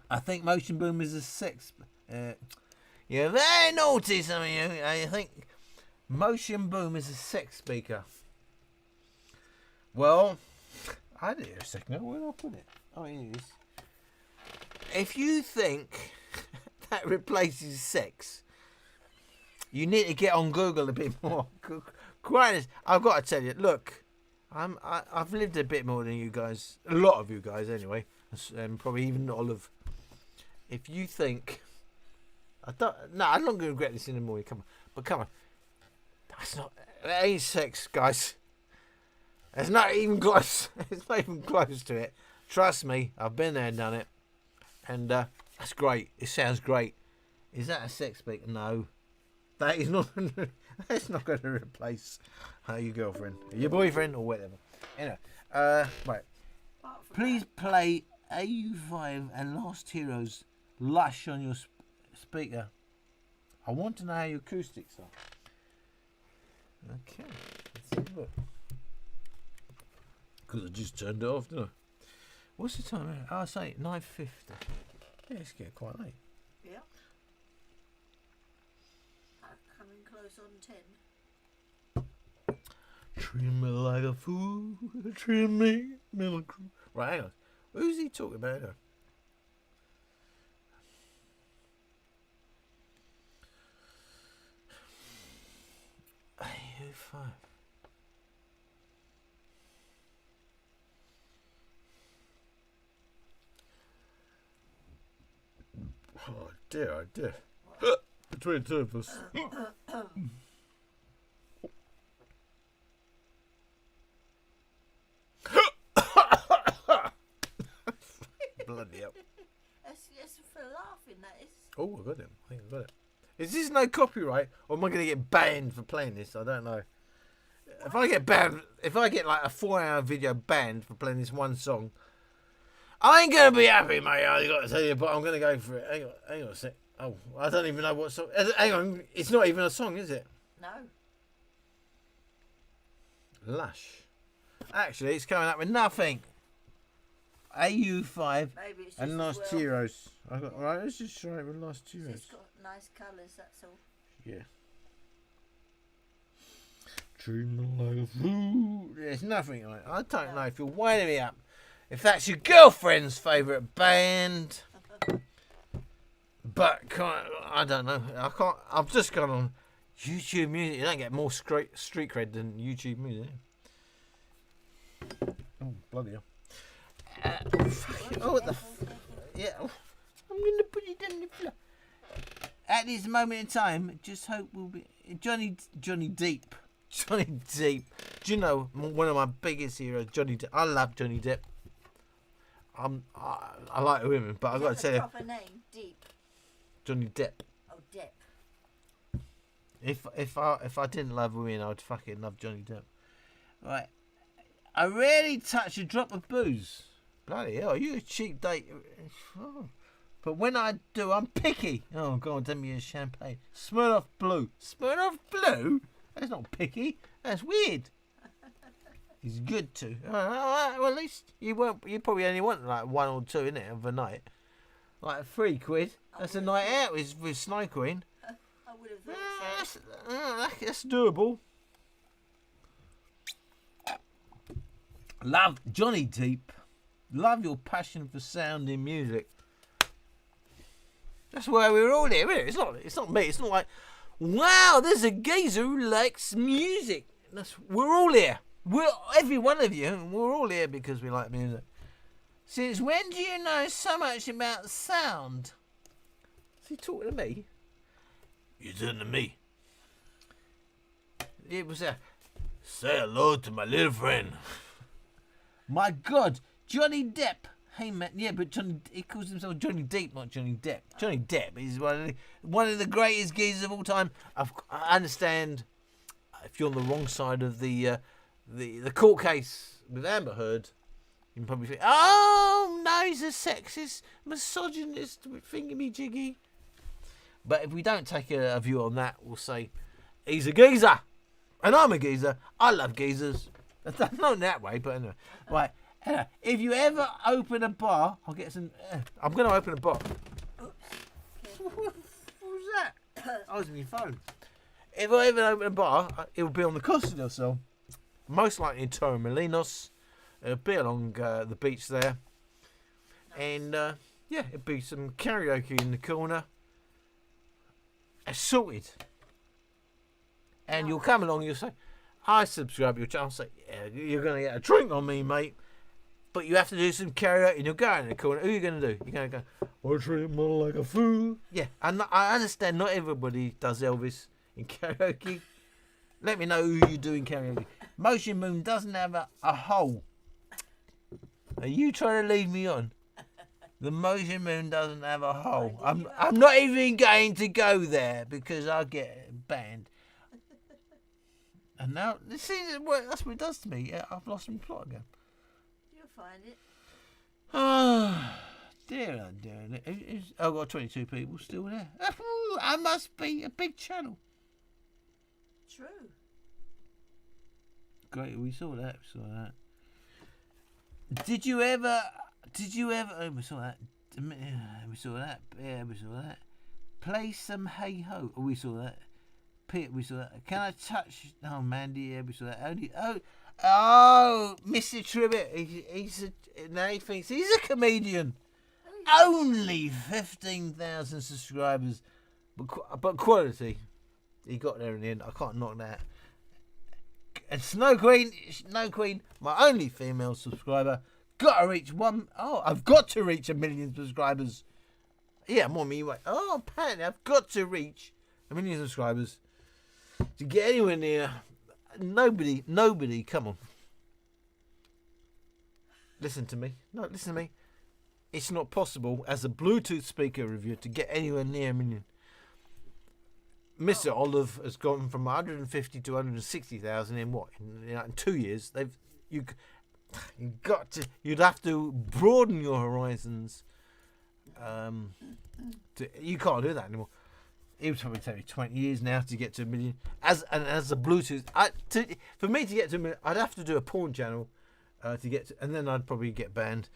I think Motion Boom is a sex. You're very naughty, some of you. I think Motion Boom is a sex speaker. Well, I did it a second ago. Where did I put it? Oh, here it is. If you think that replaces sex, you need to get on Google a bit more. Quite, I've got to tell you. Look, I've lived a bit more than you guys. A lot of you guys, anyway, and probably even all of. If you think, I'm not going to regret this in the morning. Come on, that ain't sex, guys. It's not even close. It's not even close to it. Trust me, I've been there and done it, and that's great. It sounds great. Is that a sex speaker? No, that is not. That's not going to replace your girlfriend, or your boyfriend, or whatever. Anyway, right. Please play AU5 and Last Heroes Lush on your speaker. I want to know how your acoustics are. Okay, let's have a look. Because I just turned it off, didn't I? What's the time? I say 9:50. Yeah, it's getting quite late. Yeah. I'm coming close on 10. Treat me like a fool. Treat me like a... Right, hang on. Who's he talking about here? AU5. Oh dear, Between the two of us. Bloody hell. That's for laughing, that is. Oh, I got it. I think I got it. Is this no copyright, or am I going to get banned for playing this? I don't know. If I get banned, if I get like a 4-hour video banned for playing this one song, I ain't going to be happy, mate. I got to tell you, but I'm going to go for it. Hang on a sec. Oh, I don't even know what song. Hang on, it's not even a song, is it? No. Lush. Actually, it's coming up with nothing. AU5 Maybe it's just and Last as well. Heroes. I got right. Let's just try it with Last Heroes. It's got nice colours, that's all. Yeah. Treat me like a fool. There's nothing on it. I don't know if you're winding me up. If that's your girlfriend's favourite band. But I don't know. I can't. I've just gone on YouTube Music. You don't get more street cred than YouTube Music. Oh, bloody hell. What the yeah. I'm going to put it on the floor. At this moment in time, just hope we'll be... Johnny Depp. Johnny Depp. Do you know, one of my biggest heroes, Johnny Depp. I love Johnny Depp. I like women, but I've got to tell you... proper name, Deep. Johnny Depp. Oh, Depp. If I didn't love women, I'd fucking love Johnny Depp. Right. I rarely touch a drop of booze. Bloody hell, you a cheap date. Oh. But when I do, I'm picky. Oh, go on, tell me a champagne. Smirnoff Blue. Smirnoff Blue? That's not picky. That's weird. It's good too. Well, at least you probably only want like 1 or 2 in it of a night. Like £3. That's a night out with Snow Queen. I would have That's doable. Love Johnny Deep. Love your passion for sound in music. That's why we're all here, isn't it? It's not me. It's not like, wow, there's a geezer who likes music. We're all here. Every one of you. We're all here because we like music. Since when do you know so much about sound? Is he talking to me? You're talking to me. It was say hello to my little friend. My God, Johnny Depp. Hey man, yeah, but he calls himself Johnny Deep, not Johnny Depp. Johnny Depp is one of the greatest geezers of all time. I understand if you're on the wrong side of the court case with Amber Heard, you can probably think, oh no, he's a sexist, misogynist, thingy-me-jiggy. But if we don't take a view on that, we'll say he's a geezer, and I'm a geezer. I love geezers. Not in that way, but anyway. Right. If you ever open a bar, I'll get some. I'm going to open a bar. Oops. What was that? I was on your phone. If I ever open a bar, it will be on the Costa del Sol. Most likely in Torremolinos. It'll be along the beach there. And, it'll be some karaoke in the corner. Assorted. And you'll come along and you'll say, I subscribe to your channel. I'll say, yeah, you're going to get a drink on me, mate. But you have to do some karaoke and you'll go in the corner. Who are you going to do? You're going to go, I treat him like a fool. Yeah, and I understand not everybody does Elvis in karaoke. Let me know who you do in karaoke. Motion Moon doesn't have a hole. Are you trying to lead me on? The Motion Moon doesn't have a hole. I'm not even going to go there because I'll get banned. And now, see, that's what it does to me. I've lost my plot again. You'll find it. Oh, dear, I've got 22 people still there. I must be a big channel. True. Great, we saw that. Did you ever? Oh, we saw that. We saw that. Yeah, we saw that. Play some Hey Ho. Oh, we saw that. Pete, we saw that. Can I touch? Oh, Mandy, yeah, we saw that. Mr. Tribbett. Now he thinks he's a comedian. Only 15,000 subscribers, but quality. He got there in the end. I can't knock that. And Snow Queen, my only female subscriber, I've got to reach 1 million subscribers. Yeah, more me. Apparently I've got to reach 1 million subscribers to get anywhere near. Nobody, come on. Listen to me. It's not possible as a Bluetooth speaker reviewer to get anywhere near 1 million. Mr. Olive has gone from 150 to 160,000 in what? In 2 years. You'd have to broaden your horizons. You can't do that anymore. It would probably take me 20 years now to get to 1 million. As a Bluetooth, for me to get to 1 million, I'd have to do a porn channel to get to, and then I'd probably get banned,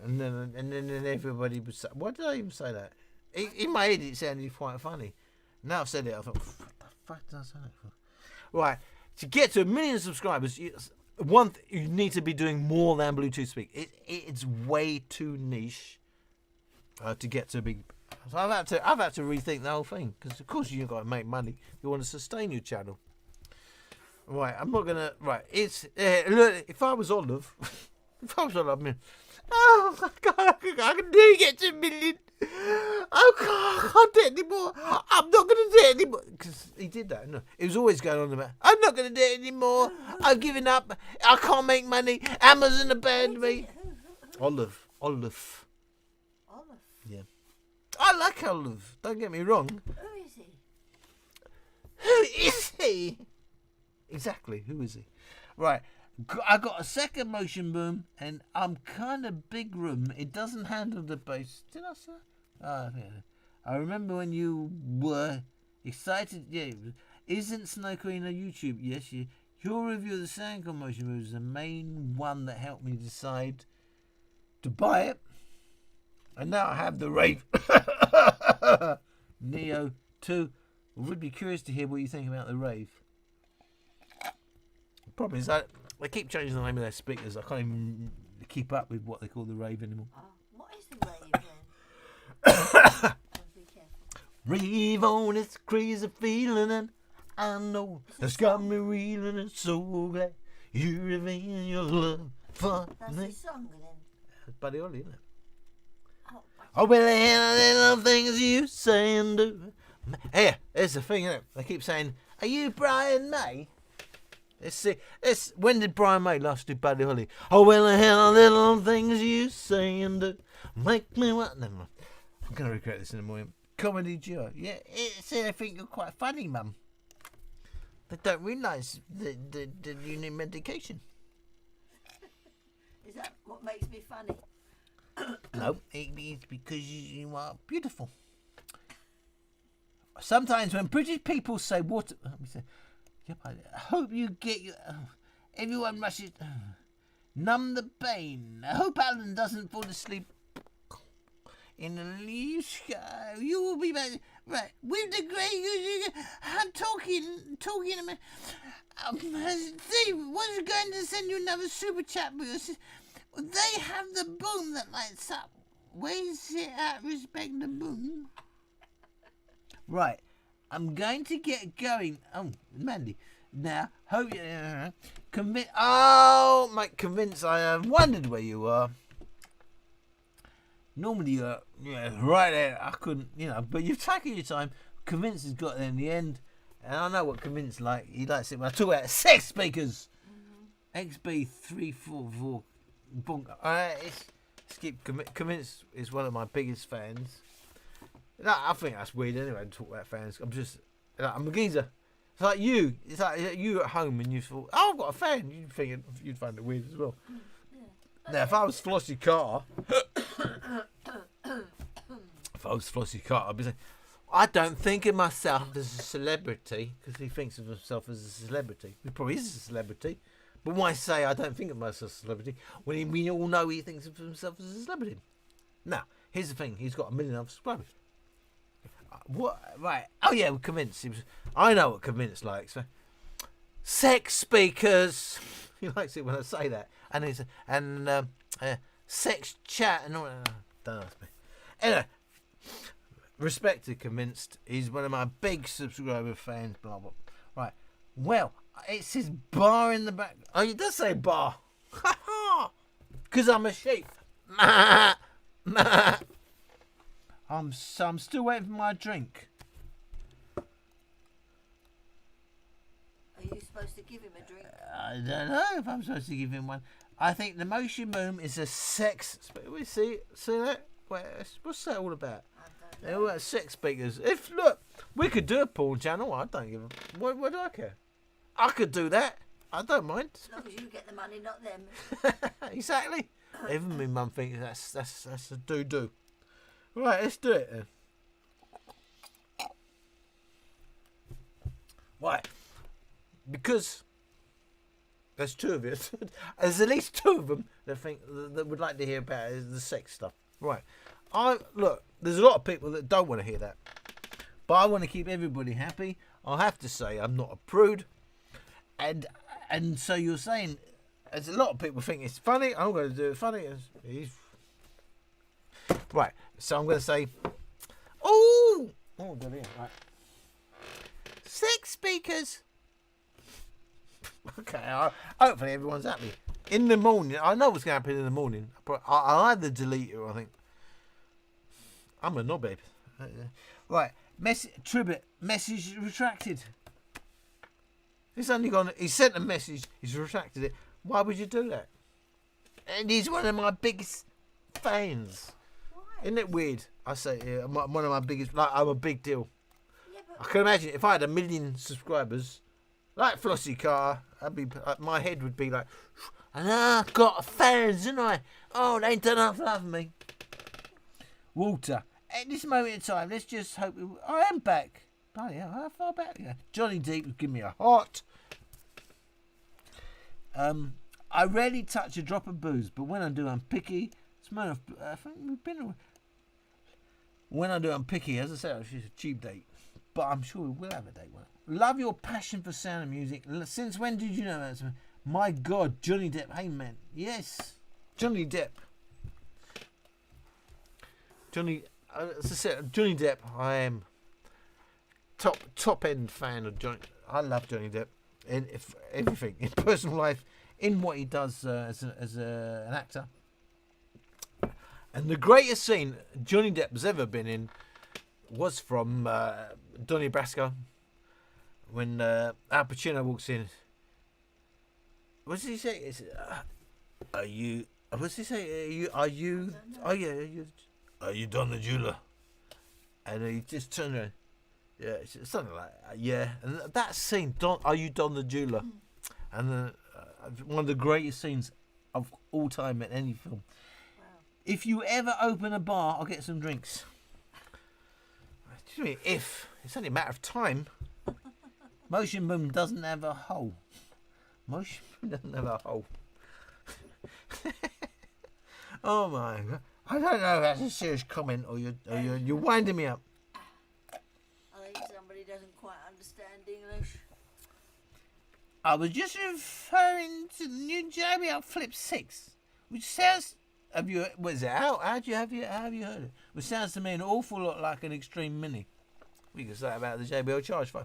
and then everybody would say, "Why did I even say that?" In my head, it sounded quite funny. Now I've said it, I thought, "What the fuck did I say that for?" Right, to get to 1 million subscribers, you need to be doing more than Bluetooth speak. It's way too niche to get to a big. So I've had to rethink the whole thing because of course you've got to make money. You want to sustain your channel. Right, I'm not gonna. Right, it's look. If I was Olive, I mean, oh my God, I can do get to 1 million. Oh God, I can't do it anymore. I'm not gonna do it anymore because he did that. No, it was always going on about. I'm not gonna do it anymore. I've given up. I can't make money. Amazon abandoned me. Olive. Yeah. I like Olive. Don't get me wrong. Who is he? Exactly. Who is he? Right. I got a second Motion Boom, and I'm kind of big room. It doesn't handle the bass. Did I say? I remember when you were excited. Yeah. Isn't Snow Queen on YouTube? Yes. Your review of the Soundcore Motion Boom is the main one that helped me decide to buy it. And now I have the Rave Neo 2 Would be curious to hear what you think about the rave. The problem is that they keep changing the name of their speakers. I can't even keep up with what they call the rave anymore. What is the rave then? Be careful. Rave on this crazy feeling, and I know it's got me reeling, and so glad you reveal your love for That's me. the song then. It's Buddy Holly, isn't it? Oh, Oh, well, the little things you say and do. Here, here's the thing, innit? They keep saying, "Are you Brian May?" When did Brian May last do Buddy Holly? Oh, well, the little things you say and do make me what? Never mind. I'm going to regret this in the morning. Comedy duo. Yeah, I think you're quite funny, Mum. They don't realise that you need medication. is that what makes me funny? No, it's because you are beautiful. Sometimes when British people say what, let me say, yep, I hope you get your. Everyone rushes. Numb the pain. I hope Alan doesn't fall asleep in the leaves sky. You will be back. Right, with the grey. I'm talking. Steve was going to send you another super chat because they have the boom that lights up. Where's it at? Respect the boom. Right, I'm going to get going. Oh, Mandy. Now, hope you convince. Oh, mate, convinced. I have wondered where you are. Normally, you're right there. I couldn't, but you've taken your time. Convinced has got there in the end, and I know what Convinced like. He likes it when I talk about sex speakers. XB344. Bonk. Skip. Convinced is one of my biggest fans. I think that's weird anyway to talk about fans. I'm a geezer. It's like you. It's like you at home and you thought, oh, I've got a fan. You'd find it weird as well. Yeah. Now, if I was Flossie Carter, I'd be saying, I don't think of myself as a celebrity, because he thinks of himself as a celebrity. He probably is a celebrity. But why say I don't think of myself as a celebrity when we all know he thinks of himself as a celebrity? Now, here's the thing. He's got 1 million other subscribers. What? Right. Oh, yeah, we're convinced. I know what convinced likes. So. Sex speakers. He likes it when I say that. And sex chat and all that. Don't ask me. Anyway, respected convinced. He's one of my big subscriber fans. Blah, blah. Right. Well, it says bar in the back. Oh, it does say bar. Ha ha. Because I'm a sheep. I'm still waiting for my drink. Are you supposed to give him a drink? I don't know if I'm supposed to give him one. I think the motion boom is a sex. We see that? What's that all about? They're all about sex speakers. Look, we could do a porn channel. I don't give a. What do I care? I could do that. I don't mind. As long as you get the money, not them. Exactly. Even my mum thinks that's a do. Right, let's do it then. Right. Because there's two of you. There's at least two of them that would like to hear about the sex stuff. Right. Look, there's a lot of people that don't want to hear that. But I want to keep everybody happy. I'll have to say I'm not a prude. And so you're saying, as a lot of people think it's funny, I'm going to do it funny. Right, so I'm going to say, oh, got it, right. Sex speakers. Okay, hopefully everyone's happy. In the morning, I know what's going to happen in the morning. I'll either delete it or I think, I'm a knobhead. Right, Tribbett, message retracted. He's only gone. He sent a message. He's retracted it. Why would you do that? And he's one of my biggest fans. Why? Isn't it weird? I say, yeah, I'm one of my biggest. Like, I'm a big deal. Yeah, I can imagine if I had 1 million subscribers, like Flossie Carr, my head would be like, and I've got fans, didn't I? Oh, they ain't done enough love me. Walter, at this moment in time, let's just hope I am back. Oh yeah, how far back? Yeah. Johnny Deep would give me a heart. I rarely touch a drop of booze, but when I do, I'm picky. I think we've been. When I do, I'm picky. As I said, she's a cheap date. but I'm sure we'll have a day one. Love your passion for sound and music. Since when did you know that? My God, Johnny Depp. Hey, man. Yes. Johnny Depp. As I said, Johnny Depp, I am top end fan of Johnny. I love Johnny Depp in everything, in personal life, in what he does as an actor. And the greatest scene Johnny Depp has ever been in was from Donnie Brasco, when Al Pacino walks in. What does he say? Are you? What does he say? Are you? Oh yeah. Are you Don the jeweler? And he just turns around. Yeah, it's something like that. Yeah. And that scene, Are you Don the jeweler? And one of the greatest scenes of all time in any film. Wow. If you ever open a bar, I'll get some drinks. What do you mean if? It's only a matter of time. Motion Boom doesn't have a hole. Motion Boom doesn't have a hole. Oh my God. I don't know if that's a serious comment or you're winding me up. I think somebody doesn't quite understand English. I was just referring to the new JBL Flip 6, which sounds... Was it out? Have you heard it? Which sounds to me an awful lot like an Extreme Mini. We can say about the JBL Charge 5.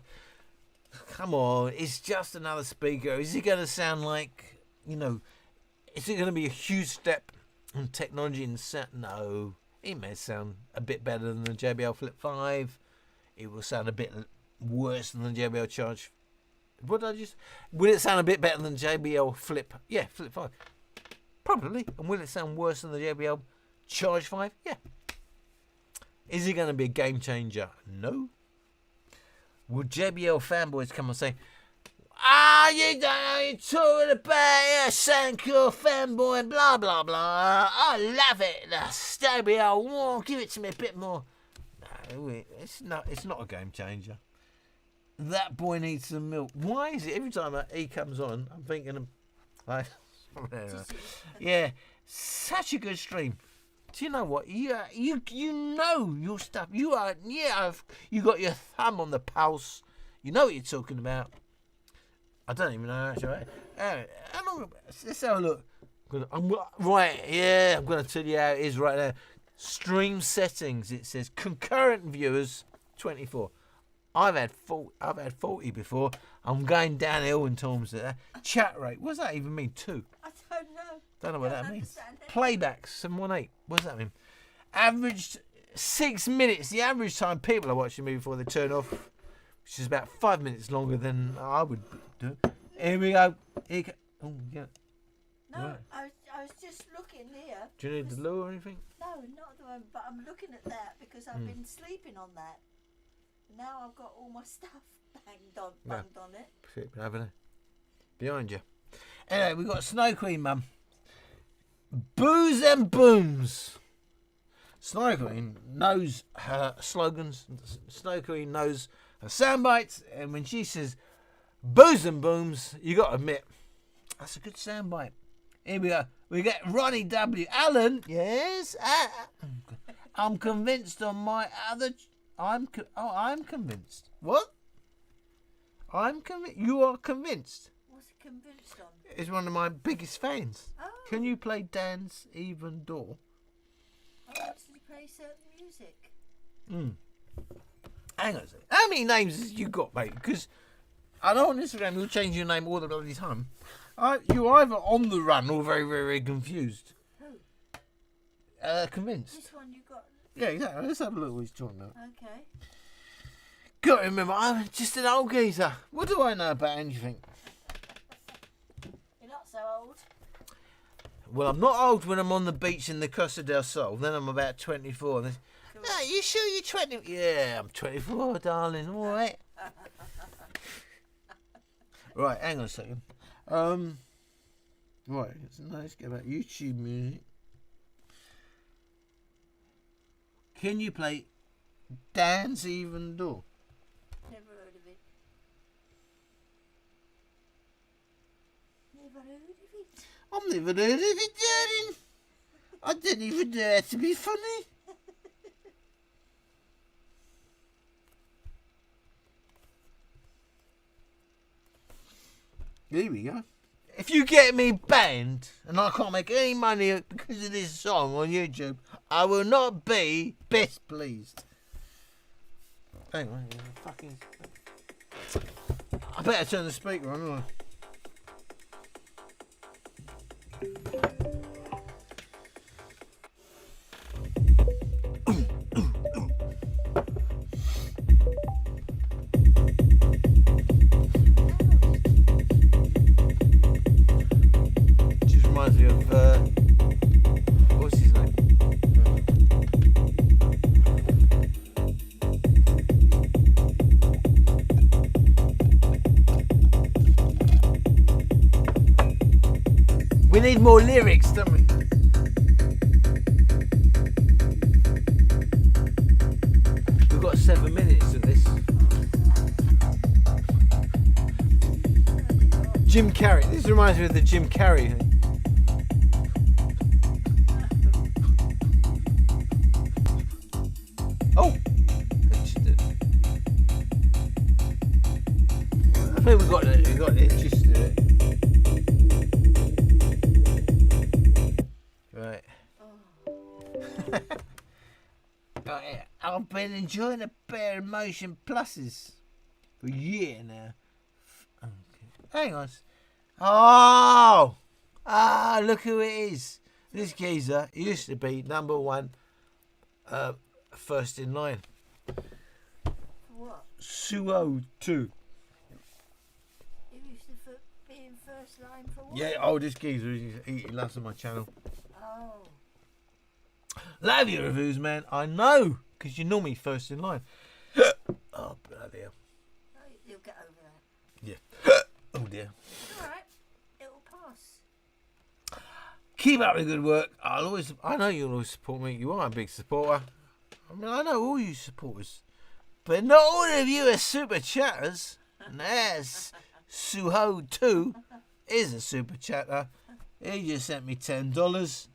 Come on, it's just another speaker. Is it going to sound like, is it going to be a huge step in technology and sound? No. It may sound a bit better than the JBL Flip 5. It will sound a bit worse than the JBL Charge. Will it sound a bit better than JBL Flip? Yeah, Flip 5. Probably. And will it sound worse than the JBL Charge 5? Yeah. Is it going to be a game changer? No. Will JBL fanboys come and say, you don't know what you're talking about, you're a Soundcore fanboy, blah, blah, blah. I love it. The JBL, give it to me a bit more. No, it's not a game changer. That boy needs some milk. Why is it every time he comes on, I'm thinking of... Yeah, such a good stream. Do you know what? You know your stuff. You got your thumb on the pulse. You know what you're talking about. I don't even know actually. How long? Let's have a look. I'm going to tell you how it is right now. Stream settings. It says concurrent viewers 24. I've had 40 before. I'm going downhill in terms of that. Chat rate. What does that even mean? 2. I don't know. Don't know what that means. Understand it. Playback 718. What does that mean? Averaged 6 minutes. The average time people are watching me before they turn off, which is about 5 minutes longer than I would do. Here we go. Oh yeah. No, Right. I was just looking here. Do you need the loo or anything? No, not the one, but I'm looking at that because I've been sleeping on that. Now I've got all my stuff banged on it. Sleeping over there. Behind you. Anyway, we've got Snow Queen, Mum. Booze and booms. Snow Queen knows her slogans. Snow Queen knows her sound bites. And when she says booze and booms, you got to admit, that's a good sound bite. Here we go. We get Ronnie W. Alan. Yes. I'm convinced on my other... I'm convinced. What? I'm convinced. You are convinced. What's it convinced on? Is one of my biggest fans. Oh. Can you play Dan's Even Door? I want to play certain music. Hang on a second. How many names has you got, mate? Because I know on Instagram you'll change your name all the bloody time. You're either on the run or very, very, very confused. Who? Convinced. This one you got. Yeah, exactly. Let's have a look what he's talking about. Okay. Got to remember, I'm just an old geezer. What do I know about anything? You're not so old. Well, I'm not old when I'm on the beach in the Costa del Sol. Then I'm about 24. And no, you sure you're 20? Yeah, I'm 24, darling. All right. Right, hang on a second. Right, let's get back. YouTube music. Can you play Dan's Even Door? Never heard of it. Never heard of it. I've never heard of it, darling. I didn't even dare to be funny. Here we go. If you get me banned and I can't make any money because of this song on YouTube, I will not be best pleased. Hang on, fucking. I better turn the speaker on, don't I? Just reminds me of what's his name? We need more lyrics, don't we? We've got 7 minutes of this. Jim Carrey. This reminds me of the Jim Carrey thing. Oh! I think we got the gist of it. Right. Right. I've been enjoying the Bear Motion Pluses for a year now. Okay. Hang on. Oh! Ah, look who it is. This geezer used to be number one, first in line. What? Suo 2. You used to be in first line for what? Yeah, oh, this geezer, he loves on my channel. Oh. Love your reviews, man. I know, because you're normally first in line. Oh, bloody hell. No, you'll get over that. Yeah. Oh, dear. It's alright. It'll pass. Keep up the good work. I know you'll always support me. You are a big supporter. I mean, I know all you supporters. But not all of you are super chatters. And there's Suho2 is a super chatter. He just sent me $10.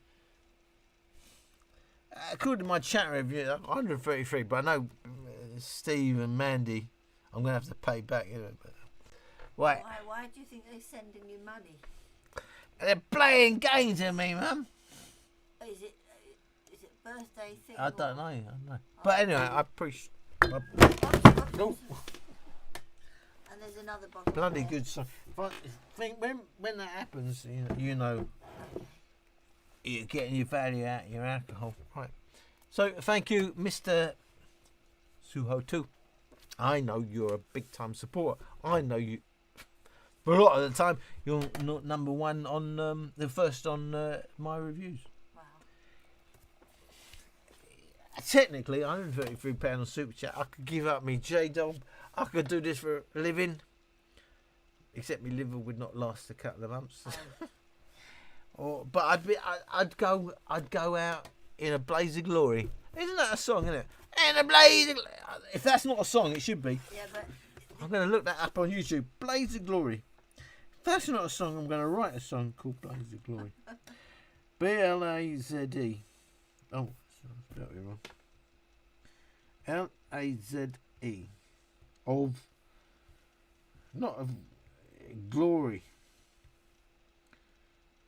According to my chat review, 133, but I know Steve and Mandy, I'm going to have to pay back. You know, but, right. Why do you think they're sending you money? They're playing games with me, Mum. Is it birthday thing? I don't know. But anyway, I appreciate. No. And there's another bottle. Bloody there. good song. But think when that happens, you know, you're getting your value out of your alcohol, right? So thank you, Mr. Suho2. I know you're a big time supporter. I know you. For a lot of the time, you're not number one on the first on my reviews. Wow. Technically, £133 on Super Chat. I could give up me J-Dog. I could do this for a living. Except my liver would not last a couple of months. But I'd go out in a blaze of glory. Isn't that a song, isn't it? In a blaze of if that's not a song, it should be. Yeah, but I'm going to look that up on YouTube. Blaze of Glory. If that's not a song, I'm going to write a song called Blaze of Glory. B-L-A-Z-E. Oh, spelled it wrong. L-A-Z-E. Of. Not of. Glory.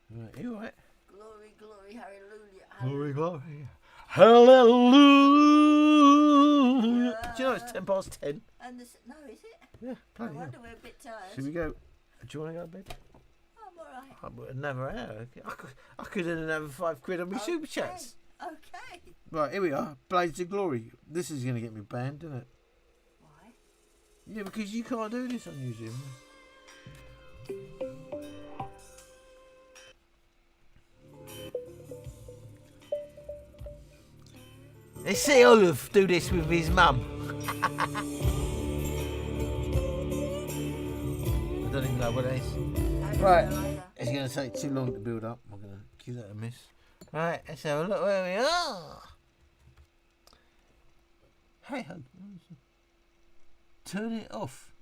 Right, you alright? glory, glory, hallelujah. Glory, glory. Hallelujah. Do you know it's 10 past 10? And this, no, is it? Yeah, I bloody hell. wonder we're a bit tired. Should we go? Do you want to go to bed? I'm alright. Another hour. I could have another £5 on my super chats. Okay. Right, here we are. Blades of Glory. This is going to get me banned, isn't it? Why? Yeah, because you can't do this on YouTube. Let's see Olaf do this with his mum. I don't even know what it is. Right. It's going to take too long to build up. I'm going to give that a miss. Right, let's have a look where we are. Hey ho. Turn it off.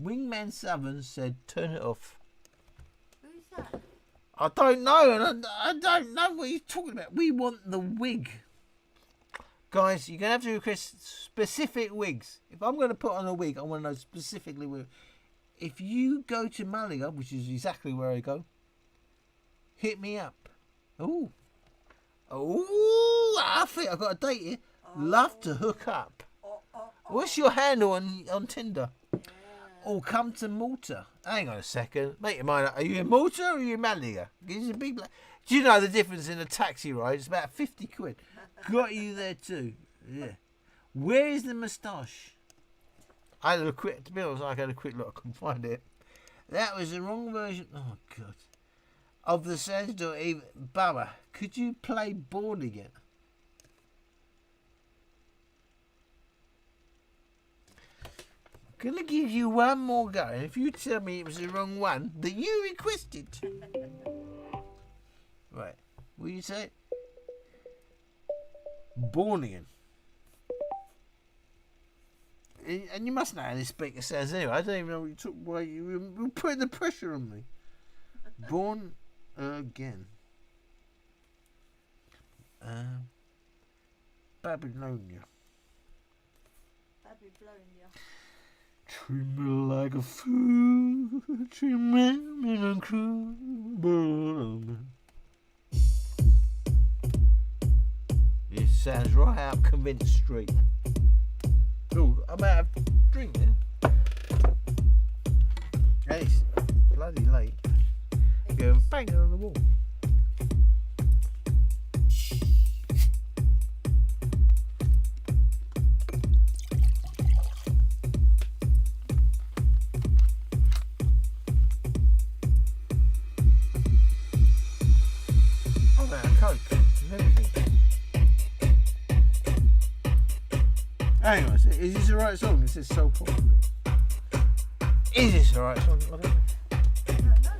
Wingman Southern said turn it off. Who's that? I don't know, and I don't know what you're talking about. We want the wig. Guys, you're going to have to request specific wigs. If I'm going to put on a wig, I want to know specifically where. if you go to Malaga, which is exactly where I go, hit me up. Ooh. Ooh, I think I've got a date here. Love to hook up. What's your handle on Tinder? Oh, come to Malta. Hang on a second. Make your mind up. Are you in Malta or are you in Malaga? It's a big Do you know the difference in a taxi ride? It's about 50 quid. Got you there too. Yeah. Where is the moustache? I had a quick, to be honest, I had a quick look. I couldn't find it. That was the wrong version. Oh, God. Of the Sandstorm Eve. Baba, could you play Born Again? I'm going to give you one more go. And if you tell me it was the wrong one that you requested. Right. Will you say it? Born Again. And you must know how this speaker sounds anyway. I don't even know what you took. Why you were putting the pressure on me. Born Again. Babylonia. Babylonia. Treat me like a fool. Treat me like cruel. It sounds right out Convent Street. Oh, I'm out of drink now. It's bloody late. Going banging on the wall. I'm out of Coke and everything. Hang on, is this the right song? It says so popular. Is this the right song? I don't know. No,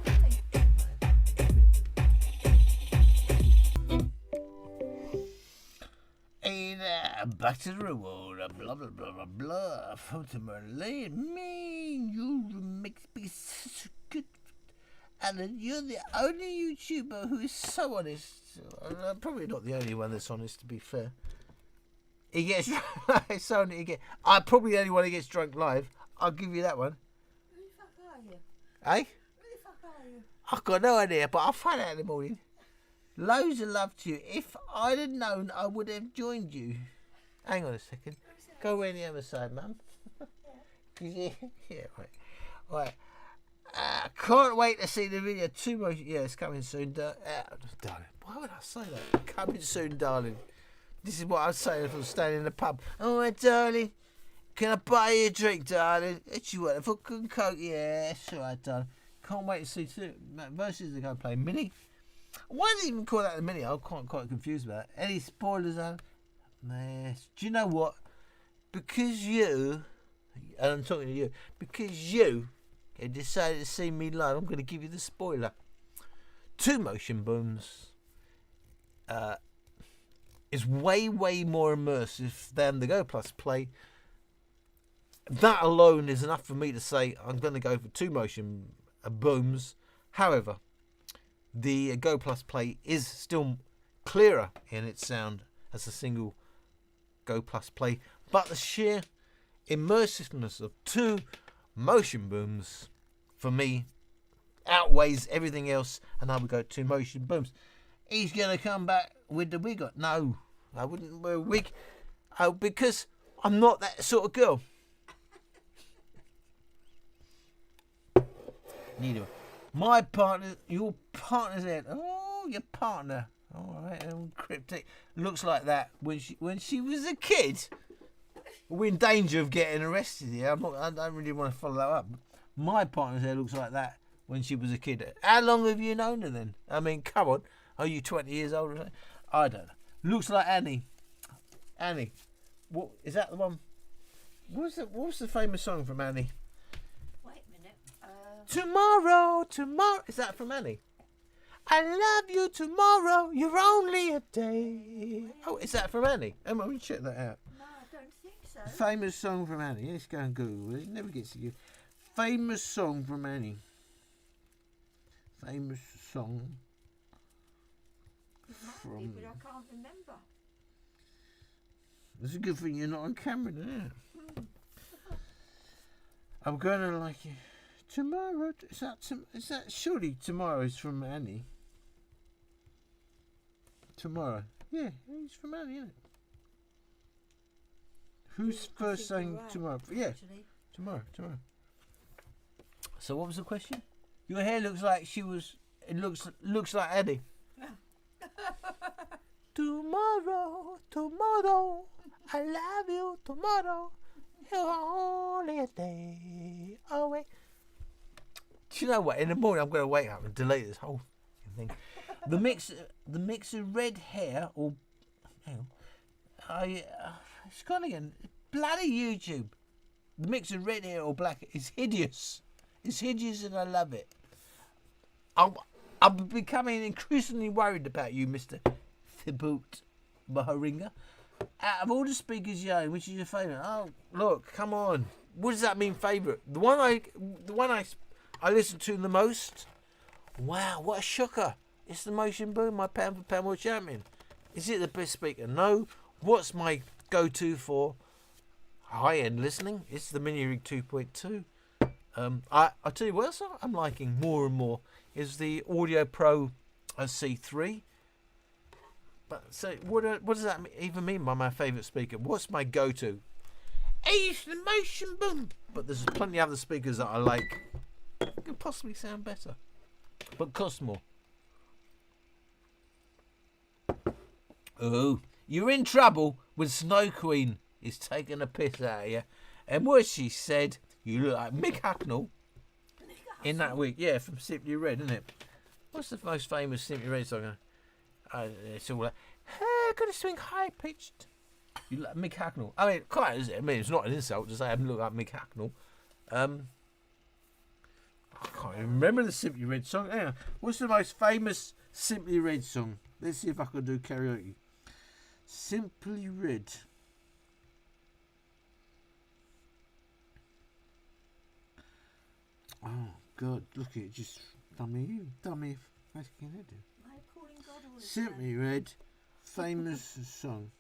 really. And back to the reward. Blah blah blah blah blah. Ultimately, me, you make me such a good. And you're the only YouTuber who is so honest. Probably not the only one that's honest, to be fair. He gets it's only again. I'm probably the only one who gets drunk live. I'll give you that one. Who the fuck are you? Eh? Who the fuck are you? I've got no idea, but I'll find out in the morning. Loads of love to you. If I'd have known, I would have joined you. Hang on a second. Go around the other side, Mum. Yeah, right. Right. Can't wait to see the video. Too much. Yeah, it's coming soon, darling. Why would I say that? Coming soon, darling. This is what I'd say if I was standing in the pub. Oh, my darling. Can I buy you a drink, darling? It's you want a fucking Coke? Yeah, it's alright, darling. Can't wait to see two versus they're going to play Mini. Why do they even call that a Mini? I'm quite confused about it. Any spoilers, Alan? Yes. Do you know what? Because you, and I'm talking to you, because you have decided to see me live, I'm going to give you the spoiler. 2 Motion Booms is way more immersive than the Go Plus Play. That alone is enough for me to say I'm going to go for 2 Motion Booms. However, the Go Plus Play is still clearer in its sound as a single Go Plus Play, but the sheer immersiveness of 2 Motion Booms for me outweighs everything else, and I would go 2 Motion Booms. He's going to come back with the wig on. No, I wouldn't wear a wig. Oh, because I'm not that sort of girl. Neither. My partner, your partner's head. Oh, your partner. All right, cryptic. Looks like that when she was a kid. We're in danger of getting arrested here. I don't really want to follow that up. My partner's hair looks like that when she was a kid. How long have you known her then? I mean, come on. Are you 20 years old or something? I don't know. Looks like Annie. Annie. What is that the one? What was the famous song from Annie? Wait a minute. Tomorrow. Is that from Annie? I love you tomorrow. You're only a day. Oh, is that from Annie? Let me check that out. No, I don't think so. Famous song from Annie. Let's go and Google it. It never gets to you. Famous song from Annie. Famous song But I can't remember. It's a good thing you're not on camera, isn't it? I'm gonna like you Tomorrow, is that surely tomorrow's from Annie? Tomorrow. Yeah, it's from Annie, isn't it? Who's I first think you're saying right, tomorrow? Yeah, actually. tomorrow. So what was the question? Your hair looks like she was. It looks like Annie. Tomorrow, I love you. Tomorrow, you're only a day away. Do you know what? In the morning, I'm going to wake up and delete this whole thing. The mix of red hair or, hang on, it's gone again. Bloody YouTube. The mix of red hair or black is hideous. It's hideous and I love it. I'm becoming increasingly worried about you, Mr. Thibaut Maharinga. Out of all the speakers you own, which is your favourite? Oh, look, come on. What does that mean, favourite? The one I listen to the most? Wow, what a shocker. It's the Motion Boom, my pound for pound world champion. Is it the best speaker? No. What's my go-to for high-end listening? It's the Mini Rig 2.2. I'll tell you what else I'm liking more and more is the Audio Pro C3. But so what does that even mean by my favourite speaker? What's my go-to? It's the Motion Boom. But there's plenty of other speakers that I like. Could possibly sound better, but cost more. Oh, you're in trouble when Snow Queen is taking a piss out of you. And what she said, you look like Mick Hucknall in that week. Yeah, from Simply Red, isn't it? What's the most famous Simply Red song? It's all like, hey, got to swing high pitched. You look like Mick Hucknall. I mean, quite, is it? I mean, it's not an insult to say I look like Mick Hucknall. I can't even remember the Simply Red song. Hang on. What's the most famous Simply Red song? Let's see if I can do karaoke. Simply Red. Oh God! Look at it, just dummy fucking head. Why are you calling God all the Simply Red, famous song.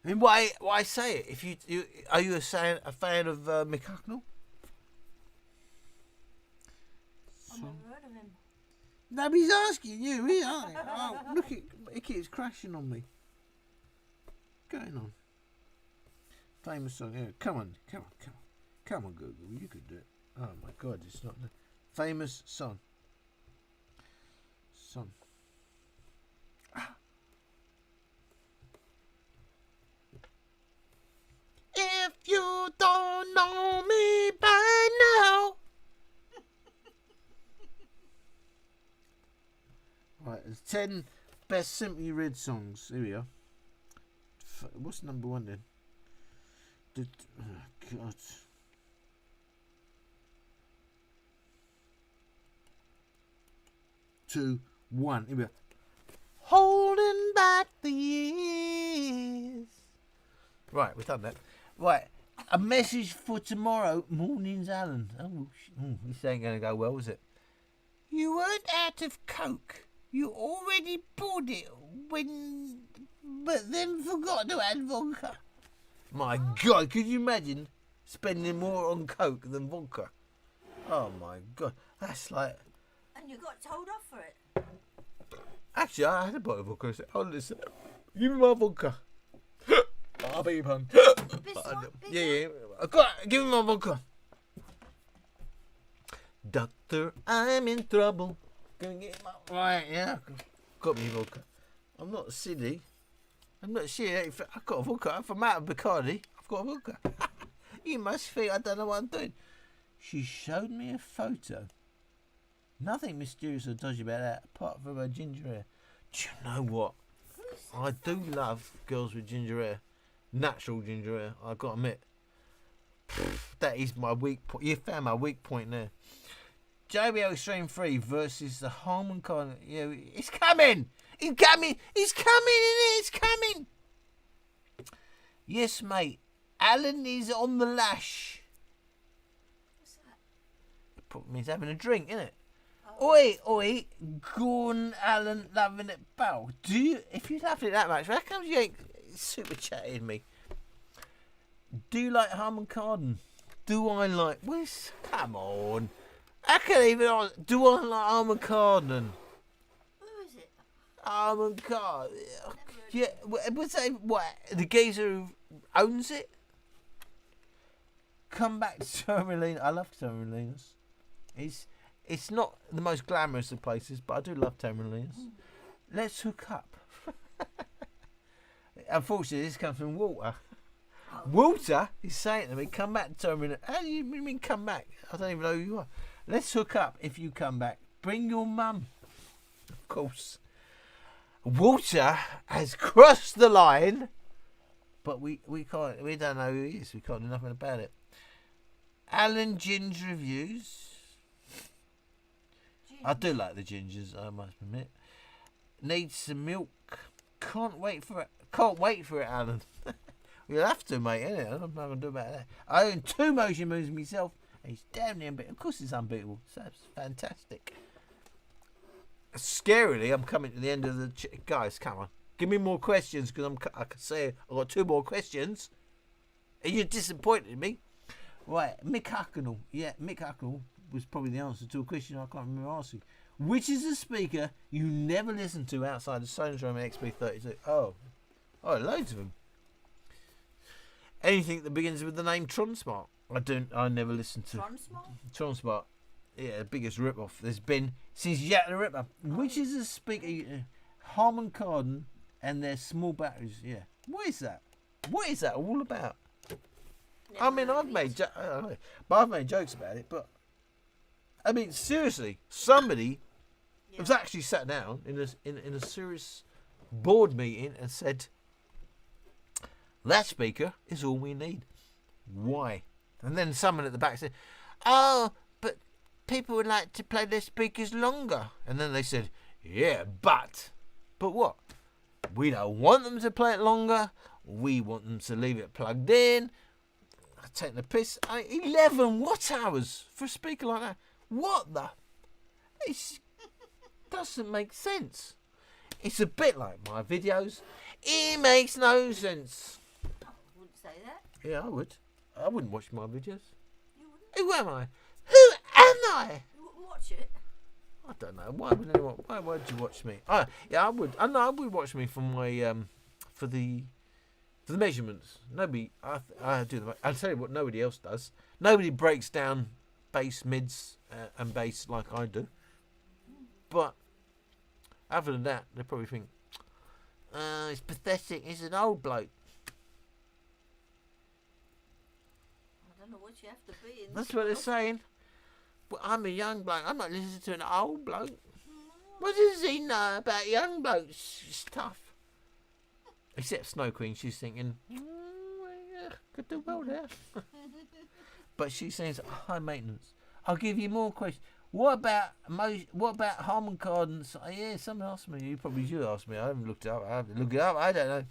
And why say it? If you are you a fan of Mick Hucknall? I've never heard of him. No, but he's asking you. Oh, look, it keeps crashing on me. What's going on? Famous song. Yeah, come on, Google. You could do it. Oh my God, it's not the famous song. If you don't know me by now. Right, there's 10 best Simply Red songs. Here we are. What's number one then? Oh, God. Two, one. Here we are. Holding back the years. Right, we've done that. Right, a message for tomorrow morning's Alan. This ain't going to go well, is it? You weren't out of Coke. You already bought it but then forgot to add vodka. My God, could you imagine spending more on Coke than vodka? Oh my God, that's like... And you got told off for it. Actually, I had a bottle of vodka. I said, oh, listen, give me my vodka. I'll beg your pardon. Yeah. Give me my vodka. Doctor, I'm in trouble. Gonna get my... Right, yeah. Got me vodka. I'm not silly. I'm not shit. I've got a vodka. If I'm out of Bacardi, I've got a vodka. You must think I don't know what I'm doing. She showed me a photo. Nothing mysterious or dodgy about that, apart from her ginger hair. Do you know what? I do love girls with ginger hair. Natural ginger hair, I've got to admit. That is my weak point. You found my weak point there. JBL Extreme 3 versus the Harman Kardon. Yeah, it's coming! It's coming! It's coming! Yes, mate. Alan is on the lash. What's that? It probably means having a drink, innit? Oh. Oi, Gordon Allen loving it, pal. If you loved it that much, how come you ain't super chatting me? Do you like Harman Kardon? Do I like... Come on. I can't even ask. Do I like Armand Cardon? Who is it? Armand Cardon. Yeah, was that what? The geezer who owns it? Come back to Torremolinos. I love Torremolinos. It's not the most glamorous of places, but I do love Torremolinos. Let's hook up. Unfortunately, this comes from Walter. Walter is saying to me, come back to Torremolinos. How do you mean come back? I don't even know who you are. Let's hook up if you come back. Bring your mum. Of course. Walter has crossed the line, but we don't know who he is. We can't do nothing about it. Alan Ginger Reviews. I do like the gingers, I must admit. Needs some milk. Can't wait for it, Alan. You'll have to, mate, innit? I'm not going to do about that. I own 2 motion moves myself, and he's damn near unbeatable. Of course it's unbeatable. So that's fantastic. Scarily, I'm coming to the end of the... Guys, come on. Give me more questions, because I can say I've got 2 more questions. And you're disappointed in me. Right, Mick Hucknall. Yeah, Mick Hucknall was probably the answer to a question I can't remember asking. Which is a speaker you never listen to outside the Sonodrome XB32? Oh, loads of them. Anything that begins with the name Tronsmart. I never listen to. Tronsmart? Yeah, the biggest rip-off there's been since Jack the Ripper. Which is a speaker... Harman Kardon and their small batteries. Yeah. What is that? What is that all about? I mean, I've made jokes about it, but I mean, seriously, somebody has actually sat down in a serious board meeting and said, that speaker is all we need. Why? And then someone at the back said, oh, but people would like to play their speakers longer. And then they said, yeah, but what? We don't want them to play it longer. We want them to leave it plugged in. Taking the piss. 11 watt hours for a speaker like that. What the? It doesn't make sense. It's a bit like my videos. It makes no sense. I wouldn't say that. Yeah, I would. I wouldn't watch my videos. You wouldn't? Who am I? Who am I? You wouldn't watch it? I don't know. Why would anyone? Why would you watch me? Yeah, I would. I know I would watch me for my for the measurements. Nobody. I do them. I'll tell you what. Nobody else does. Nobody breaks down bass, mids, and bass like I do. But other than that, they probably think, it's pathetic. He's an old bloke. I don't know what you have to be in. That's what they're saying. Well, I'm a young bloke. I'm not listening to an old bloke. What does he know about young blokes stuff? Except Snow Queen, she's thinking, yeah, could do well there. But she's saying it's high maintenance. I'll give you more questions. What about Harman Kardon? Yeah, someone asked me. You probably should ask me. I haven't looked it up. I haven't looked it up. I don't know.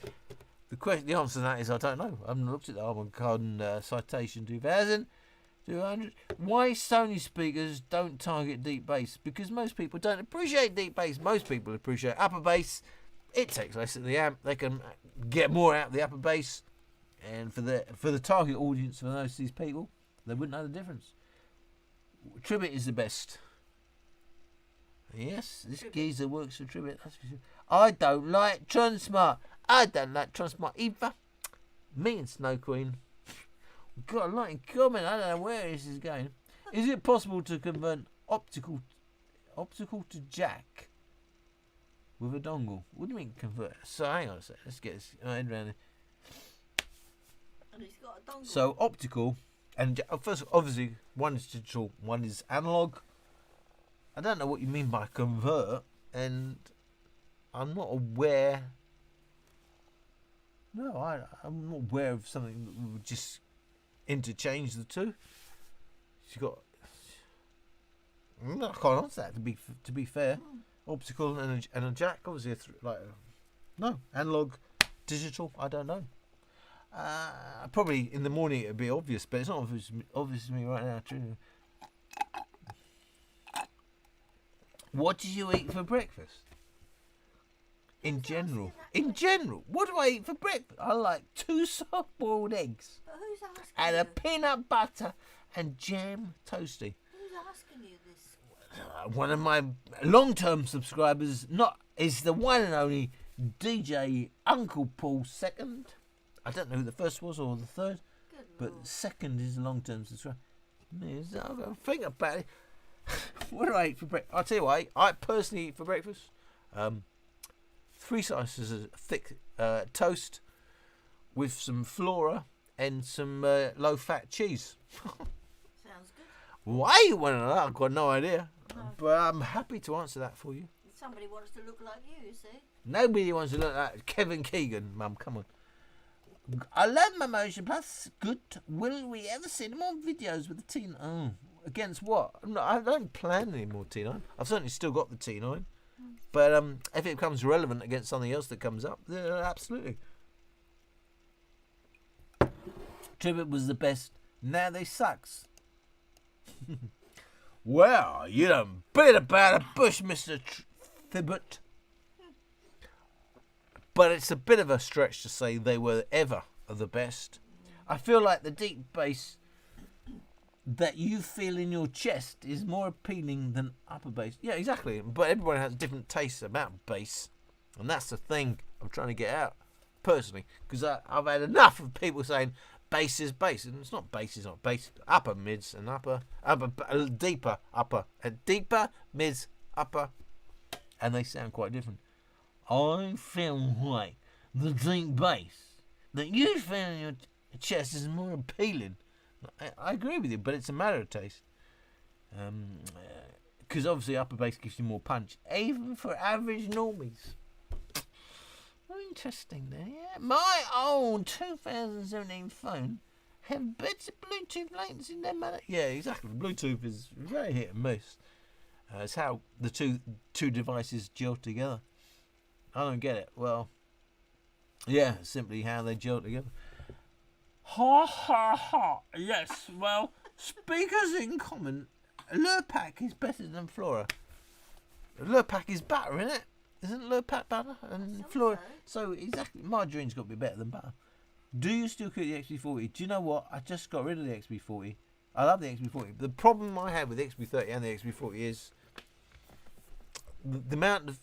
The answer to that is I don't know. I haven't looked at the Harman Kardon citation 2000. 200. Why Sony speakers don't target deep bass? Because most people don't appreciate deep bass. Most people appreciate upper bass. It takes less at the amp. They can get more out of the upper bass. And for the target audience, for these people, they wouldn't know the difference. Tribbett is the best. Yes, this geezer works for Tribbett. That's for sure. I don't like Tronsmart. I don't like Tronsmart either. Me and Snow Queen got a lot in common. I don't know where this is going. Is it possible to convert optical to jack with a dongle? What do you mean convert? So hang on a second. Let's get this head around it. And he's got a dongle. So optical and first, obviously, one is digital, one is analog. I don't know what you mean by convert, and I'm not aware. No, I'm not aware of something that would just interchange the two. She's got. I can't answer that. To be fair, optical and a jack, obviously, no analog, digital. I don't know. Probably in the morning it'd be obvious, but it's not obvious to me right now. True. What did you eat for breakfast? In general, what do I eat for breakfast? I like 2 soft-boiled eggs But who's asking and you? a peanut butter and jam toasty. Who's asking you this? One of my long-term subscribers is the one and only DJ Uncle Paul Second. I don't know who the first was or the third, Good but Lord. second is a long-term subscriber. I've got to think about it. What do I eat for breakfast? I'll tell you what I personally eat for breakfast. 3 slices of thick toast with some flora and some low-fat cheese. Sounds good. Why you want to know? I've got no idea. No. But I'm happy to answer that for you. Somebody wants to look like you see. Nobody wants to look like Kevin Keegan, Mum. Come on. I love my Motion Plus. Good. Will we ever see more videos with the T9? Oh, against what? I don't plan any more T9. I've certainly still got the T9. But if it becomes relevant against something else that comes up, then absolutely. Tribbett was the best. Now they sucks. Well, you done bit about a bush, Mr. Thibbert. But it's a bit of a stretch to say they were ever the best. I feel like the deep bass that you feel in your chest is more appealing than upper bass. Yeah, exactly. But everyone has different tastes about bass. And that's the thing I'm trying to get out, personally. Because I've had enough of people saying bass is bass. And it's not bass, it's not bass. Upper, mids, and deeper, mids, upper. And they sound quite different. I feel like the deep bass that you feel in your chest is more appealing. I agree with you, but it's a matter of taste. Because obviously upper bass gives you more punch, even for average normies. Interesting there, yeah. My old 2017 phone have better Bluetooth latency than my... Yeah, exactly. Bluetooth is very hit and miss. It's how the two devices gel together. I don't get it. Well, yeah, simply how they gel together. Ha ha ha. Yes, well, speakers in common. Lurpak is better than Flora. Lurpak is butter, isn't it? Isn't Lurpak butter? And Flora. So exactly, margarine's got to be better than butter. Do you still keep the XB40? Do you know what? I just got rid of the XB40. I love the XB40. The problem I had with the XB30 and the XB40 is the amount of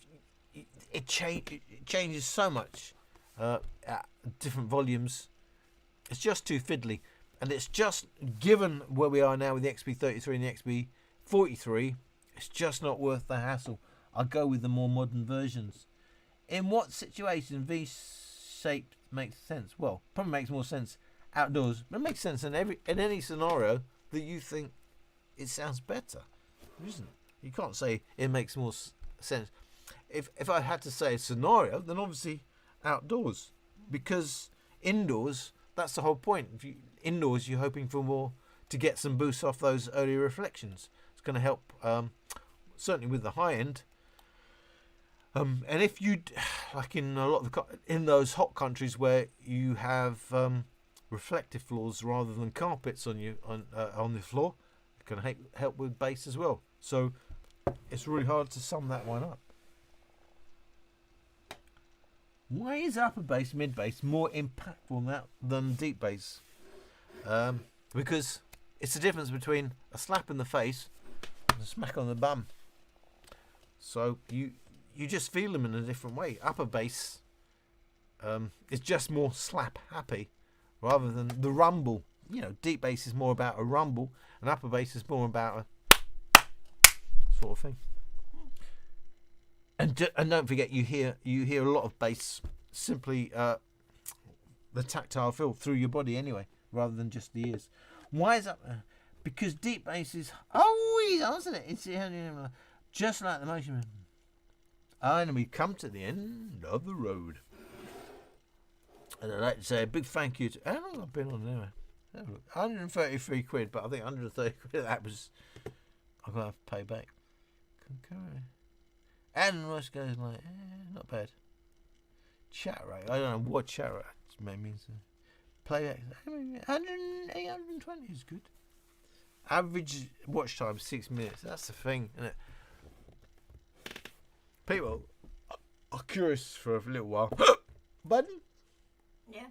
it changes so much at different volumes. It's just too fiddly, and it's just, given where we are now with the XB33 and the XB43, it's just not worth the hassle. I'll go with the more modern versions. In what situation V-shape makes sense? Well, probably makes more sense outdoors, but it makes sense in any scenario that you think it sounds better. You can't say it makes more sense. If I had to say a scenario, then obviously outdoors, because indoors, that's the whole point. Indoors, you're hoping for more to get some boost off those early reflections. It's going to help, certainly with the high end. And if you, like in a lot of in those hot countries where you have reflective floors rather than carpets on the floor, it can help with bass as well. So it's really hard to sum that one up. Why is upper bass, mid bass more impactful than deep bass? Because it's the difference between a slap in the face and a smack on the bum. So you just feel them in a different way. Upper bass is just more slap happy rather than the rumble. You know, deep bass is more about a rumble, and upper bass is more about a sort of thing. And don't forget, you hear a lot of bass simply the tactile feel through your body anyway, rather than just the ears. Why is that? Because deep bass is always, isn't it? It's just like the motion. And we come to the end of the road. And I'd like to say a big thank you to... How long have I been on there? 133 quid, but I think 130 quid of that was... I'm going to have to pay back. Concurrent. And Rush goes like, not bad. Chat rate, I don't know what chat rate means. Playback, 820 is good. Average watch time 6 minutes. That's the thing, isn't it? People, I curious for a little while. Button? Yeah.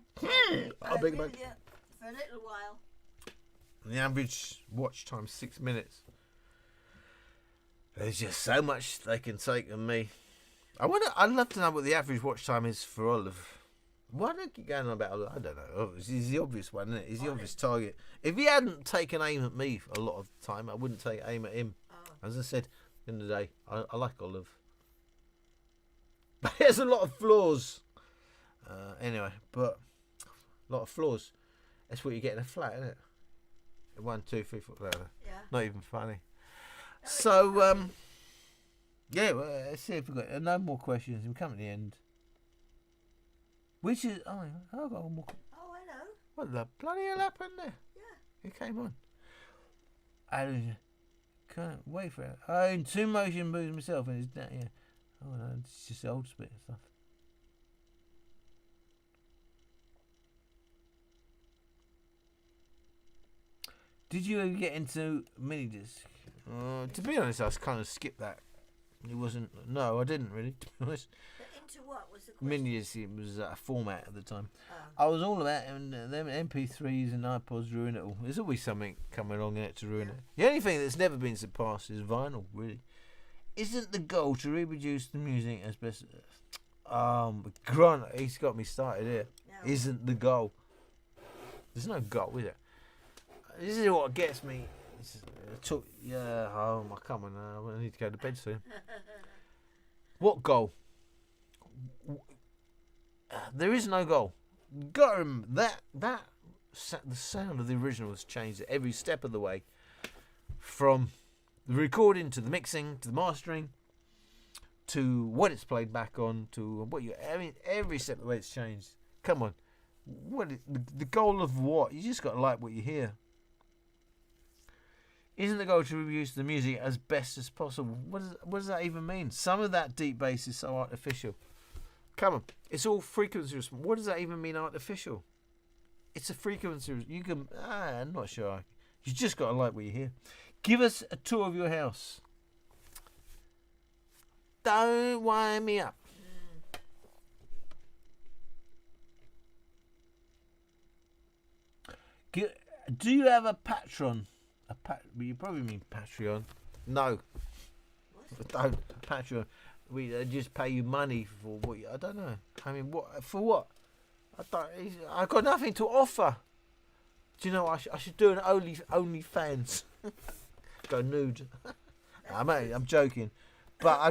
I beg your pardon. Yeah, for a little while. The average watch time 6 minutes. There's just so much they can take of me. I'd love to know what the average watch time is for Olive. Why do I keep going on about Olive? I don't know. He's the obvious one, isn't it? He's the obvious target. If he hadn't taken aim at me a lot of the time, I wouldn't take aim at him. Oh. As I said, at the end of the day, I like Olive. But he has a lot of flaws. Anyway, but a lot of flaws. That's what you get in a flat, isn't it? 1, 2, 3, 4. Yeah. Not even funny. So, yeah, well, let's see if we've got no more questions. We come at the end. Which is, I've got one more. Oh, hello. What the bloody hell happened there? Yeah. He came on. I can't wait for it. I in two motion moves myself and it's down, yeah. Oh no, it's just the old spit and stuff. Did you ever get into mini disc? To be honest, I kind of skipped that. It wasn't. No, I didn't really. To be honest, But into what was the question? mini disc it was a format at the time. Oh. I was all about them MP3s and iPods ruin it all. There's always something coming along in it to ruin it. The only thing that's never been surpassed is vinyl. Really, isn't the goal to reproduce the music as best? Grant, he's got me started here. No. Isn't the goal? There's no goal, is it? This is what gets me. Come on, I need to go to bed soon. What goal? There is no goal. Got to remember the sound of the original has changed at every step of the way, from the recording to the mixing to the mastering to what it's played back on to what you. I mean, every step of the way it's changed. Come on, the goal of what? You just got to like what you hear. Isn't the goal to reproduce the music as best as possible? What does that even mean? Some of that deep bass is so artificial. Come on, it's all frequency response. What does that even mean, artificial? It's a frequency. You can. I'm not sure. You just got to like what you hear. Give us a tour of your house. Don't wind me up. Do you have a patron? You probably mean Patreon. No. Don't. Patreon. We just pay you money for what I don't know. I mean, what for what? I've got nothing to offer. Do you know I should do an OnlyFans? Go nude. I'm joking. But I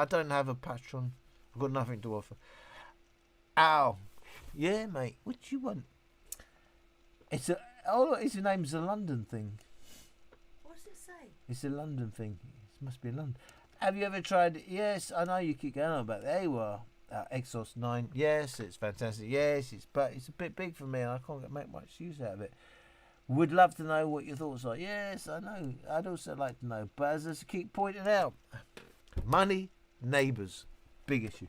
don't have a patron. I've got nothing to offer. Ow. Yeah, mate. What do you want? His name's a London thing. What's it say? It's a London thing. It must be London. Have you ever tried? Yes, I know you keep going on about the AWR Exos 9. Yes, it's fantastic. Yes, but it's a bit big for me and I can't make much use out of it. Would love to know what your thoughts are. Yes, I know. I'd also like to know. But as I keep pointing out, money, neighbours, big issue.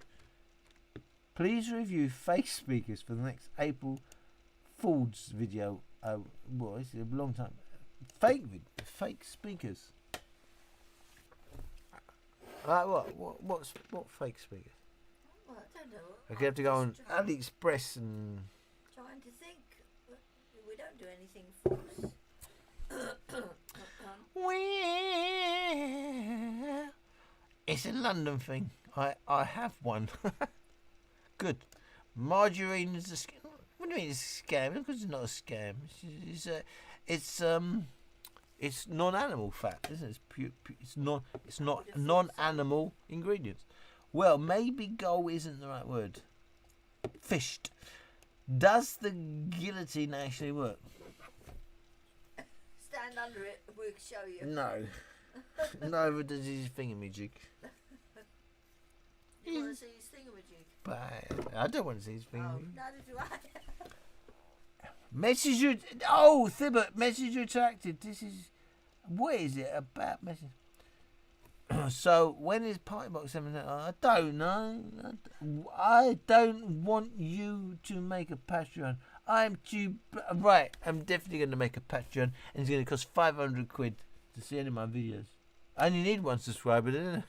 Please review fake speakers for the next April Fool's video. It's a long time. Fake speakers. Like what fake speakers? Well, I don't know. You have to go on AliExpress and. Trying to think. We don't do anything false. Well, it's a London thing. I have one. Good. Margarine is a scam. What do you mean it's a scam? Because it's not a scam. It's non-animal fat, isn't it? It's not non-animal ingredients. Well, maybe go isn't the right word. Fished. Does the guillotine actually work? Stand under it, we'll show you. No. Neither does his thingamajig. You want to see his thingamajig? But I don't want to see his Oh, thingamajig. neither do I. Message Thibbert, message retracted. What is it about message? So when is Party Box 7? I don't know. I don't want you to make a Patreon. I'm definitely going to make a Patreon, and it's going to cost 500 quid to see any of my videos. I only need one subscriber, didn't I?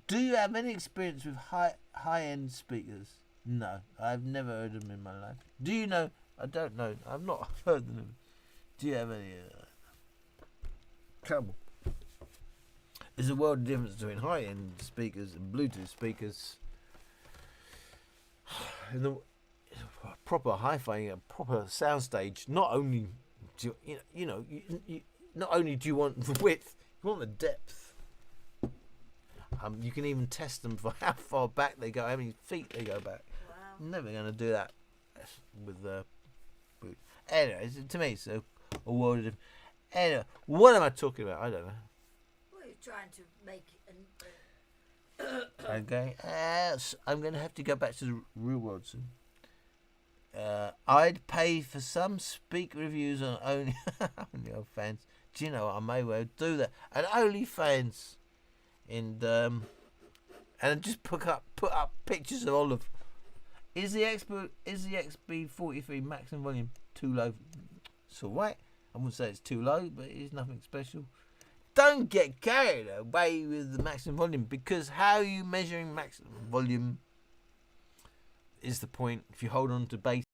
Do you have any experience with high-end speakers? No, I've never heard them in my life. Do you know? I don't know. I've not heard them. Do you have any? Come on. There's a world of difference between high-end speakers and Bluetooth speakers. In the proper hi-fi, a proper soundstage. Not only do you not only do you want the width, you want the depth. You can even test them for how far back they go, how many feet they go back. Wow. I'm never going to do that with the boot. Anyway, to me, it's a world of difference. Anyway, what am I talking about? I don't know. Well, you're trying to make Okay, so I'm going to have to go back to the real world soon. I'd pay for some speaker reviews on OnlyFans. Do you know what? I may well do that. And OnlyFans. And just put up pictures of Olive. Is the XB43 maximum volume too low? It's alright. I wouldn't say it's too low, but it's nothing special. Don't get carried away with the maximum volume, because how are you measuring maximum volume is the point. If you hold on to bass